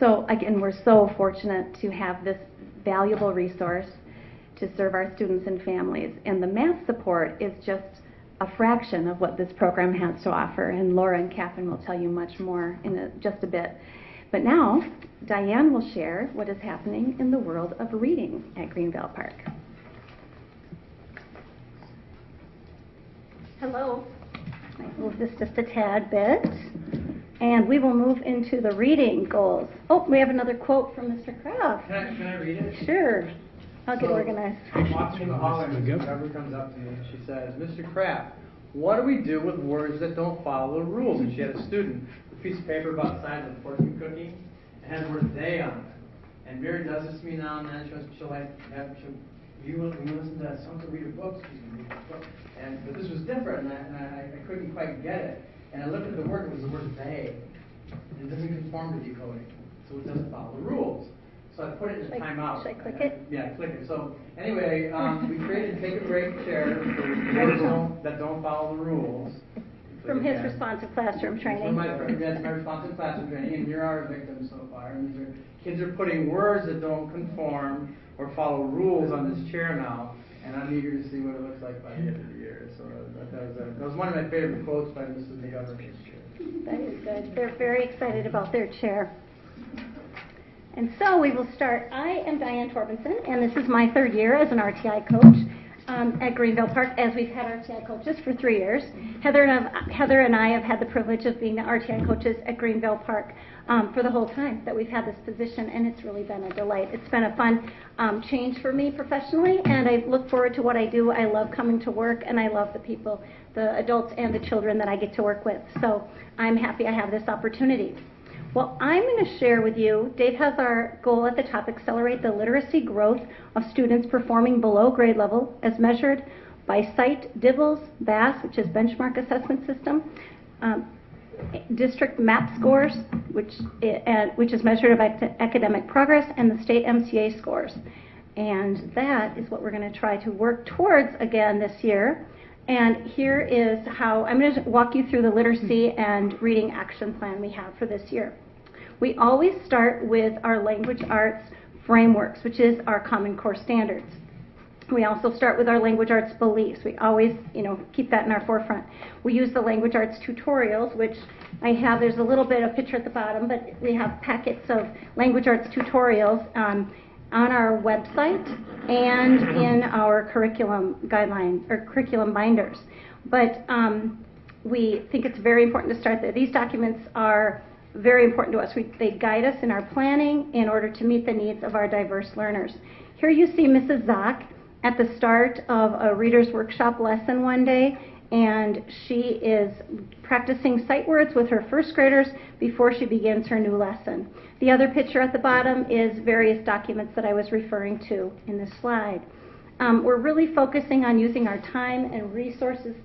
S13: So again, we're so fortunate to have this valuable resource to serve our students and families, and the math support is just a fraction of what this program has to offer, and Laura and Catherine will tell you much more in just a bit. But now, Diane will share what is happening in the world of reading at Greenville Park.
S14: Hello. I'll move this just a tad bit, and we will move into the reading goals. Oh, we have another quote from Mr. Kraft.
S11: Can I read it?
S14: Sure. I'll get organized.
S11: I'm walking in the hallway and Mrs. Weber comes up to me and she says, Mr. Kraft, what do we do with words that don't follow the rules? And she had a student with a piece of paper about the size of a fortune cookie and had the word they on it. And Mary does this to me now and then. She'll when you listen to someone read a book, she's going to read a book. But this was different, and I couldn't quite get it. And I looked at the word, it was the word they. And it doesn't conform to decoding, so it doesn't follow the rules. So I put it in the timeout.
S14: Should I click it?
S11: Yeah, click it. So anyway, we created Take a Break chair for words that don't follow the rules.
S14: From his responsive classroom training.
S11: That's my responsive classroom training, and here are our victims so far. And these are kids are putting words that don't conform or follow rules on this chair now, and I'm eager to see what it looks like by the end of the year. So that was one of my favorite quotes by Mrs. McGovern this year.
S14: That is good. They're very excited about their chair. And so we will start. I am Diane Torbenson, and this is my third year as an RTI coach at Greenville Park, as we've had RTI coaches for 3 years. Heather and I have had the privilege of being the RTI coaches at Greenville Park for the whole time that we've had this position, and it's really been a delight. It's been a fun change for me professionally, and I look forward to what I do. I love coming to work, and I love the people, the adults and the children that I get to work with. So I'm happy I have this opportunity. Well, I'm going to share with you, Dave has our goal at the top, accelerate the literacy growth of students performing below grade level as measured by SITE, DIBELS, BAS, which is Benchmark Assessment System, district MAP scores, which is measured of academic progress, and the state MCA scores. And that is what we're going to try to work towards again this year. And here is how I'm going to walk you through the literacy and reading action plan we have for this year. We always start with our language arts frameworks, which is our Common Core standards. We also start with our language arts beliefs. We always, keep that in our forefront. We use the language arts tutorials, which I have. There's a little bit of picture at the bottom, but we have packets of language arts tutorials on our website and in our curriculum guidelines or curriculum binders. But we think it's very important to start there. These documents are very important to us. They guide us in our planning in order to meet the needs of our diverse learners. Here you see Mrs. Zock at the start of a reader's workshop lesson one day, and she is practicing sight words with her first graders before she begins her new lesson. The other picture at the bottom is various documents that I was referring to in this slide. We're really focusing on using our time and resources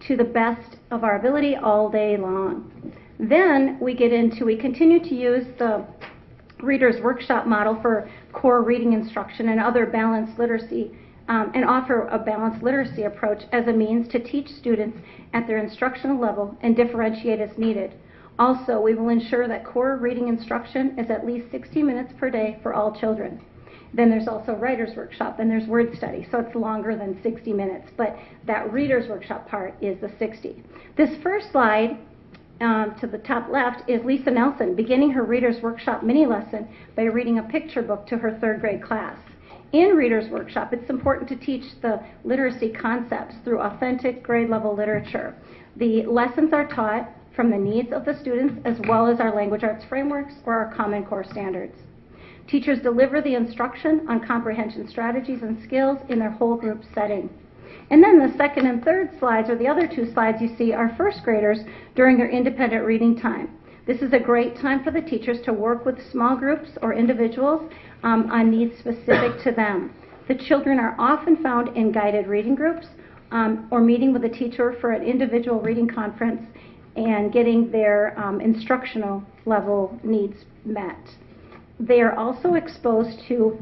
S14: to the best of our ability all day long. Then we continue to use the Reader's Workshop model for core reading instruction and other balanced literacy, and offer a balanced literacy approach as a means to teach students at their instructional level and differentiate as needed. Also, we will ensure that core reading instruction is at least 60 minutes per day for all children. Then there's also Writer's Workshop, and there's Word Study, so it's longer than 60 minutes, but that Reader's Workshop part is the 60. This first slide to the top left is Lisa Nelson beginning her Reader's Workshop mini lesson by reading a picture book to her 3rd grade class. In Reader's Workshop, it's important to teach the literacy concepts through authentic grade level literature. The lessons are taught from the needs of the students as well as our language arts frameworks or our Common Core standards. Teachers deliver the instruction on comprehension strategies and skills in their whole group setting. And then the second and third slides, or the other 2 slides you see, are 1st graders during their independent reading time. This is a great time for the teachers to work with small groups or individuals on needs specific to them. The children are often found in guided reading groups or meeting with a teacher for an individual reading conference and getting their instructional level needs met. They are also exposed to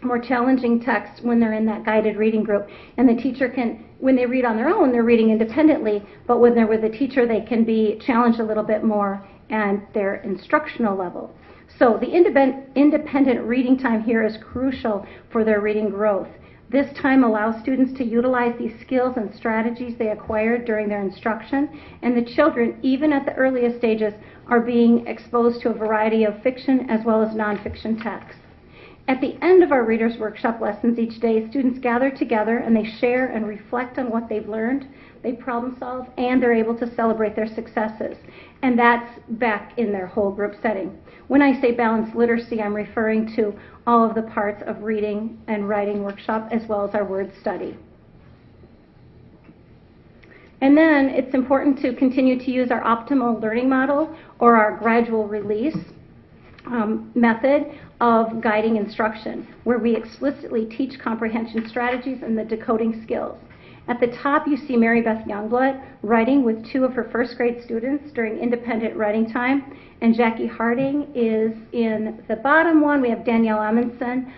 S14: more challenging texts when they're in that guided reading group. And the teacher can, when they read on their own, they're reading independently, but when they're with a teacher, they can be challenged a little bit more and their instructional level. So the independent reading time here is crucial for their reading growth. This time allows students to utilize these skills and strategies they acquired during their instruction, and the children, even at the earliest stages, are being exposed to a variety of fiction as well as nonfiction texts. At the end of our Reader's Workshop lessons each day, students gather together and they share and reflect on what they've learned, they problem solve, and they're able to celebrate their successes. And that's back in their whole group setting. When I say balanced literacy, I'm referring to all of the parts of reading and writing workshop as well as our word study. And then it's important to continue to use our optimal learning model or our gradual release method of guiding instruction, where we explicitly teach comprehension strategies and the decoding skills. At the top, you see Mary Beth Youngblood writing with 2 of her 1st grade students during independent writing time, and Jackie Harding is in the bottom one. We have Danielle Amundsen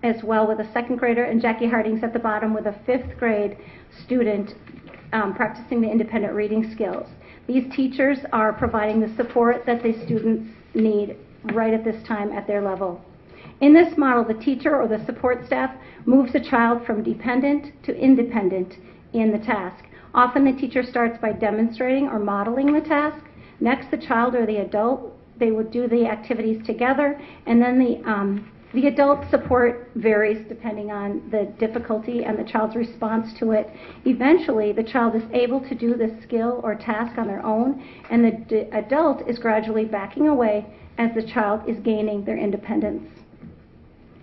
S14: as well with a 2nd grader, and Jackie Harding's at the bottom with a 5th grade student practicing the independent reading skills. These teachers are providing the support that the students need right at this time at their level. In this model, the teacher or the support staff moves a child from dependent to independent in the task. Often the teacher starts by demonstrating or modeling the task. Next, the child or the adult, they would do the activities together, and then the adult support varies depending on the difficulty and the child's response to it. Eventually, the child is able to do the skill or task on their own, and the adult is gradually backing away as the child is gaining their independence.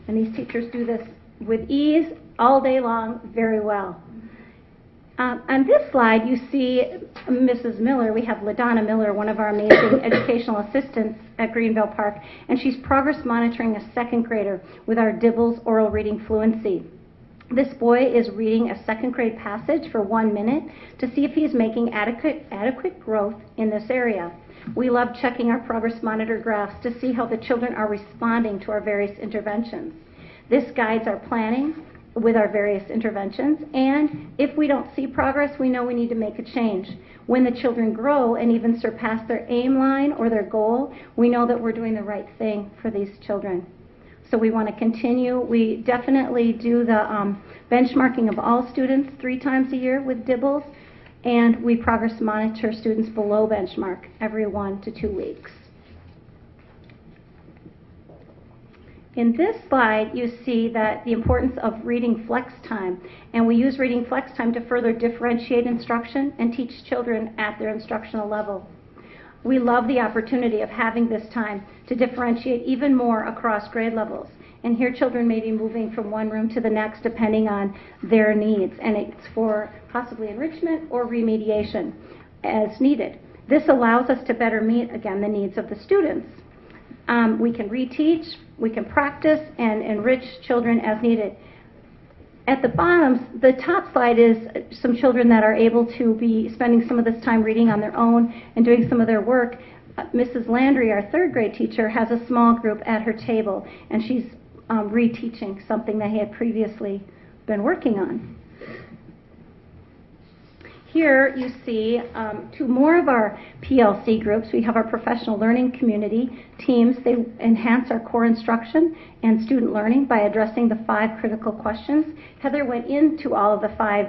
S14: And these teachers do this with ease all day long very well. On this slide, you see Mrs. Miller. We have LaDonna Miller, one of our amazing educational assistants at Greenville Park, and she's progress monitoring a 2nd grader with our Dibbles oral reading fluency. This boy is reading a 2nd grade passage for 1 minute to see if he's making adequate growth in this area. We love checking our progress monitor graphs to see how the children are responding to our various interventions. This guides our planning with our various interventions, and if we don't see progress, we know we need to make a change. When the children grow and even surpass their aim line or their goal, we know that we're doing the right thing for these children. So we want to continue. We definitely do the benchmarking of all students 3 times a year with Dibbles, and we progress monitor students below benchmark every 1 to 2 weeks. In this slide, you see that the importance of reading flex time, and we use reading flex time to further differentiate instruction and teach children at their instructional level. We love the opportunity of having this time to differentiate even more across grade levels. And here children may be moving from one room to the next depending on their needs, and it's for possibly enrichment or remediation as needed. This allows us to better meet, again, the needs of the students. We can reteach, we can practice, and enrich children as needed. At the bottom, the top slide is some children that are able to be spending some of this time reading on their own and doing some of their work. Mrs. Landry, our third grade teacher, has a small group at her table, and she's reteaching something that he had previously been working on. Here you see two more of our PLC groups. We have our professional learning community teams. They enhance our core instruction and student learning by addressing the 5 critical questions. Heather went into all of the 5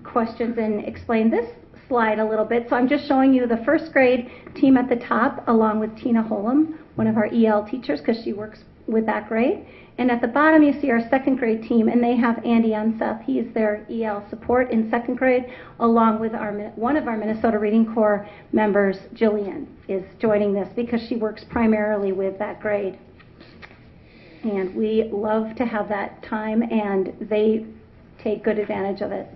S14: questions and explained this slide a little bit. So I'm just showing you the first grade team at the top, along with Tina Holm, one of our EL teachers, because she works with that grade. And at the bottom, you see our second grade team, and they have Andy Unseth. He is their EL support in second grade, along with one of our Minnesota Reading Corps members, Jillian, is joining this because she works primarily with that grade. And we love to have that time, and they take good advantage of it.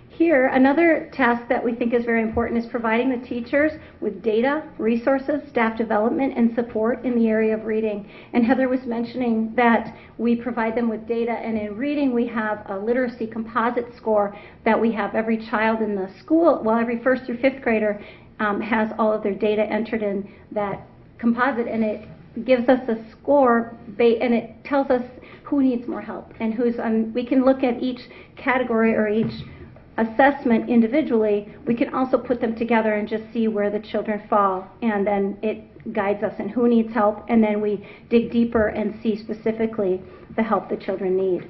S14: Here, another task that we think is very important is providing the teachers with data, resources, staff development, and support in the area of reading. And Heather was mentioning that we provide them with data, and in reading we have a literacy composite score that we have every child in the school, well, every 1st through 5th grader has all of their data entered in that composite, and it gives us a score, and it tells us who needs more help and who's, we can look at each category or each assessment individually. We can also put them together and just see where the children fall, and then it guides us in who needs help, and then we dig deeper and see specifically the help the children need.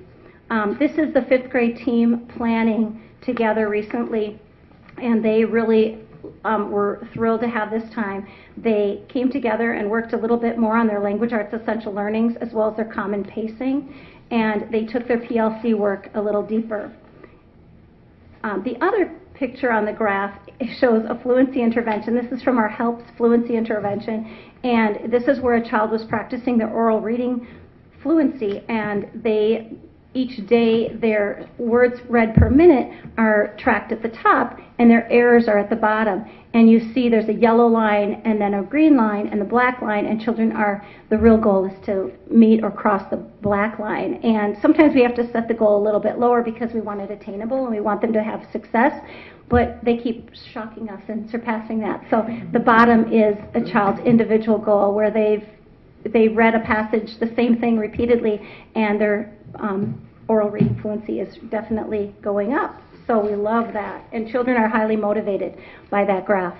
S14: This is the 5th grade team planning together recently, and they really were thrilled to have this time. They came together and worked a little bit more on their language arts essential learnings as well as their common pacing, and they took their PLC work a little deeper. The other picture on the graph shows a fluency intervention. This is from our HELPS fluency intervention, and this is where a child was practicing their oral reading fluency, and each day their words read per minute are tracked at the top, and their errors are at the bottom. And you see there's a yellow line and then a green line and the black line, and the real goal is to meet or cross the black line. And sometimes we have to set the goal a little bit lower because we want it attainable and we want them to have success, but they keep shocking us and surpassing that. So the bottom is a child's individual goal where they read a passage, the same thing repeatedly, and their oral reading fluency is definitely going up. So we love that, and children are highly motivated by that graph.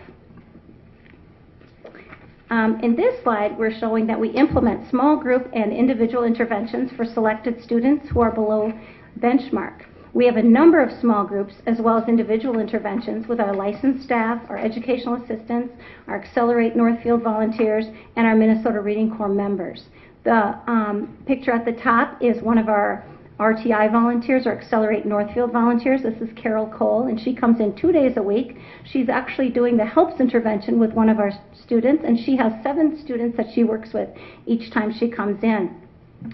S14: In this slide, we're showing that we implement small group and individual interventions for selected students who are below benchmark. We have a number of small groups as well as individual interventions with our licensed staff, our educational assistants, our Accelerate Northfield volunteers, and our Minnesota Reading Corps members. The picture at the top is one of our RTI volunteers, or Accelerate Northfield volunteers. This is Carol Cole, and she comes in 2 days a week. She's actually doing the HELPS intervention with one of our students, and she has 7 students that she works with each time she comes in,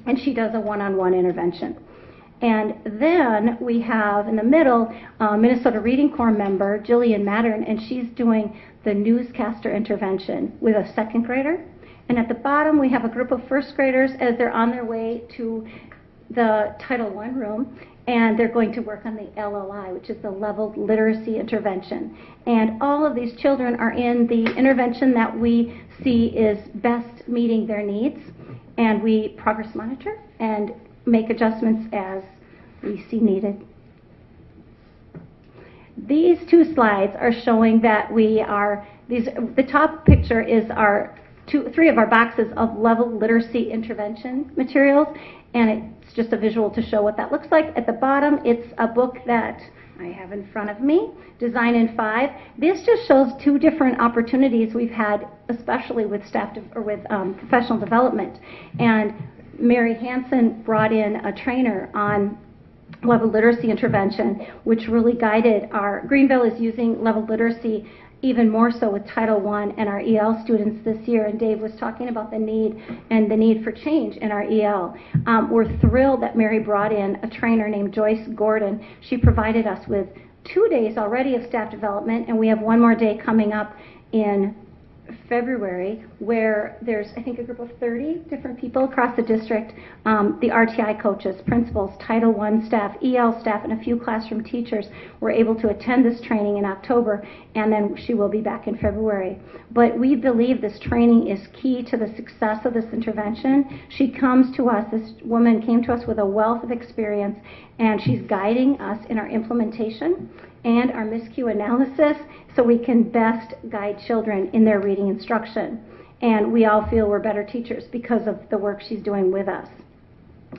S14: and she does a one-on-one intervention. And then we have in the middle Minnesota Reading Corps member Jillian Mattern, and she's doing the newscaster intervention with a 2nd grader. And at the bottom we have a group of 1st graders as they're on their way to the Title I room, and they're going to work on the LLI, which is the Leveled Literacy Intervention. And all of these children are in the intervention that we see is best meeting their needs, and we progress monitor and make adjustments as we see needed. These 2 slides are showing that the top picture is our 3 of our boxes of level literacy intervention materials, and it's just a visual to show what that looks like. At the bottom, it's a book that I have in front of me, Design in 5. This just shows 2 different opportunities we've had, especially with professional development. And Mary Hansen brought in a trainer on level literacy intervention, which really guided Greenville is using level literacy even more so with Title I and our EL students this year, and Dave was talking about the need for change in our EL. We're thrilled that Mary brought in a trainer named Joyce Gordon. She provided us with 2 days already of staff development, and we have 1 more day coming up in February, where there's, I think, a group of 30 different people across the district, the RTI coaches, principals, Title I staff, EL staff, and a few classroom teachers were able to attend this training in October, and then she will be back in February. But we believe this training is key to the success of this intervention. She comes to us, this woman came to us with a wealth of experience, and she's guiding us in our implementation and our miscue analysis so we can best guide children in their reading instruction. And we all feel we're better teachers because of the work she's doing with us.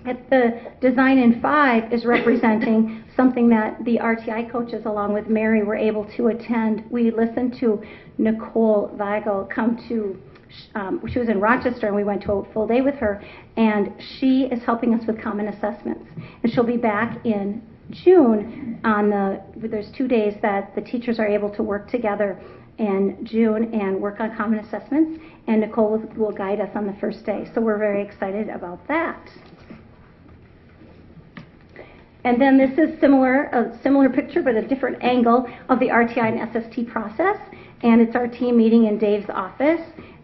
S14: At the Design in 5 is representing something that the RTI coaches along with Mary were able to attend. We listened to Nicole Weigel come to, she was in Rochester and we went to a full day with her, and she is helping us with common assessments. And she'll be back in June there's 2 days that the teachers are able to work together in June and work on common assessments, and Nicole will guide us on the first day. So we're very excited about that. And then this is a similar picture but a different angle of the RTI and SST process, and it's our team meeting in Dave's office.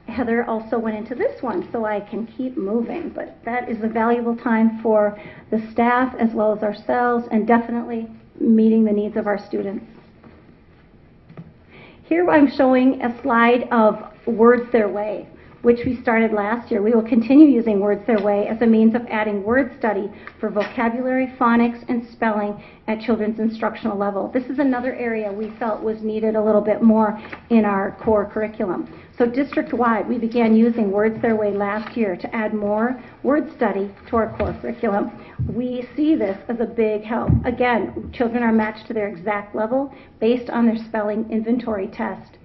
S14: Heather also went into this one, so I can keep moving, but that is a valuable time for the staff as well as ourselves, and definitely meeting the needs of our students. Here I'm showing a slide of Words Their Way, which we started last year. We will continue using Words Their Way as a means of adding word study for vocabulary, phonics, and spelling at children's instructional level. This is another area we felt was needed a little bit more in our core curriculum. So district-wide, we began using Words Their Way last year to add more word study to our core curriculum. We see this as a big help. Again, children are matched to their exact level based on their spelling inventory test.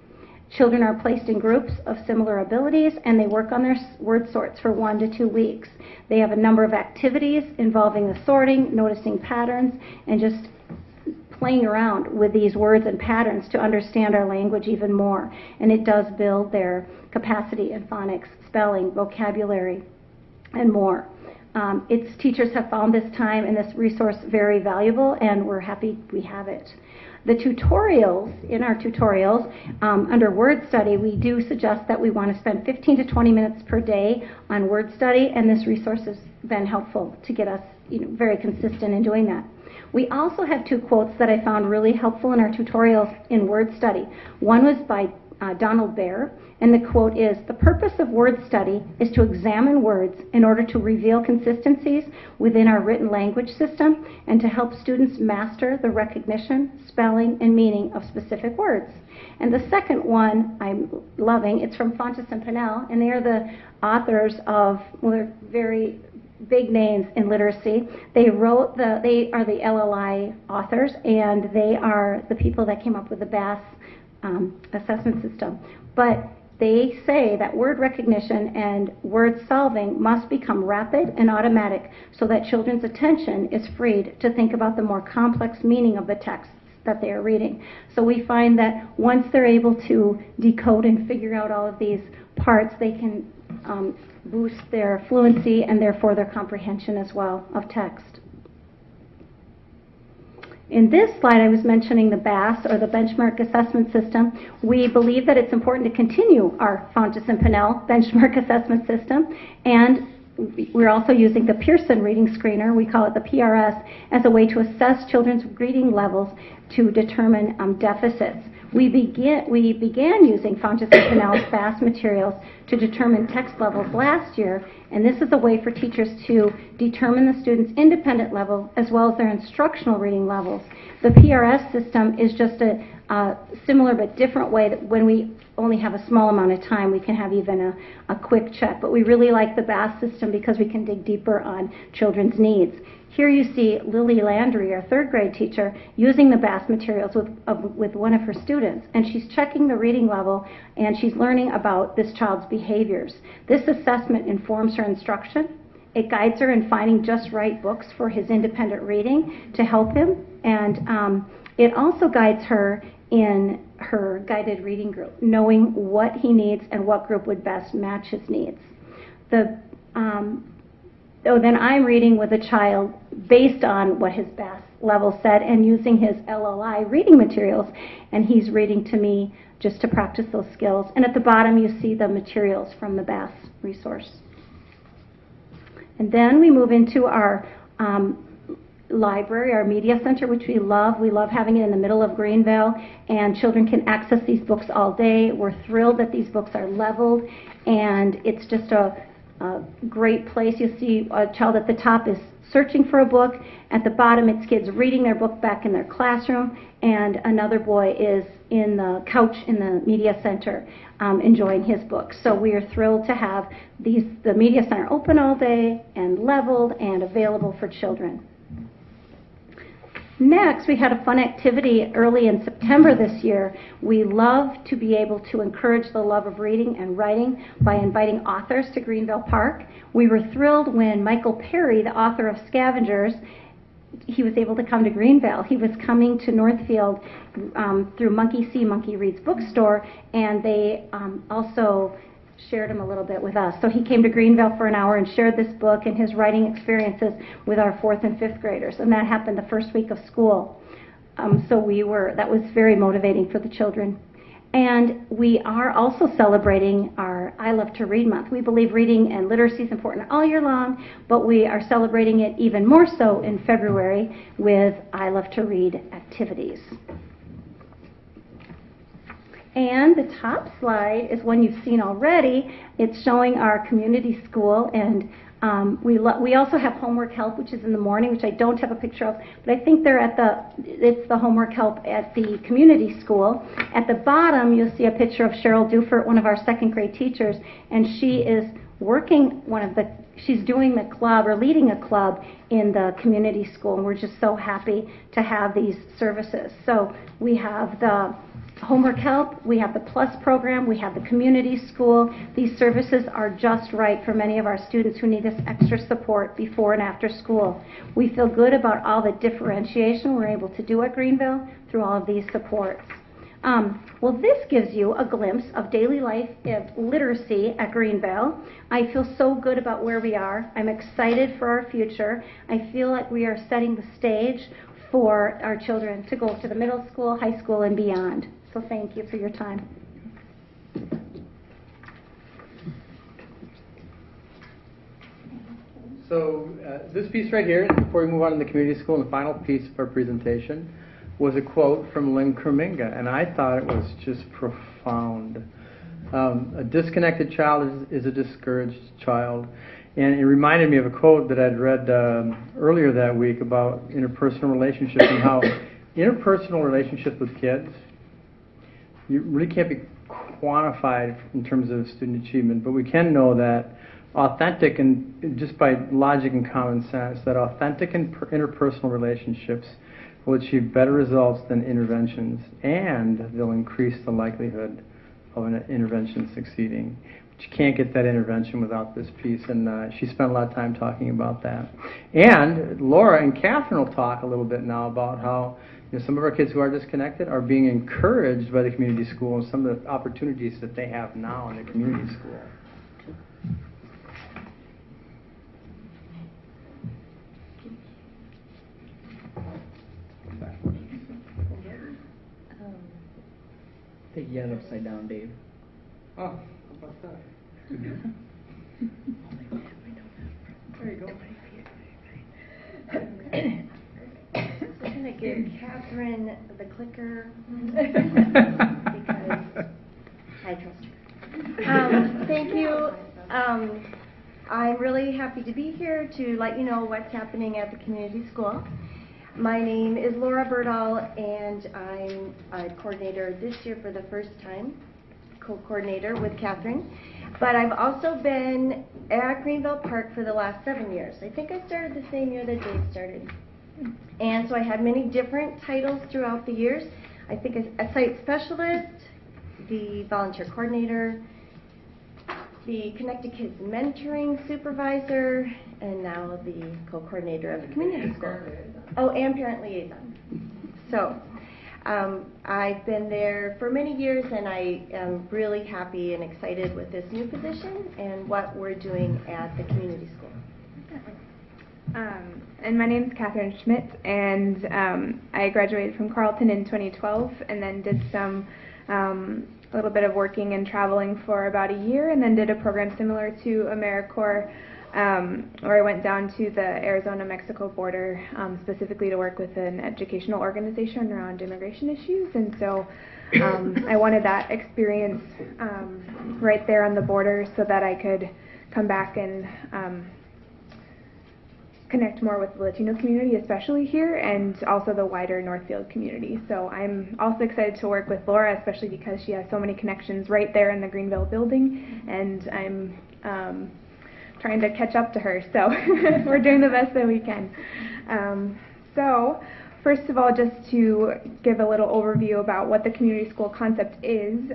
S14: Children are placed in groups of similar abilities, and they work on their word sorts for 1 to 2 weeks. They have a number of activities involving the sorting, noticing patterns, and just playing around with these words and patterns to understand our language even more. And it does build their capacity in phonics, spelling, vocabulary, and more. Its teachers have found this time and this resource very valuable, and we're happy we have it. The tutorials, in our tutorials, under word study, we do suggest that we want to spend 15 to 20 minutes per day on word study, and this resource has been helpful to get us very consistent in doing that. We also have 2 quotes that I found really helpful in our tutorials in word study. One was by Donald Baer, and the quote is, "The purpose of word study is to examine words in order to reveal consistencies within our written language system and to help students master the recognition, spelling, and meaning of specific words." And the second one I'm loving, it's from Fontes and Pinnell, and they are the authors of, well, they're very big names in literacy. They are the LLI authors, and they are the people that came up with the BASS assessment system. But they say that word recognition and word solving must become rapid and automatic so that children's attention is freed to think about the more complex meaning of the texts that they are reading. So we find that once they're able to decode and figure out all of these parts, they can boost their fluency and therefore their comprehension as well of text. In this slide, I was mentioning the BASS, or the Benchmark Assessment System. We believe that it's important to continue our Fontes and Pinnell Benchmark Assessment System, and we're also using the Pearson Reading Screener, we call it the PRS, as a way to assess children's reading levels to determine deficits. We began using Fontes and Pinnell's BASS materials to determine text levels last year, and this is a way for teachers to determine the students' independent level as well as their instructional reading levels. The PRS system is just a similar but different way that when we only have a small amount of time, we can have even a quick check. But we really like the BASS system because we can dig deeper on children's needs. Here you see Lily Landry, our 3rd grade teacher, using the BASS materials with one of her students, and she's checking the reading level and she's learning about this child's behaviors. This assessment informs her instruction. It guides her in finding just right books for his independent reading to help him, and it also guides her in her guided reading group, knowing what he needs and what group would best match his needs. Then I'm reading with a child based on what his BASS level set and using his LLI reading materials, and he's reading to me just to practice those skills. And at the bottom you see the materials from the BASS resource. And then we move into our library, our media center, which we love. We love having it in the middle of Greenville, and children can access these books all day. We're thrilled that these books are leveled, and it's just a great place. You see a child at the top is searching for a book. At the bottom, it's kids reading their book back in their classroom, and another boy is in the couch in the media center enjoying his book. So we are thrilled to have the media center open all day and leveled and available for children. Next, we had a fun activity early in September this year. We love to be able to encourage the love of reading and writing by inviting authors to Greenville Park. We were thrilled when Michael Perry, the author of Scavengers, he was able to come to Greenville. He was coming to Northfield through Monkey See, Monkey Reads bookstore, and they also shared him a little bit with us. So he came to Greenville for an hour and shared this book and his writing experiences with our 4th and 5th graders, and that happened the first week of school. That was very motivating for the children. And we are also celebrating our I Love to Read month. We believe reading and literacy is important all year long, but we are celebrating it even more so in February with I Love to Read activities. And the top slide is one you've seen already. It's showing our community school, and we also have homework help, which is in the morning, which I don't have a picture of, but I think it's the homework help at the community school. At the bottom, you'll see a picture of Cheryl Dufert, one of our 2nd grade teachers, and she is she's doing the club or leading a club in the community school, and we're just so happy to have these services. So we have the homework help, we have the PLUS program, we have the community school. These services are just right for many of our students who need this extra support before and after school. We feel good about all the differentiation we're able to do at Greenville through all of these supports. Well, this gives you a glimpse of daily life of literacy at Greenville. I feel so good about where we are. I'm excited for our future. I feel like we are setting the stage for our children to go to the middle school, high school, and beyond. So thank you for your time.
S11: So this piece right here, before we move on to the community school, and the final piece of our presentation, was a quote from Lynn Kreminga, and I thought it was just profound. A disconnected child is a discouraged child. And it reminded me of a quote that I'd read earlier that week about interpersonal relationships and how interpersonal relationships with kids, you really can't be quantified in terms of student achievement, but we can know that authentic, and just by logic and common sense, that authentic and interpersonal relationships will achieve better results than interventions, and they'll increase the likelihood of an intervention succeeding. But you can't get that intervention without this piece, and she spent a lot of time talking about that. And Laura and Catherine will talk a little bit now about how some of our kids who are disconnected are being encouraged by the community school and some of the opportunities that they have now in the community school.
S5: Take you upside down, Dave.
S11: Oh, how about that? There you go.
S10: I'm going to give Catherine the clicker because I trust her. Thank you. I'm really happy to be here to let you know what's happening at the community school. My name is Laura Birdall, and I'm a coordinator this year for the first time, co-coordinator with Catherine. But I've also been at Greenville Park for the last 7 years. I think I started the same year that Dave started. And so I had many different titles throughout the years. I think a site specialist, the volunteer coordinator, the Connected Kids mentoring supervisor, and now the co-coordinator of the community school. Oh, and parent liaison. So I've been there for many years, and I am really happy and excited with this new position and what we're doing at the community school.
S15: And my name is Catherine Schmidt, and I graduated from Carleton in 2012, and then did some a little bit of working and traveling for about a year, and then did a program similar to AmeriCorps, where I went down to the Arizona-Mexico border, specifically to work with an educational organization around immigration issues. And so I wanted that experience right there on the border so that I could come back and connect more with the Latino community, especially here, and also the wider Northfield community. So I'm also excited to work with Laura, especially because she has so many connections right there in the Greenville building, and I'm trying to catch up to her. So we're doing the best that we can. So first of all, just to give a little overview about what the community school concept is.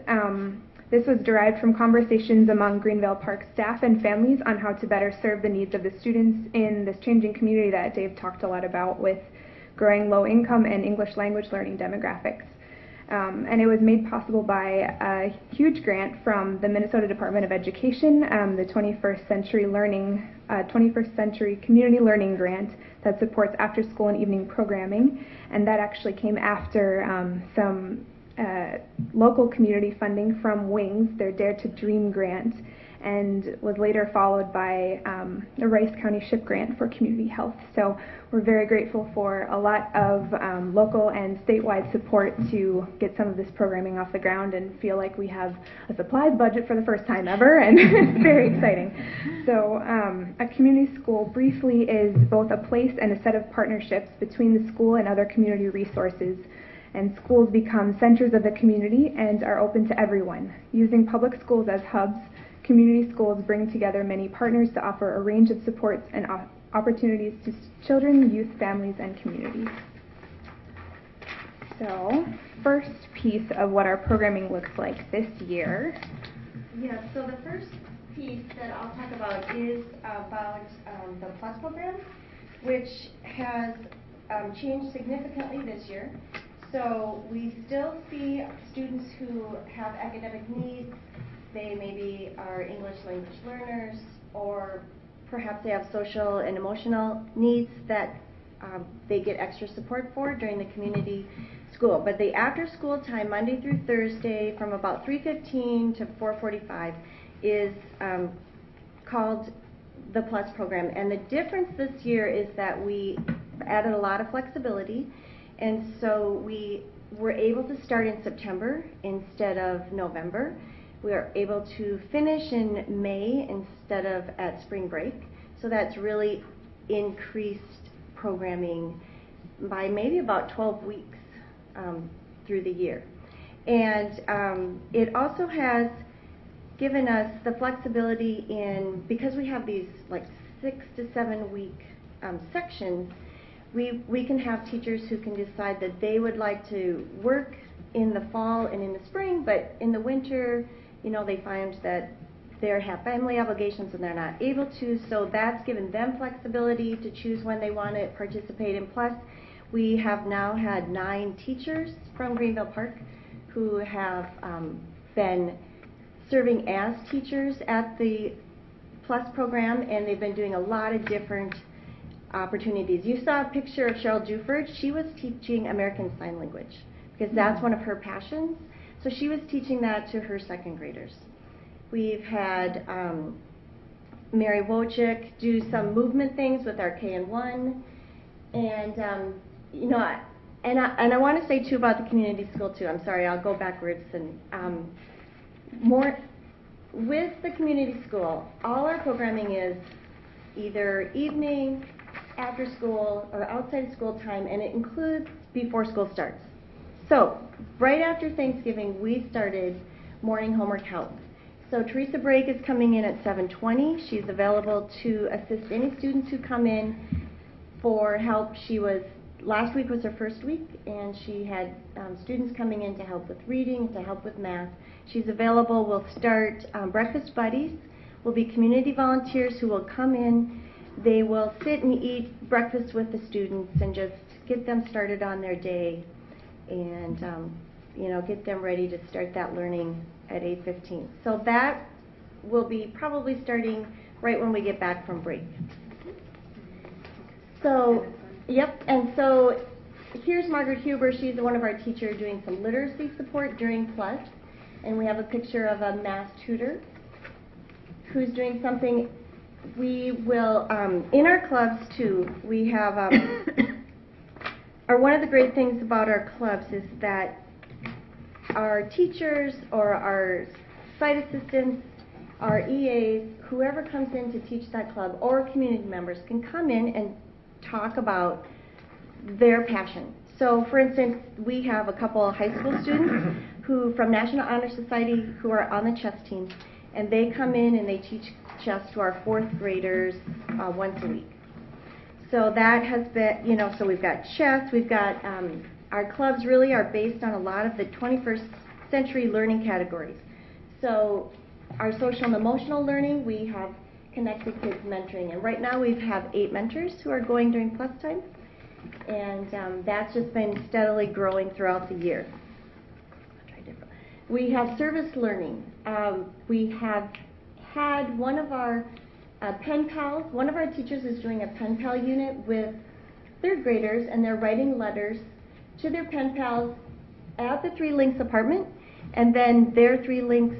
S15: This was derived from conversations among Greenville Park staff and families on how to better serve the needs of the students in this changing community that Dave talked a lot about, with growing low income and English language learning demographics. And it was made possible by a huge grant from the Minnesota Department of Education, the 21st Century Community Learning Grant that supports after school and evening programming. And that actually came after some local community funding from Wings, their Dare to Dream grant, and was later followed by the Rice County SHIP grant for community health. So we're very grateful for a lot of local and statewide support to get some of this programming off the ground, and feel like we have a supplies budget for the first time ever, and it's very exciting. So a community school briefly is both a place and a set of partnerships between the school and other community resources. And schools become centers of the community and are open to everyone. Using public schools as hubs, community schools bring together many partners to offer a range of supports and opportunities to children, youth, families, and communities. So, first piece of what our programming looks like this year.
S10: Yeah, so the first piece that I'll talk about is about the PLUS program, which has changed significantly this year. So we still see students who have academic needs. They maybe are English language learners, or perhaps they have social and emotional needs that they get extra support for during the community school. But the after school time, Monday through Thursday, from about 3:15 to 4:45, is called the PLUS program. And the difference this year is that we added a lot of flexibility. And so we were able to start in September instead of November. We are able to finish in May instead of at spring break. So that's really increased programming by maybe about 12 weeks through the year. And it also has given us the flexibility in, because we have these like 6 to 7 week sections, we can have teachers who can decide that they would like to work in the fall and in the spring, but in the winter, you know, they find that they have family obligations and they're not able to, so that's given them flexibility to choose when they want to participate. And plus, we have now had 9 teachers from Greenville Park who have been serving as teachers at the PLUS program, and they've been doing a lot of different opportunities. You saw a picture of Cheryl Duford. She was teaching American Sign Language because that's one of her passions. So she was teaching that to her second graders. We've had Mary Wojcik do some movement things with our KN1, and you know, and I want to say too about the community school too. I'm sorry, I'll go backwards and more with the community school. All our programming is either evening, after school, or outside school time, and it includes before school starts. So right after Thanksgiving, we started morning homework help. So Teresa Brake is coming in at 7:20. She's available to assist any students who come in for help. Last week was her first week, and she had students coming in to help with reading, to help with math. She's available. We'll start breakfast buddies. Will be community volunteers who will come in. They will sit and eat breakfast with the students and just get them started on their day, and you know, get them ready to start that learning at 8:15. So that will be probably starting right when we get back from break. So, yep, and so here's Margaret Huber. She's one of our teachers doing some literacy support during Plus. And we have a picture of a math tutor who's doing something. We will, in our clubs too, we have, one of the great things about our clubs is that our teachers or our site assistants, our EAs, whoever comes in to teach that club, or community members can come in and talk about their passion. So, for instance, we have a couple of high school students who, from National Honor Society, who are on the chess team, and they come in and they teach chess to our 4th graders once a week. So that has been, so we've got chess, we've got, our clubs really are based on a lot of the 21st century learning categories. So our social and emotional learning, we have Connected Kids mentoring, and right now we have 8 mentors who are going during Plus time, and that's just been steadily growing throughout the year. We have service learning. We have had one of our pen pals, one of our teachers is doing a pen pal unit with 3rd graders, and they're writing letters to their pen pals at the 3 Links apartment, and then their 3 Links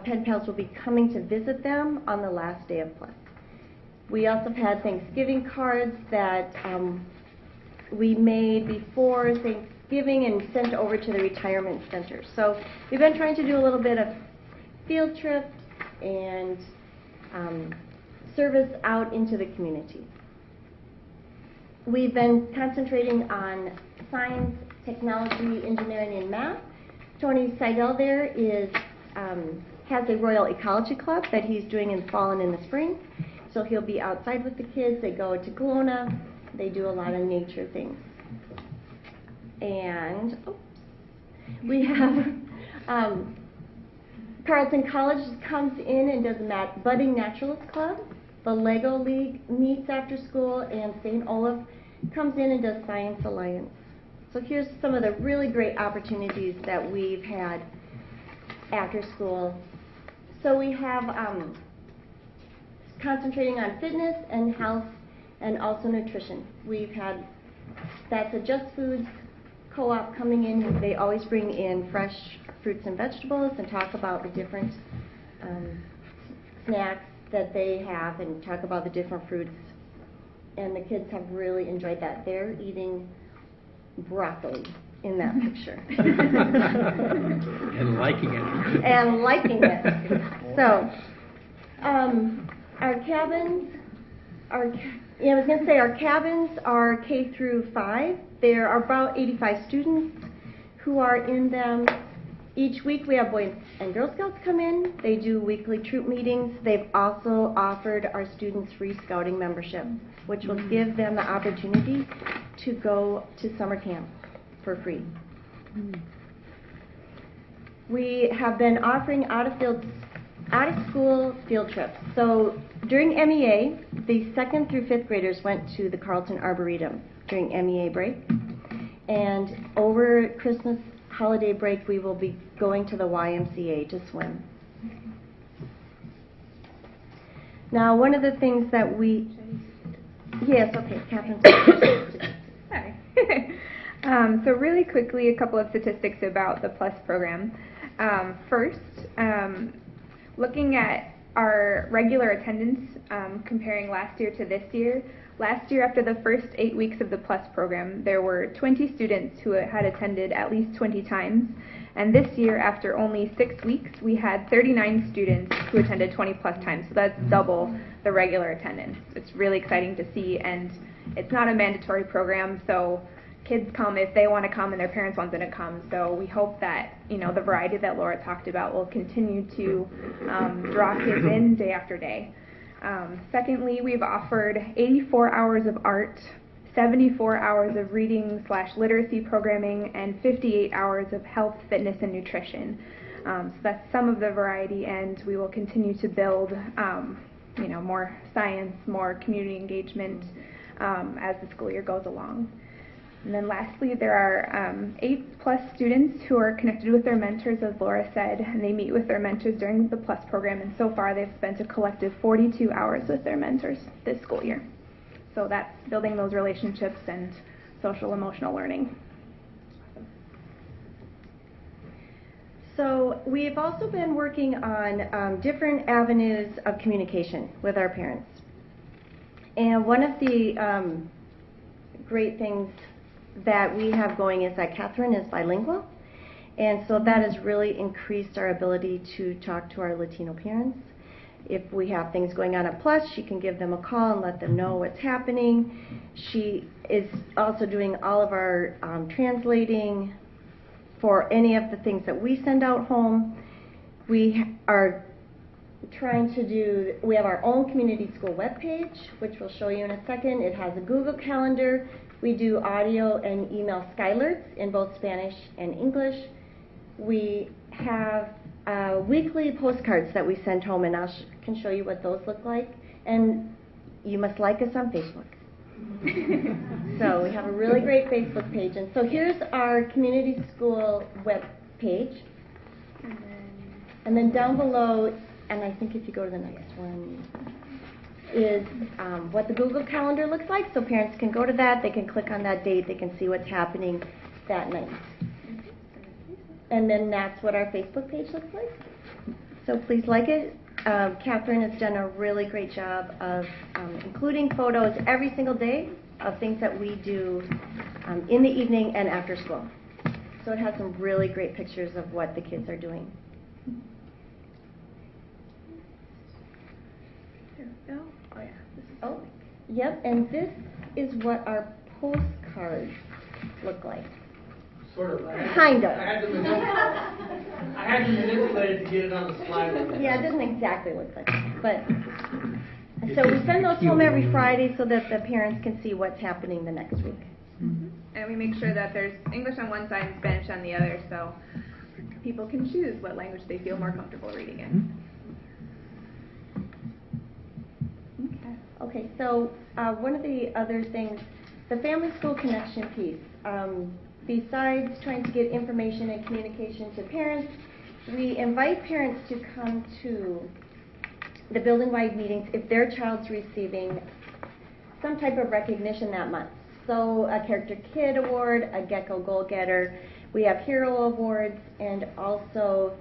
S10: pen pals will be coming to visit them on the last day of Plus. We also have had Thanksgiving cards that we made before Thanksgiving and sent over to the retirement center. So we've been trying to do a little bit of field trips and service out into the community. We've been concentrating on science, technology, engineering, and math. Tony Seidel there has a Royal Ecology Club that he's doing in the fall and in the spring. So he'll be outside with the kids. They go to Kelowna. They do a lot of nature things. And we have Carleton College comes in and does a Budding Naturalist Club. The Lego League meets after school, and St. Olaf comes in and does Science Alliance. So here's some of the really great opportunities that we've had after school. So we have concentrating on fitness and health and also nutrition. We've had, that's a Just Foods co-op coming in. They always bring in fresh fruits and vegetables and talk about the different snacks that they have and talk about the different fruits. And the kids have really enjoyed that. They're eating broccoli in that picture.
S2: And liking it.
S10: And liking it. So, our cabins, I was going to say our cabins are K through 5. There are about 85 students who are in them. Each week we have Boys and Girl Scouts come in. They do weekly troop meetings. They've also offered our students free scouting membership, which will give them the opportunity to go to summer camp for free. We have been offering out-of-school field trips. So during MEA, the 2nd through 5th graders went to the Carleton Arboretum during MEA break. And over Christmas holiday break, we will be going to the YMCA to swim. Now, one of the things that we... Yes, okay, Catherine.
S15: Sorry. So really quickly, a couple of statistics about the PLUS program. First, looking at our regular attendance, comparing last year to this year. Last year, after the first 8 weeks of the PLUS program, there were 20 students who had attended at least 20 times. And this year, after only 6 weeks, we had 39 students who attended 20 plus times. So that's double the regular attendance. It's really exciting to see, and it's not a mandatory program, so kids come if they want to come and their parents want them to come. So we hope that, the variety that Laura talked about will continue to draw kids in day after day. Secondly, we've offered 84 hours of art, 74 hours of reading/literacy programming, and 58 hours of health, fitness, and nutrition. So that's some of the variety, and we will continue to build, more science, more community engagement as the school year goes along. And then lastly, there are 8+ students who are connected with their mentors, as Laura said, and they meet with their mentors during the PLUS program, and so far they've spent a collective 42 hours with their mentors this school year. So that's building those relationships and social emotional learning.
S10: So we've also been working on different avenues of communication with our parents. And one of the great things that we have going is that Catherine is bilingual. And so that has really increased our ability to talk to our Latino parents. If we have things going on at Plus, she can give them a call and let them know what's happening. She is also doing all of our translating for any of the things that we send out home. We are trying to do, we have our own community school webpage, which we'll show you in a second. It has a Google Calendar. We do audio and email skylarts in both Spanish and English. We have weekly postcards that we send home, and I can show you what those look like. And you must like us on Facebook. So we have a really great Facebook page. And so here's our community school web page. And then down below, and I think if you go to the next one, is what the Google Calendar looks like. So parents can go to that, they can click on that date, they can see what's happening that night. And then that's what our Facebook page looks like. So please like it. Catherine has done a really great job of including photos every single day of things that we do in the evening and after school. So it has some really great pictures of what the kids are doing.
S15: There we go. Oh yeah. This is
S10: Oh, yep, and this is what our postcards look like.
S12: Sort of.
S10: Kind of.
S12: I had to manipulate it to get it on the slide.
S10: Yeah, it doesn't exactly look like that, but so we send those home every Friday so that the parents can see what's happening the next week.
S15: And we make sure that there's English on one side and Spanish on the other, so people can choose what language they feel more comfortable reading in.
S10: Okay, so one of the other things, the family school connection piece. Besides trying to get information and communication to parents, we invite parents to come to the building-wide meetings if their child's receiving some type of recognition that month. So a Character Kid Award, a Gecko Goal Getter, we have Hero Awards, and also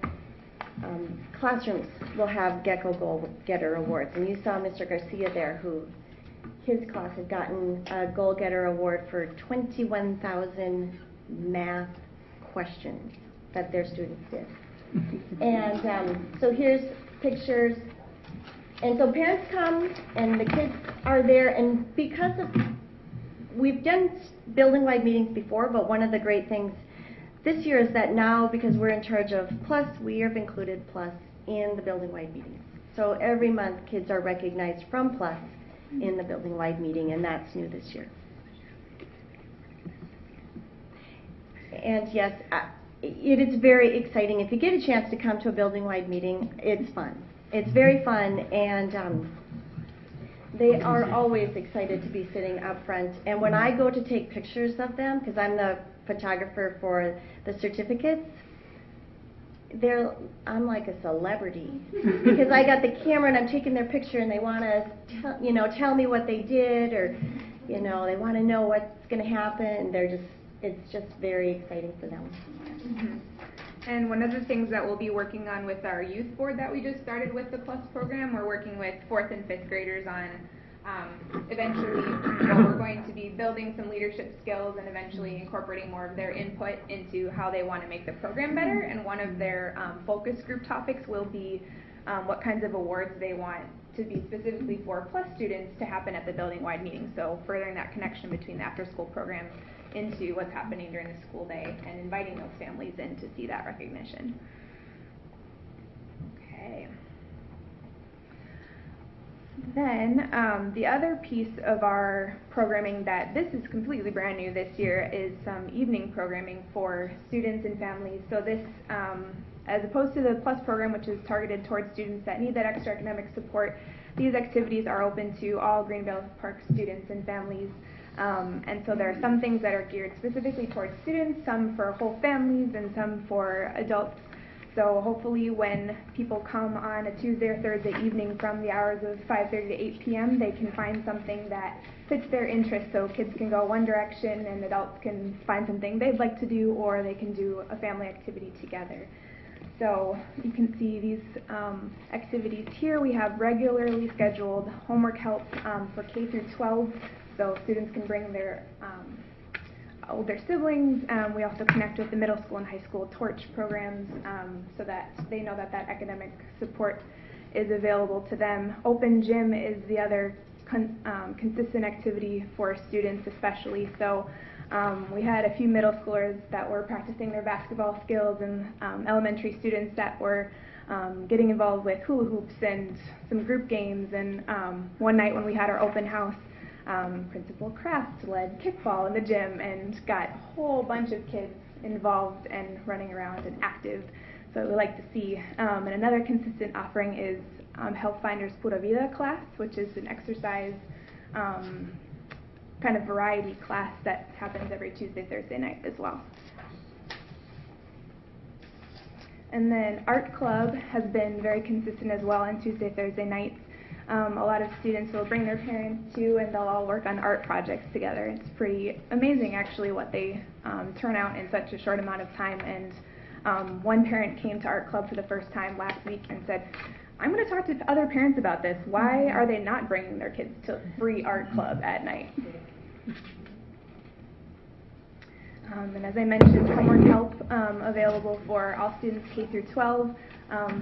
S10: classrooms will have Gecko Goal Getter Awards. And you saw Mr. Garcia there, who his class had gotten a Goal Getter Award for 21,000 math questions that their students did. And so here's pictures. And so parents come and the kids are there, and because of, we've done building-wide meetings before, but one of the great things this year is that now, because we're in charge of Plus, we have included Plus in the building-wide meetings. So every month kids are recognized from Plus in the building-wide meeting, and that's new this year. And yes, it is very exciting. If you get a chance to come to a building-wide meeting, it's fun. It's very fun, and they are always excited to be sitting up front. And when I go to take pictures of them, because I'm the photographer for the certificates, I'm like a celebrity because I got the camera and I'm taking their picture, and they want to tell me what they did, or they want to know what's going to happen. It's just very exciting for them.
S15: Mm-hmm. And one of the things that we'll be working on with our youth board that we just started with the Plus program, we're working with 4th and 5th graders on eventually we're going to be building some leadership skills and eventually incorporating more of their input into how they want to make the program better. And one of their focus group topics will be what kinds of awards they want to be specifically for Plus students to happen at the building-wide meeting. So furthering that connection between the after-school programs into what's happening during the school day and inviting those families in to see that recognition. Okay. Then the other piece of our programming that this is completely brand new this year is some evening programming for students and families. So this, as opposed to the Plus program, which is targeted towards students that need that extra academic support, these activities are open to all Greenville Park students and families. And so there are some things that are geared specifically towards students, some for whole families, and some for adults So hopefully when people come on a Tuesday or Thursday evening from the hours of 5:30 to 8 p.m., they can find something that fits their interest, so kids can go one direction and adults can find something they'd like to do, or they can do a family activity together. So you can see these activities here. We have regularly scheduled homework help for K through 12, so students can bring their older siblings. We also connect with the middle school and high school torch programs so that they know that that academic support is available to them. Open gym is the other consistent activity for students especially. So we had a few middle schoolers that were practicing their basketball skills, and elementary students that were getting involved with hula hoops and some group games. And one night when we had our open house, Principal Kraft led kickball in the gym and got a whole bunch of kids involved and running around and active. So we like to see. And another consistent offering is Health Finders Pura Vida class, which is an exercise kind of variety class that happens every Tuesday, Thursday night as well. And then Art Club has been very consistent as well on Tuesday, Thursday nights. A lot of students will bring their parents too, and they'll all work on art projects together. It's pretty amazing actually what they turn out in such a short amount of time. And one parent came to Art Club for the first time last week and said, I'm going to talk to other parents about this. Why are they not bringing their kids to free art club at night? And as I mentioned, homework help available for all students K through 12.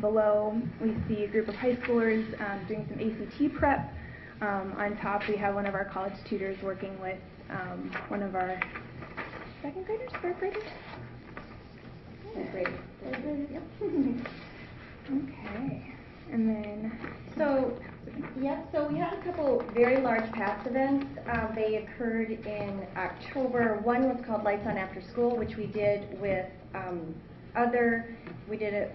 S15: Below, we see a group of high schoolers doing some ACT prep. On top, we have one of our college tutors working with one of our second graders, third graders? Third graders. Third graders, yep. Okay. And then,
S10: so we had a couple very large past events. They occurred in October. One was called Lights On After School, which we did with we did it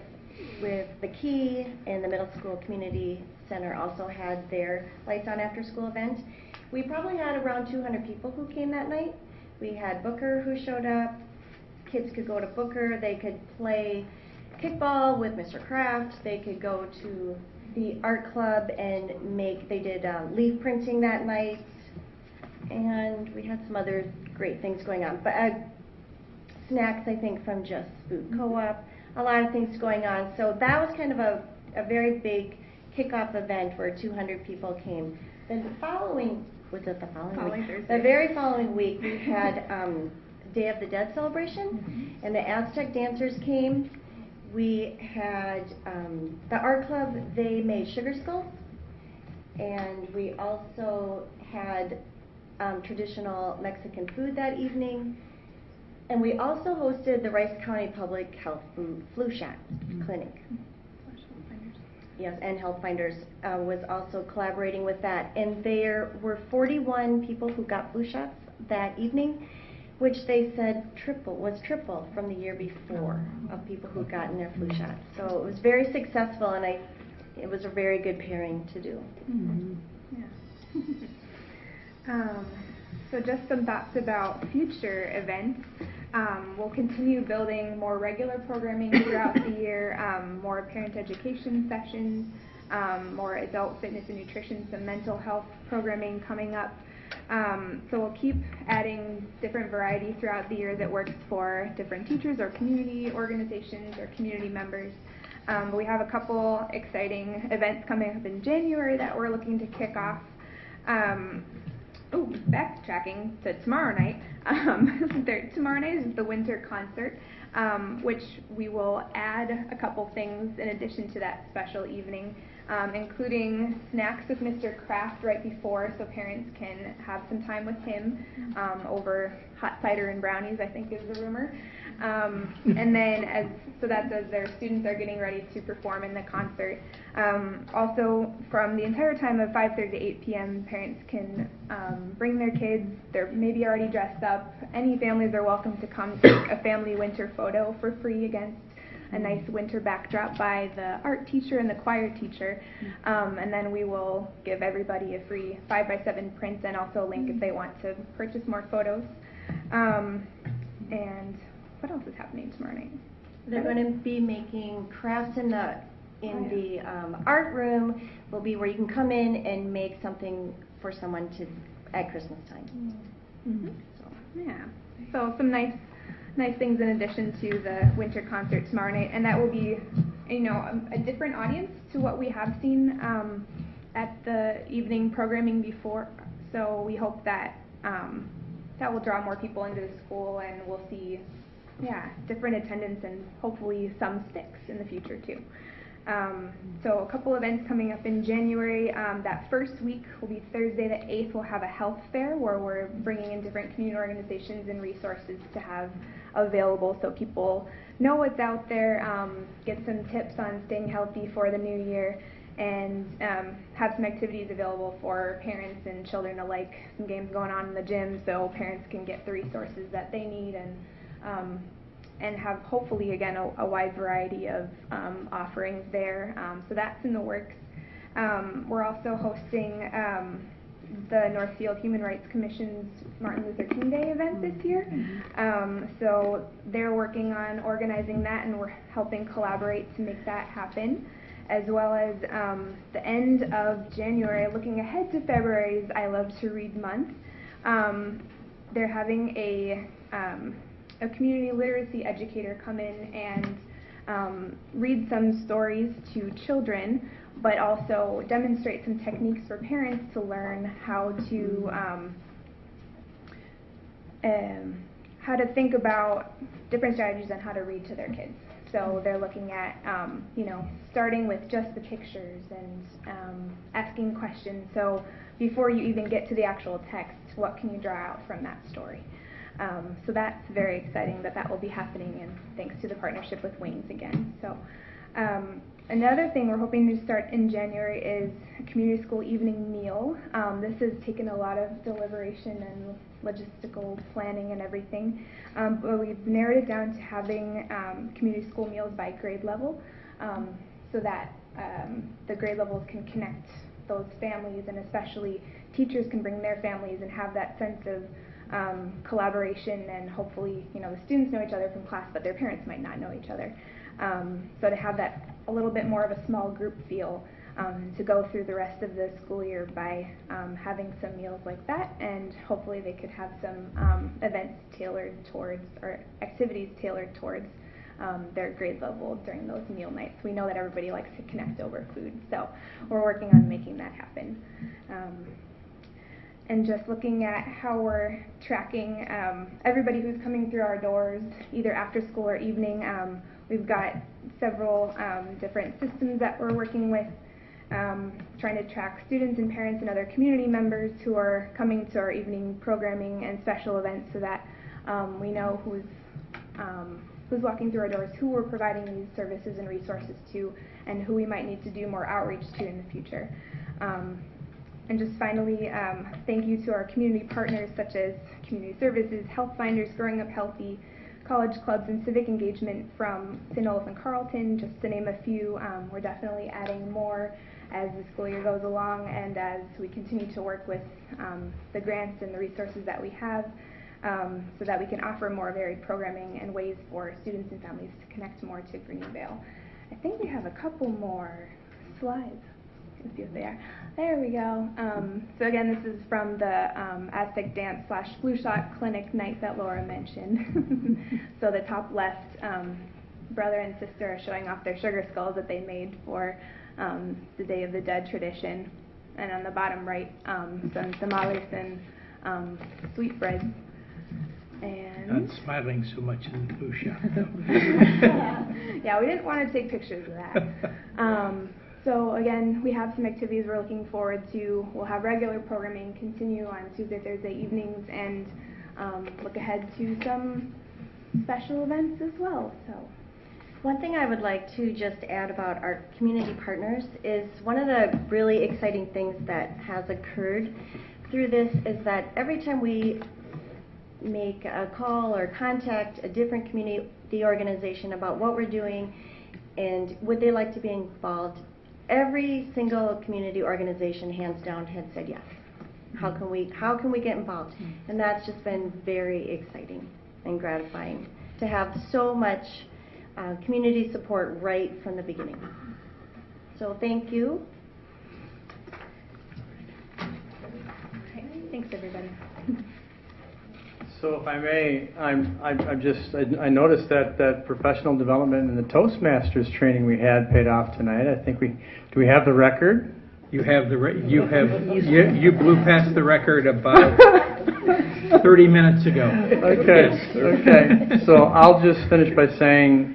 S10: with the Key, and the middle school community center also had their Lights On After School event. We probably had around 200 people who came that night. We had Booker who showed up. Kids could go to Booker. They could play kickball with Mr. Kraft. They could go to the art club and they did leaf printing that night, and we had some other great things going on. But snacks, I think, from Just Food Co-op, a lot of things going on. So that was kind of a very big kickoff event where 200 people came. Then the following, was it the following week?
S15: Thursday.
S10: The very following week, we had Day of the Dead celebration, and the Aztec dancers came. We had the art club, they made sugar skulls, and we also had traditional Mexican food that evening, and we also hosted the Rice County Public Health Flu Shot Clinic. Yes, and Health Finders was also collaborating with that, and there were 41 people who got flu shots that evening, which they said was triple from the year before of people who'd gotten their flu shots. So it was very successful, and it was a very good pairing to do.
S15: Yeah. So just some thoughts about future events. We'll continue building more regular programming throughout the year, more parent education sessions, more adult fitness and nutrition, some mental health programming coming up. So we'll keep adding different variety throughout the year that works for different teachers or community organizations or community members. We have a couple exciting events coming up in January that we're looking to kick off. Backtracking to tomorrow night. Tomorrow night is the winter concert, which we will add a couple things in addition to that special evening, including snacks with Mr. Kraft right before, so parents can have some time with him over hot cider and brownies, I think is the rumor. And then that's as their students are getting ready to perform in the concert. Also, from the entire time of 5:30 to 8 p.m., parents can bring their kids. They're maybe already dressed up. Any families are welcome to come take a family winter photo for free against a nice winter backdrop by the art teacher and the choir teacher. And then we will give everybody a free 5x7 print and also a link if they want to purchase more photos. And what else is happening tomorrow night?
S10: They're going to be making crafts in the art room. Will be where you can come in and make something for someone to at Christmas time.
S15: Mm-hmm. Yeah. So some nice things in addition to the winter concert tomorrow night, and that will be, a different audience to what we have seen at the evening programming before. So we hope that that will draw more people into the school, and we'll see, different attendance and hopefully some sticks in the future too. So a couple events coming up in January. That first week will be Thursday the 8th. We'll have a health fair where we're bringing in different community organizations and resources to have available so people know what's out there, get some tips on staying healthy for the new year, and have some activities available for parents and children alike. Some games going on in the gym so parents can get the resources that they need, and have hopefully again a wide variety of offerings there. So that's in the works. We're also hosting the Northfield Human Rights Commission's Martin Luther King Day event this year. So they're working on organizing that, and we're helping collaborate to make that happen, as well as the end of January, looking ahead to February's I Love to Read month. They're having a community literacy educator come in and read some stories to children, but also demonstrate some techniques for parents to learn how to think about different strategies on how to read to their kids. So they're looking at, starting with just the pictures and asking questions. So before you even get to the actual text, what can you draw out from that story? So that's very exciting that will be happening, and thanks to the partnership with Wings again. So another thing we're hoping to start in January is a community school evening meal. This has taken a lot of deliberation and logistical planning and everything, but we've narrowed it down to having community school meals by grade level, so that the grade levels can connect those families, and especially teachers can bring their families and have that sense of collaboration, and hopefully, the students know each other from class, but their parents might not know each other. So to have that a little bit more of a small group feel, to go through the rest of the school year by having some meals like that, and hopefully they could have some events tailored towards, or activities tailored towards their grade level during those meal nights. We know that everybody likes to connect over food, so we're working on making that happen. And just looking at how we're tracking everybody who's coming through our doors, either after school or evening. We've got several different systems that we're working with, trying to track students and parents and other community members who are coming to our evening programming and special events, so that we know who's walking through our doors, who we're providing these services and resources to, and who we might need to do more outreach to in the future. And just finally, thank you to our community partners such as Community Services, Health Finders, Growing Up Healthy, college clubs, and civic engagement from St. Olaf and Carleton, just to name a few. We're definitely adding more as the school year goes along, and as we continue to work with the grants and the resources that we have, so that we can offer more varied programming and ways for students and families to connect more to Greenvale. I think we have a couple more slides. Let's see what they are. There we go. So again, this is from the Aztec Dance / Flu Shot Clinic night that Laura mentioned. So the top left, brother and sister are showing off their sugar skulls that they made for the Day of the Dead tradition. And on the bottom right, some tamales and sweetbreads. And
S2: Not smiling so much in the flu shot, though.
S15: Yeah, we didn't want to take pictures of that. So again, we have some activities we're looking forward to. We'll have regular programming continue on Tuesday, Thursday evenings, and look ahead to some special events as well. So,
S10: one thing I would like to just add about our community partners is one of the really exciting things that has occurred through this is that every time we make a call or contact a different community organization about what we're doing and would they like to be involved, every single community organization, hands down, had said yes. How can we get involved? And that's just been very exciting and gratifying to have so much community support right from the beginning. So thank you.
S15: Okay, thanks, everybody.
S11: So if I may, I noticed that professional development and the Toastmasters training we had paid off tonight. I think do we have the record?
S2: You have you blew past the record about 30 minutes ago.
S11: Okay. So I'll just finish by saying,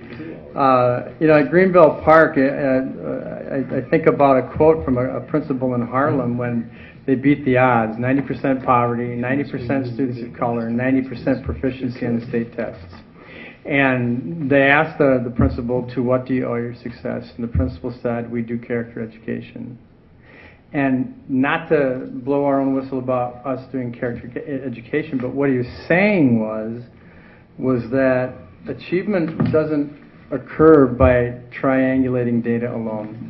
S11: at Greenbelt Park, I think about a quote from a principal in Harlem when they beat the odds: 90% poverty, 90% students of color, 90% proficiency on the state tests. And they asked the principal, to what do you owe your success? And the principal said, we do character education. And not to blow our own whistle about us doing character education, but what he was saying was that achievement doesn't occur by triangulating data alone.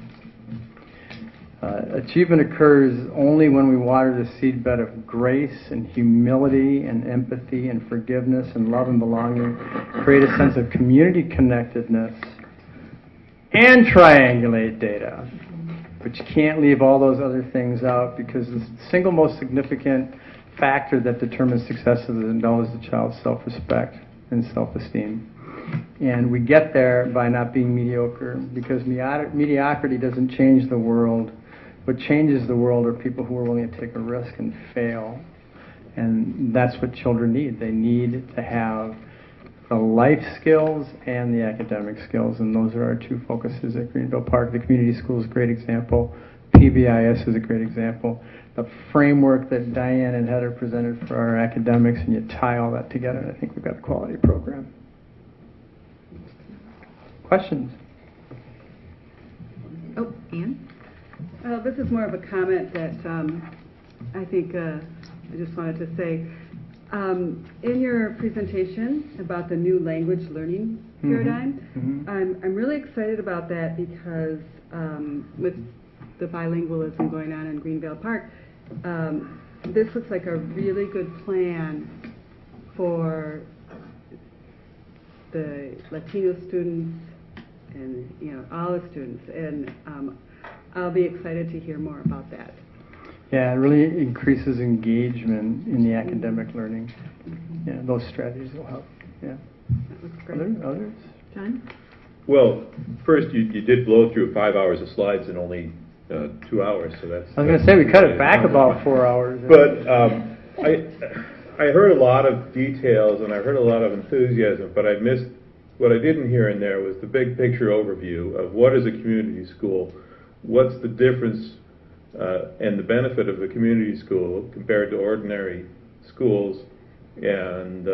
S11: Achievement occurs only when we water the seedbed of grace and humility and empathy and forgiveness and love and belonging, create a sense of community connectedness, and triangulate data. But you can't leave all those other things out, because the single most significant factor that determines success as an adult is the child's self-respect and self-esteem. And we get there by not being mediocre, because mediocrity doesn't change the world. What changes the world are people who are willing to take a risk and fail. And that's what children need. They need to have the life skills and the academic skills, and those are our two focuses at Greenville Park. The community school is a great example. PBIS is a great example. The framework that Diane and Heather presented for our academics, and you tie all that together, and I think we've got a quality program. Questions?
S1: Oh, Ann?
S16: This is more of a comment that I think I just wanted to say. In your presentation about the new language learning paradigm, I'm really excited about that, because with the bilingualism going on in Greenville Park, this looks like a really good plan for the Latino students and all the students, and I'll be excited to hear more about that.
S11: Yeah, it really increases engagement in the academic learning. Yeah, those strategies will help. Yeah.
S16: That looks great.
S11: Others?
S16: John?
S17: Well, first you did blow through 5 hours of slides in only 2 hours, so that's.
S11: I was going to say we cut it back about 4 hours.
S17: But I heard a lot of details and I heard a lot of enthusiasm, but I missed what I didn't hear in there was the big picture overview of what is a community school, what's the difference and the benefit of a community school compared to ordinary schools, and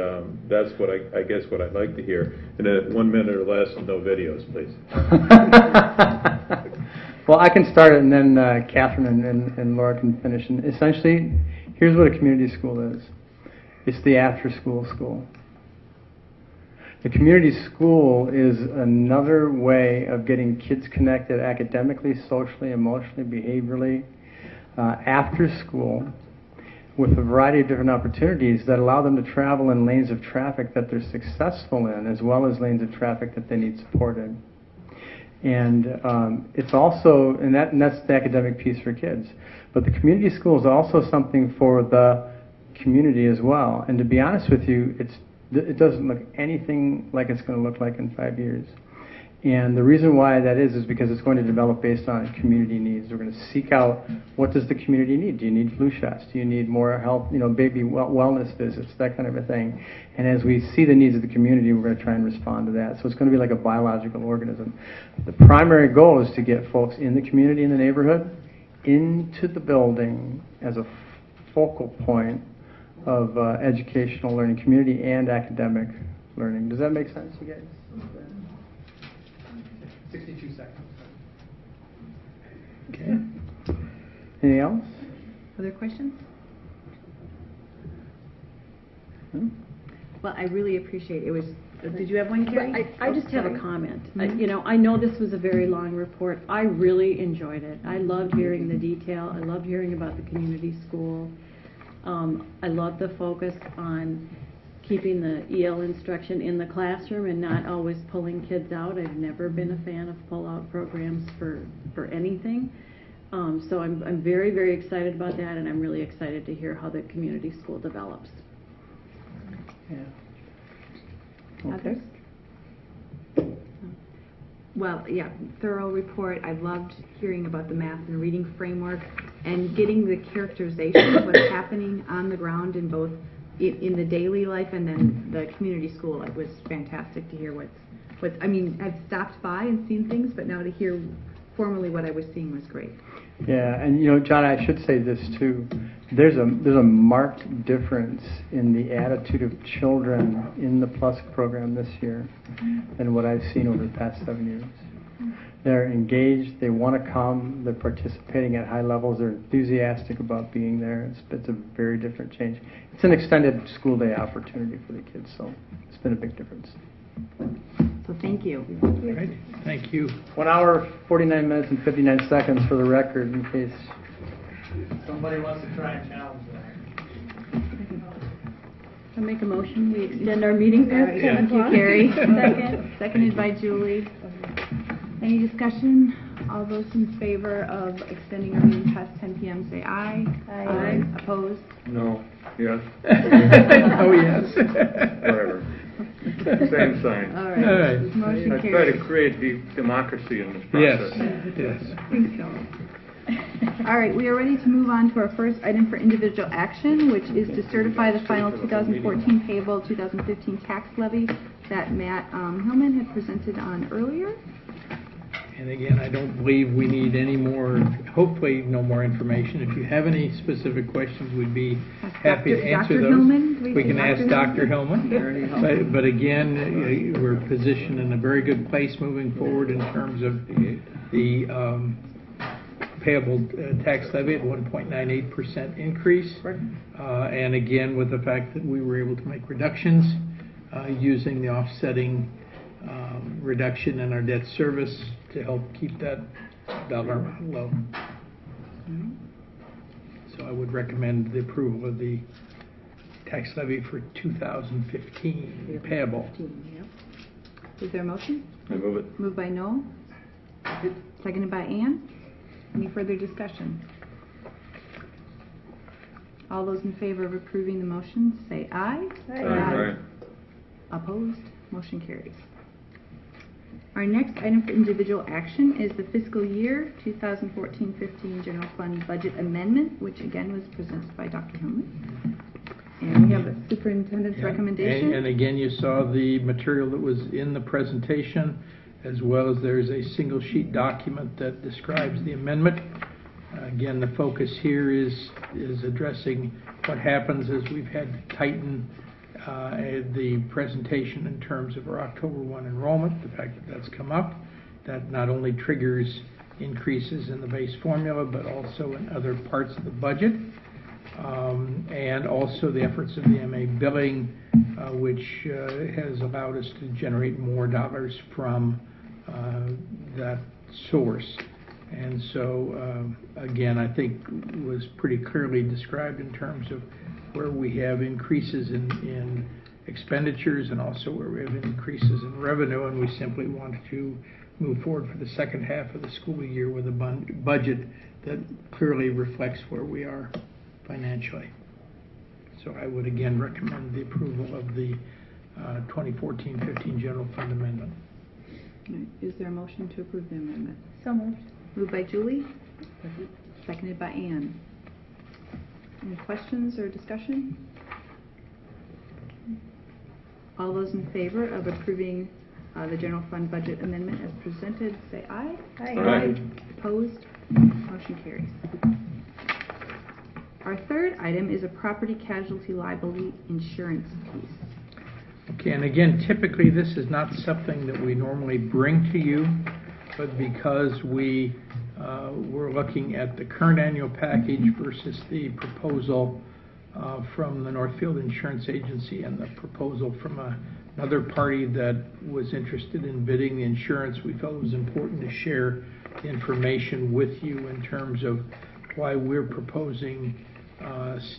S17: that's what I guess what I'd like to hear. In 1 minute or less, and no videos, please.
S11: Well, I can start it, and then Catherine and Laura can finish. And essentially, here's what a community school is. It's the after-school school. The community school is another way of getting kids connected academically, socially, emotionally, behaviorally, after school, with a variety of different opportunities that allow them to travel in lanes of traffic that they're successful in, as well as lanes of traffic that they need support in. And it's also, and that's the academic piece for kids. But the community school is also something for the community as well. And to be honest with you, it doesn't look anything like it's going to look like in 5 years. And the reason why that is because it's going to develop based on community needs. We're going to seek out, what does the community need? Do you need flu shots? Do you need more health, baby wellness visits, that kind of a thing? And as we see the needs of the community, we're going to try and respond to that. So it's going to be like a biological organism. The primary goal is to get folks in the community, in the neighborhood, into the building as a focal point of educational learning, community and academic learning. Does that make sense, you guys?
S12: 62 seconds.
S11: Okay. Anything else?
S1: Other questions?
S11: Hmm?
S1: Well, I really appreciate it. Did you have one, Carrie?
S18: I just have a comment. I know this was a very long report. I really enjoyed it. I loved hearing the detail. I loved hearing about the community school. I love the focus on keeping the EL instruction in the classroom and not always pulling kids out. I've never been a fan of pull-out programs for anything. So I'm very, very excited about that, and I'm really excited to hear how the community school develops.
S11: Yeah.
S1: Others? Well, yeah, thorough report. I loved hearing about the math and reading framework and getting the characterization of what's happening on the ground in both in the daily life and then the community school. It was fantastic to hear what's I mean, I've stopped by and seen things, but now to hear formally what I was seeing was great.
S11: Yeah, and you know, John, I should say this too. There's a marked difference in the attitude of children in the PLUS program this year than what I've seen over the past 7 years. They're engaged, they want to come, they're participating at high levels, they're enthusiastic about being there. It's a very different change. It's an extended school day opportunity for the kids, so it's been a big difference.
S1: So thank you.
S2: All right. Thank you.
S11: 1 hour, 49 minutes, and 59 seconds for the record, in case somebody wants to try and challenge that.
S18: I'll make a motion, we extend our meeting past 10
S1: Thank you,
S18: o'clock.
S1: Carrie.
S18: Second.
S1: Seconded by Julie. Any discussion? All those in favor of extending our meeting past 10 p.m. say aye.
S4: Aye.
S1: Opposed?
S4: No, yes.
S2: Oh, yes.
S4: Whatever. Same sign.
S1: All right.
S2: All right.
S1: Motion
S4: I try
S1: carries.
S4: to create democracy in this
S2: Yes,
S4: process.
S2: yes.
S1: Think so. All right, we are ready to move on to our first item for individual action, which is to certify the final 2014 payable 2015 tax levy that Matt Hillman had presented on earlier.
S2: And again, I don't believe we need any more, hopefully no more information. If you have any specific questions, we'd be happy to answer
S1: Dr.
S2: those.
S1: Hillman?
S2: We can ask Dr. Hillman.
S1: Hillman.
S2: But again, we're positioned in a very good place moving forward in terms of the payable tax levy at 1.98% increase. And again, with the fact that we were able to make reductions using the offsetting reduction in our debt service to help keep that dollar amount low. So I would recommend the approval of the tax levy for 2015 payable.
S1: Is there a motion?
S4: I move it.
S1: Moved by Noel. Seconded by Ann. Any further discussion? All those in favor of approving the motion say aye.
S4: Aye.
S1: Opposed? Motion carries. Our next item for individual action is the fiscal year 2014-15 general fund budget amendment, which again was presented by Dr. Hillman. And we have the superintendent's recommendation.
S2: And again, you saw the material that was in the presentation, as well as there's a single sheet document that describes the amendment. Again, the focus here is addressing what happens as we've had to tighten the presentation in terms of our October 1 enrollment, the fact that that's come up. That not only triggers increases in the base formula, but also in other parts of the budget. And also the efforts of the MA billing, which has allowed us to generate more dollars from that source. And so, again, I think was pretty clearly described in terms of where we have increases in expenditures and also where we have increases in revenue, and we simply want to move forward for the second half of the school year with a budget that clearly reflects where we are financially. So I would again recommend the approval of the 2014-15 general fund amendment.
S1: Right. Is there a motion to approve the amendment?
S3: So moved.
S1: Moved by Julie. Seconded by Ann. Any questions or discussion? All those in favor of approving the general fund budget amendment as presented, say aye.
S4: Aye.
S1: Opposed? Motion carries. Our third item is a property casualty liability insurance piece.
S2: Okay, and again, typically this is not something that we normally bring to you, but because we're looking at the current annual package versus the proposal from the Northfield Insurance Agency and the proposal from another party that was interested in bidding the insurance, we felt it was important to share the information with you in terms of why we're proposing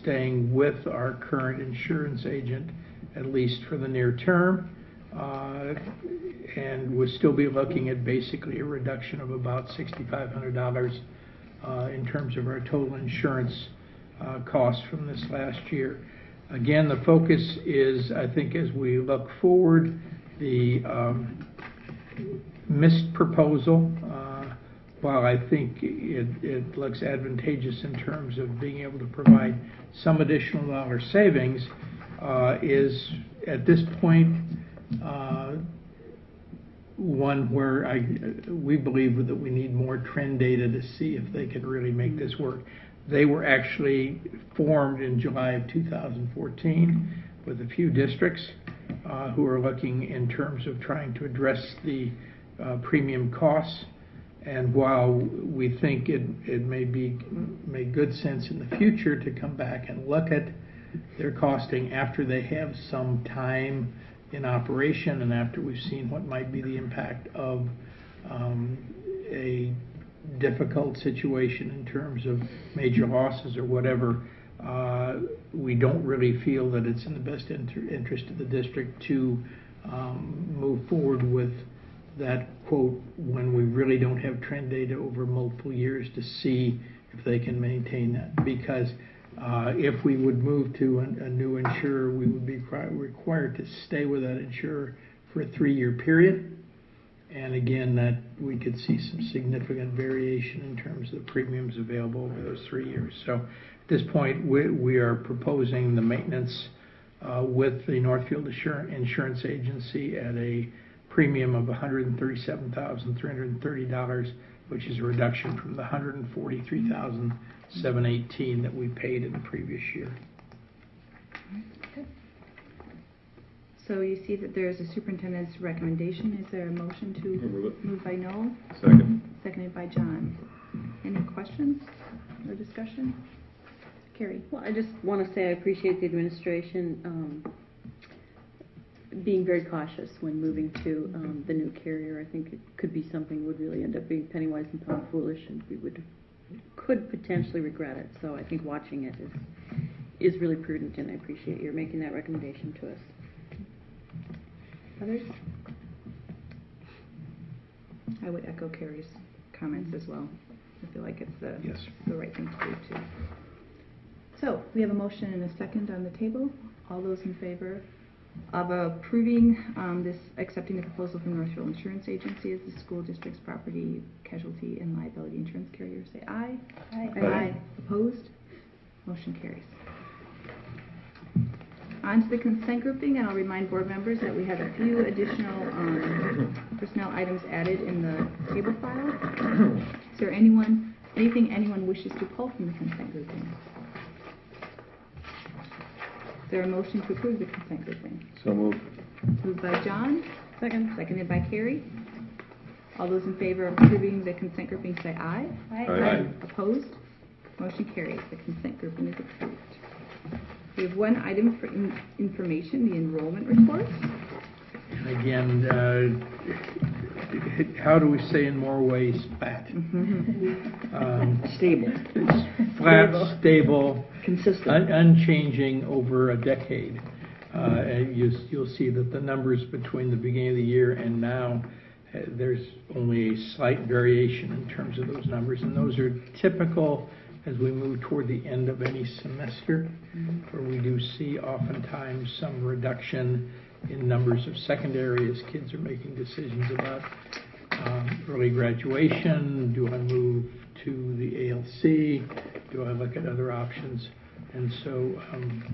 S2: staying with our current insurance agent at least for the near term. And we'll still be looking at basically a reduction of about $6,500 in terms of our total insurance costs from this last year. Again, the focus is, I think, as we look forward, the missed proposal, while I think it looks advantageous in terms of being able to provide some additional dollar savings, is at this point one where we believe that we need more trend data to see if they can really make this work. They were actually formed in July of 2014 with a few districts who are looking in terms of trying to address the premium costs. And while we think it may make good sense in the future to come back and look at their costing after they have some time in operation and after we've seen what might be the impact of a difficult situation in terms of major losses or whatever, we don't really feel that it's in the best interest of the district to move forward with that quote when we really don't have trend data over multiple years to see if they can maintain that. Because if we would move to a new insurer, we would be required to stay with that insurer for a 3-year period. And again, that we could see some significant variation in terms of the premiums available over those 3 years. So at this point, we are proposing the maintenance with the Northfield Insurance Agency at a premium of $137,330, which is a reduction from the $143,718 that we paid in the previous year.
S1: So you see that there is a superintendent's recommendation. Is there a motion to move by Noel?
S17: Second.
S1: Seconded by John. Any questions or discussion? Carrie?
S18: Well, I just want to say I appreciate the administration being very cautious when moving to the new carrier. I think it could be something would really end up being penny wise and pound foolish, and we could potentially regret it. So I think watching it is really prudent, and I appreciate your making that recommendation to us.
S1: Others? I would echo Carrie's comments as well. I feel like it's the right thing to do too. So we have a motion and a second on the table. All those in favor of approving accepting the proposal from Northfield Insurance Agency as the school district's property, casualty, and liability insurance carrier, say aye.
S10: Aye.
S1: Aye. Opposed? Motion carries. On to the consent grouping, and I'll remind board members that we have a few additional personnel items added in the table file. Is there anything anyone wishes to pull from the consent grouping? Is there a motion to approve the consent grouping?
S17: So moved.
S1: Moved by John.
S18: Second.
S1: Seconded by Carrie. All those in favor of approving the consent grouping say aye.
S10: Aye.
S17: Aye.
S1: Opposed? Motion carries. The consent grouping is approved. We have one item for information, the enrollment report.
S2: Again, how do we say in more ways fat?
S5: Stable.
S2: Flat, stable,
S5: consistent,
S2: unchanging over a decade. And you'll see that the numbers between the beginning of the year and now, there's only a slight variation in terms of those numbers, and those are typical as we move toward the end of any semester, where we do see oftentimes some reduction in numbers of secondary as kids are making decisions about early graduation. Do I move to the ALC? Do I look at other options? And so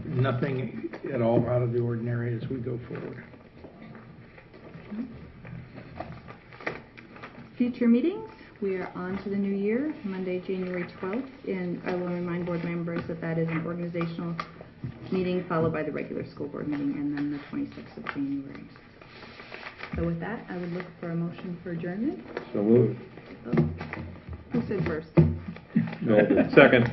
S2: nothing at all out of the ordinary as we go forward.
S1: Future meetings. We are on to the new year, Monday, January 12th, and I will remind board members that that is an organizational meeting followed by the regular school board meeting, and then the 26th of January. So with that, I would look for a motion for adjournment.
S17: So moved.
S1: Oh. Who said first?
S17: No, second.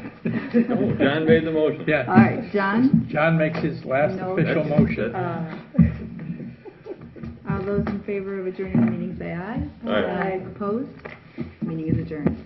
S4: Oh, John made the motion.
S2: Yeah.
S1: All right, John?
S2: John makes his last official motion.
S1: All those in favor of adjourning the meeting say aye.
S17: Aye.
S1: Opposed? Meeting is adjourned.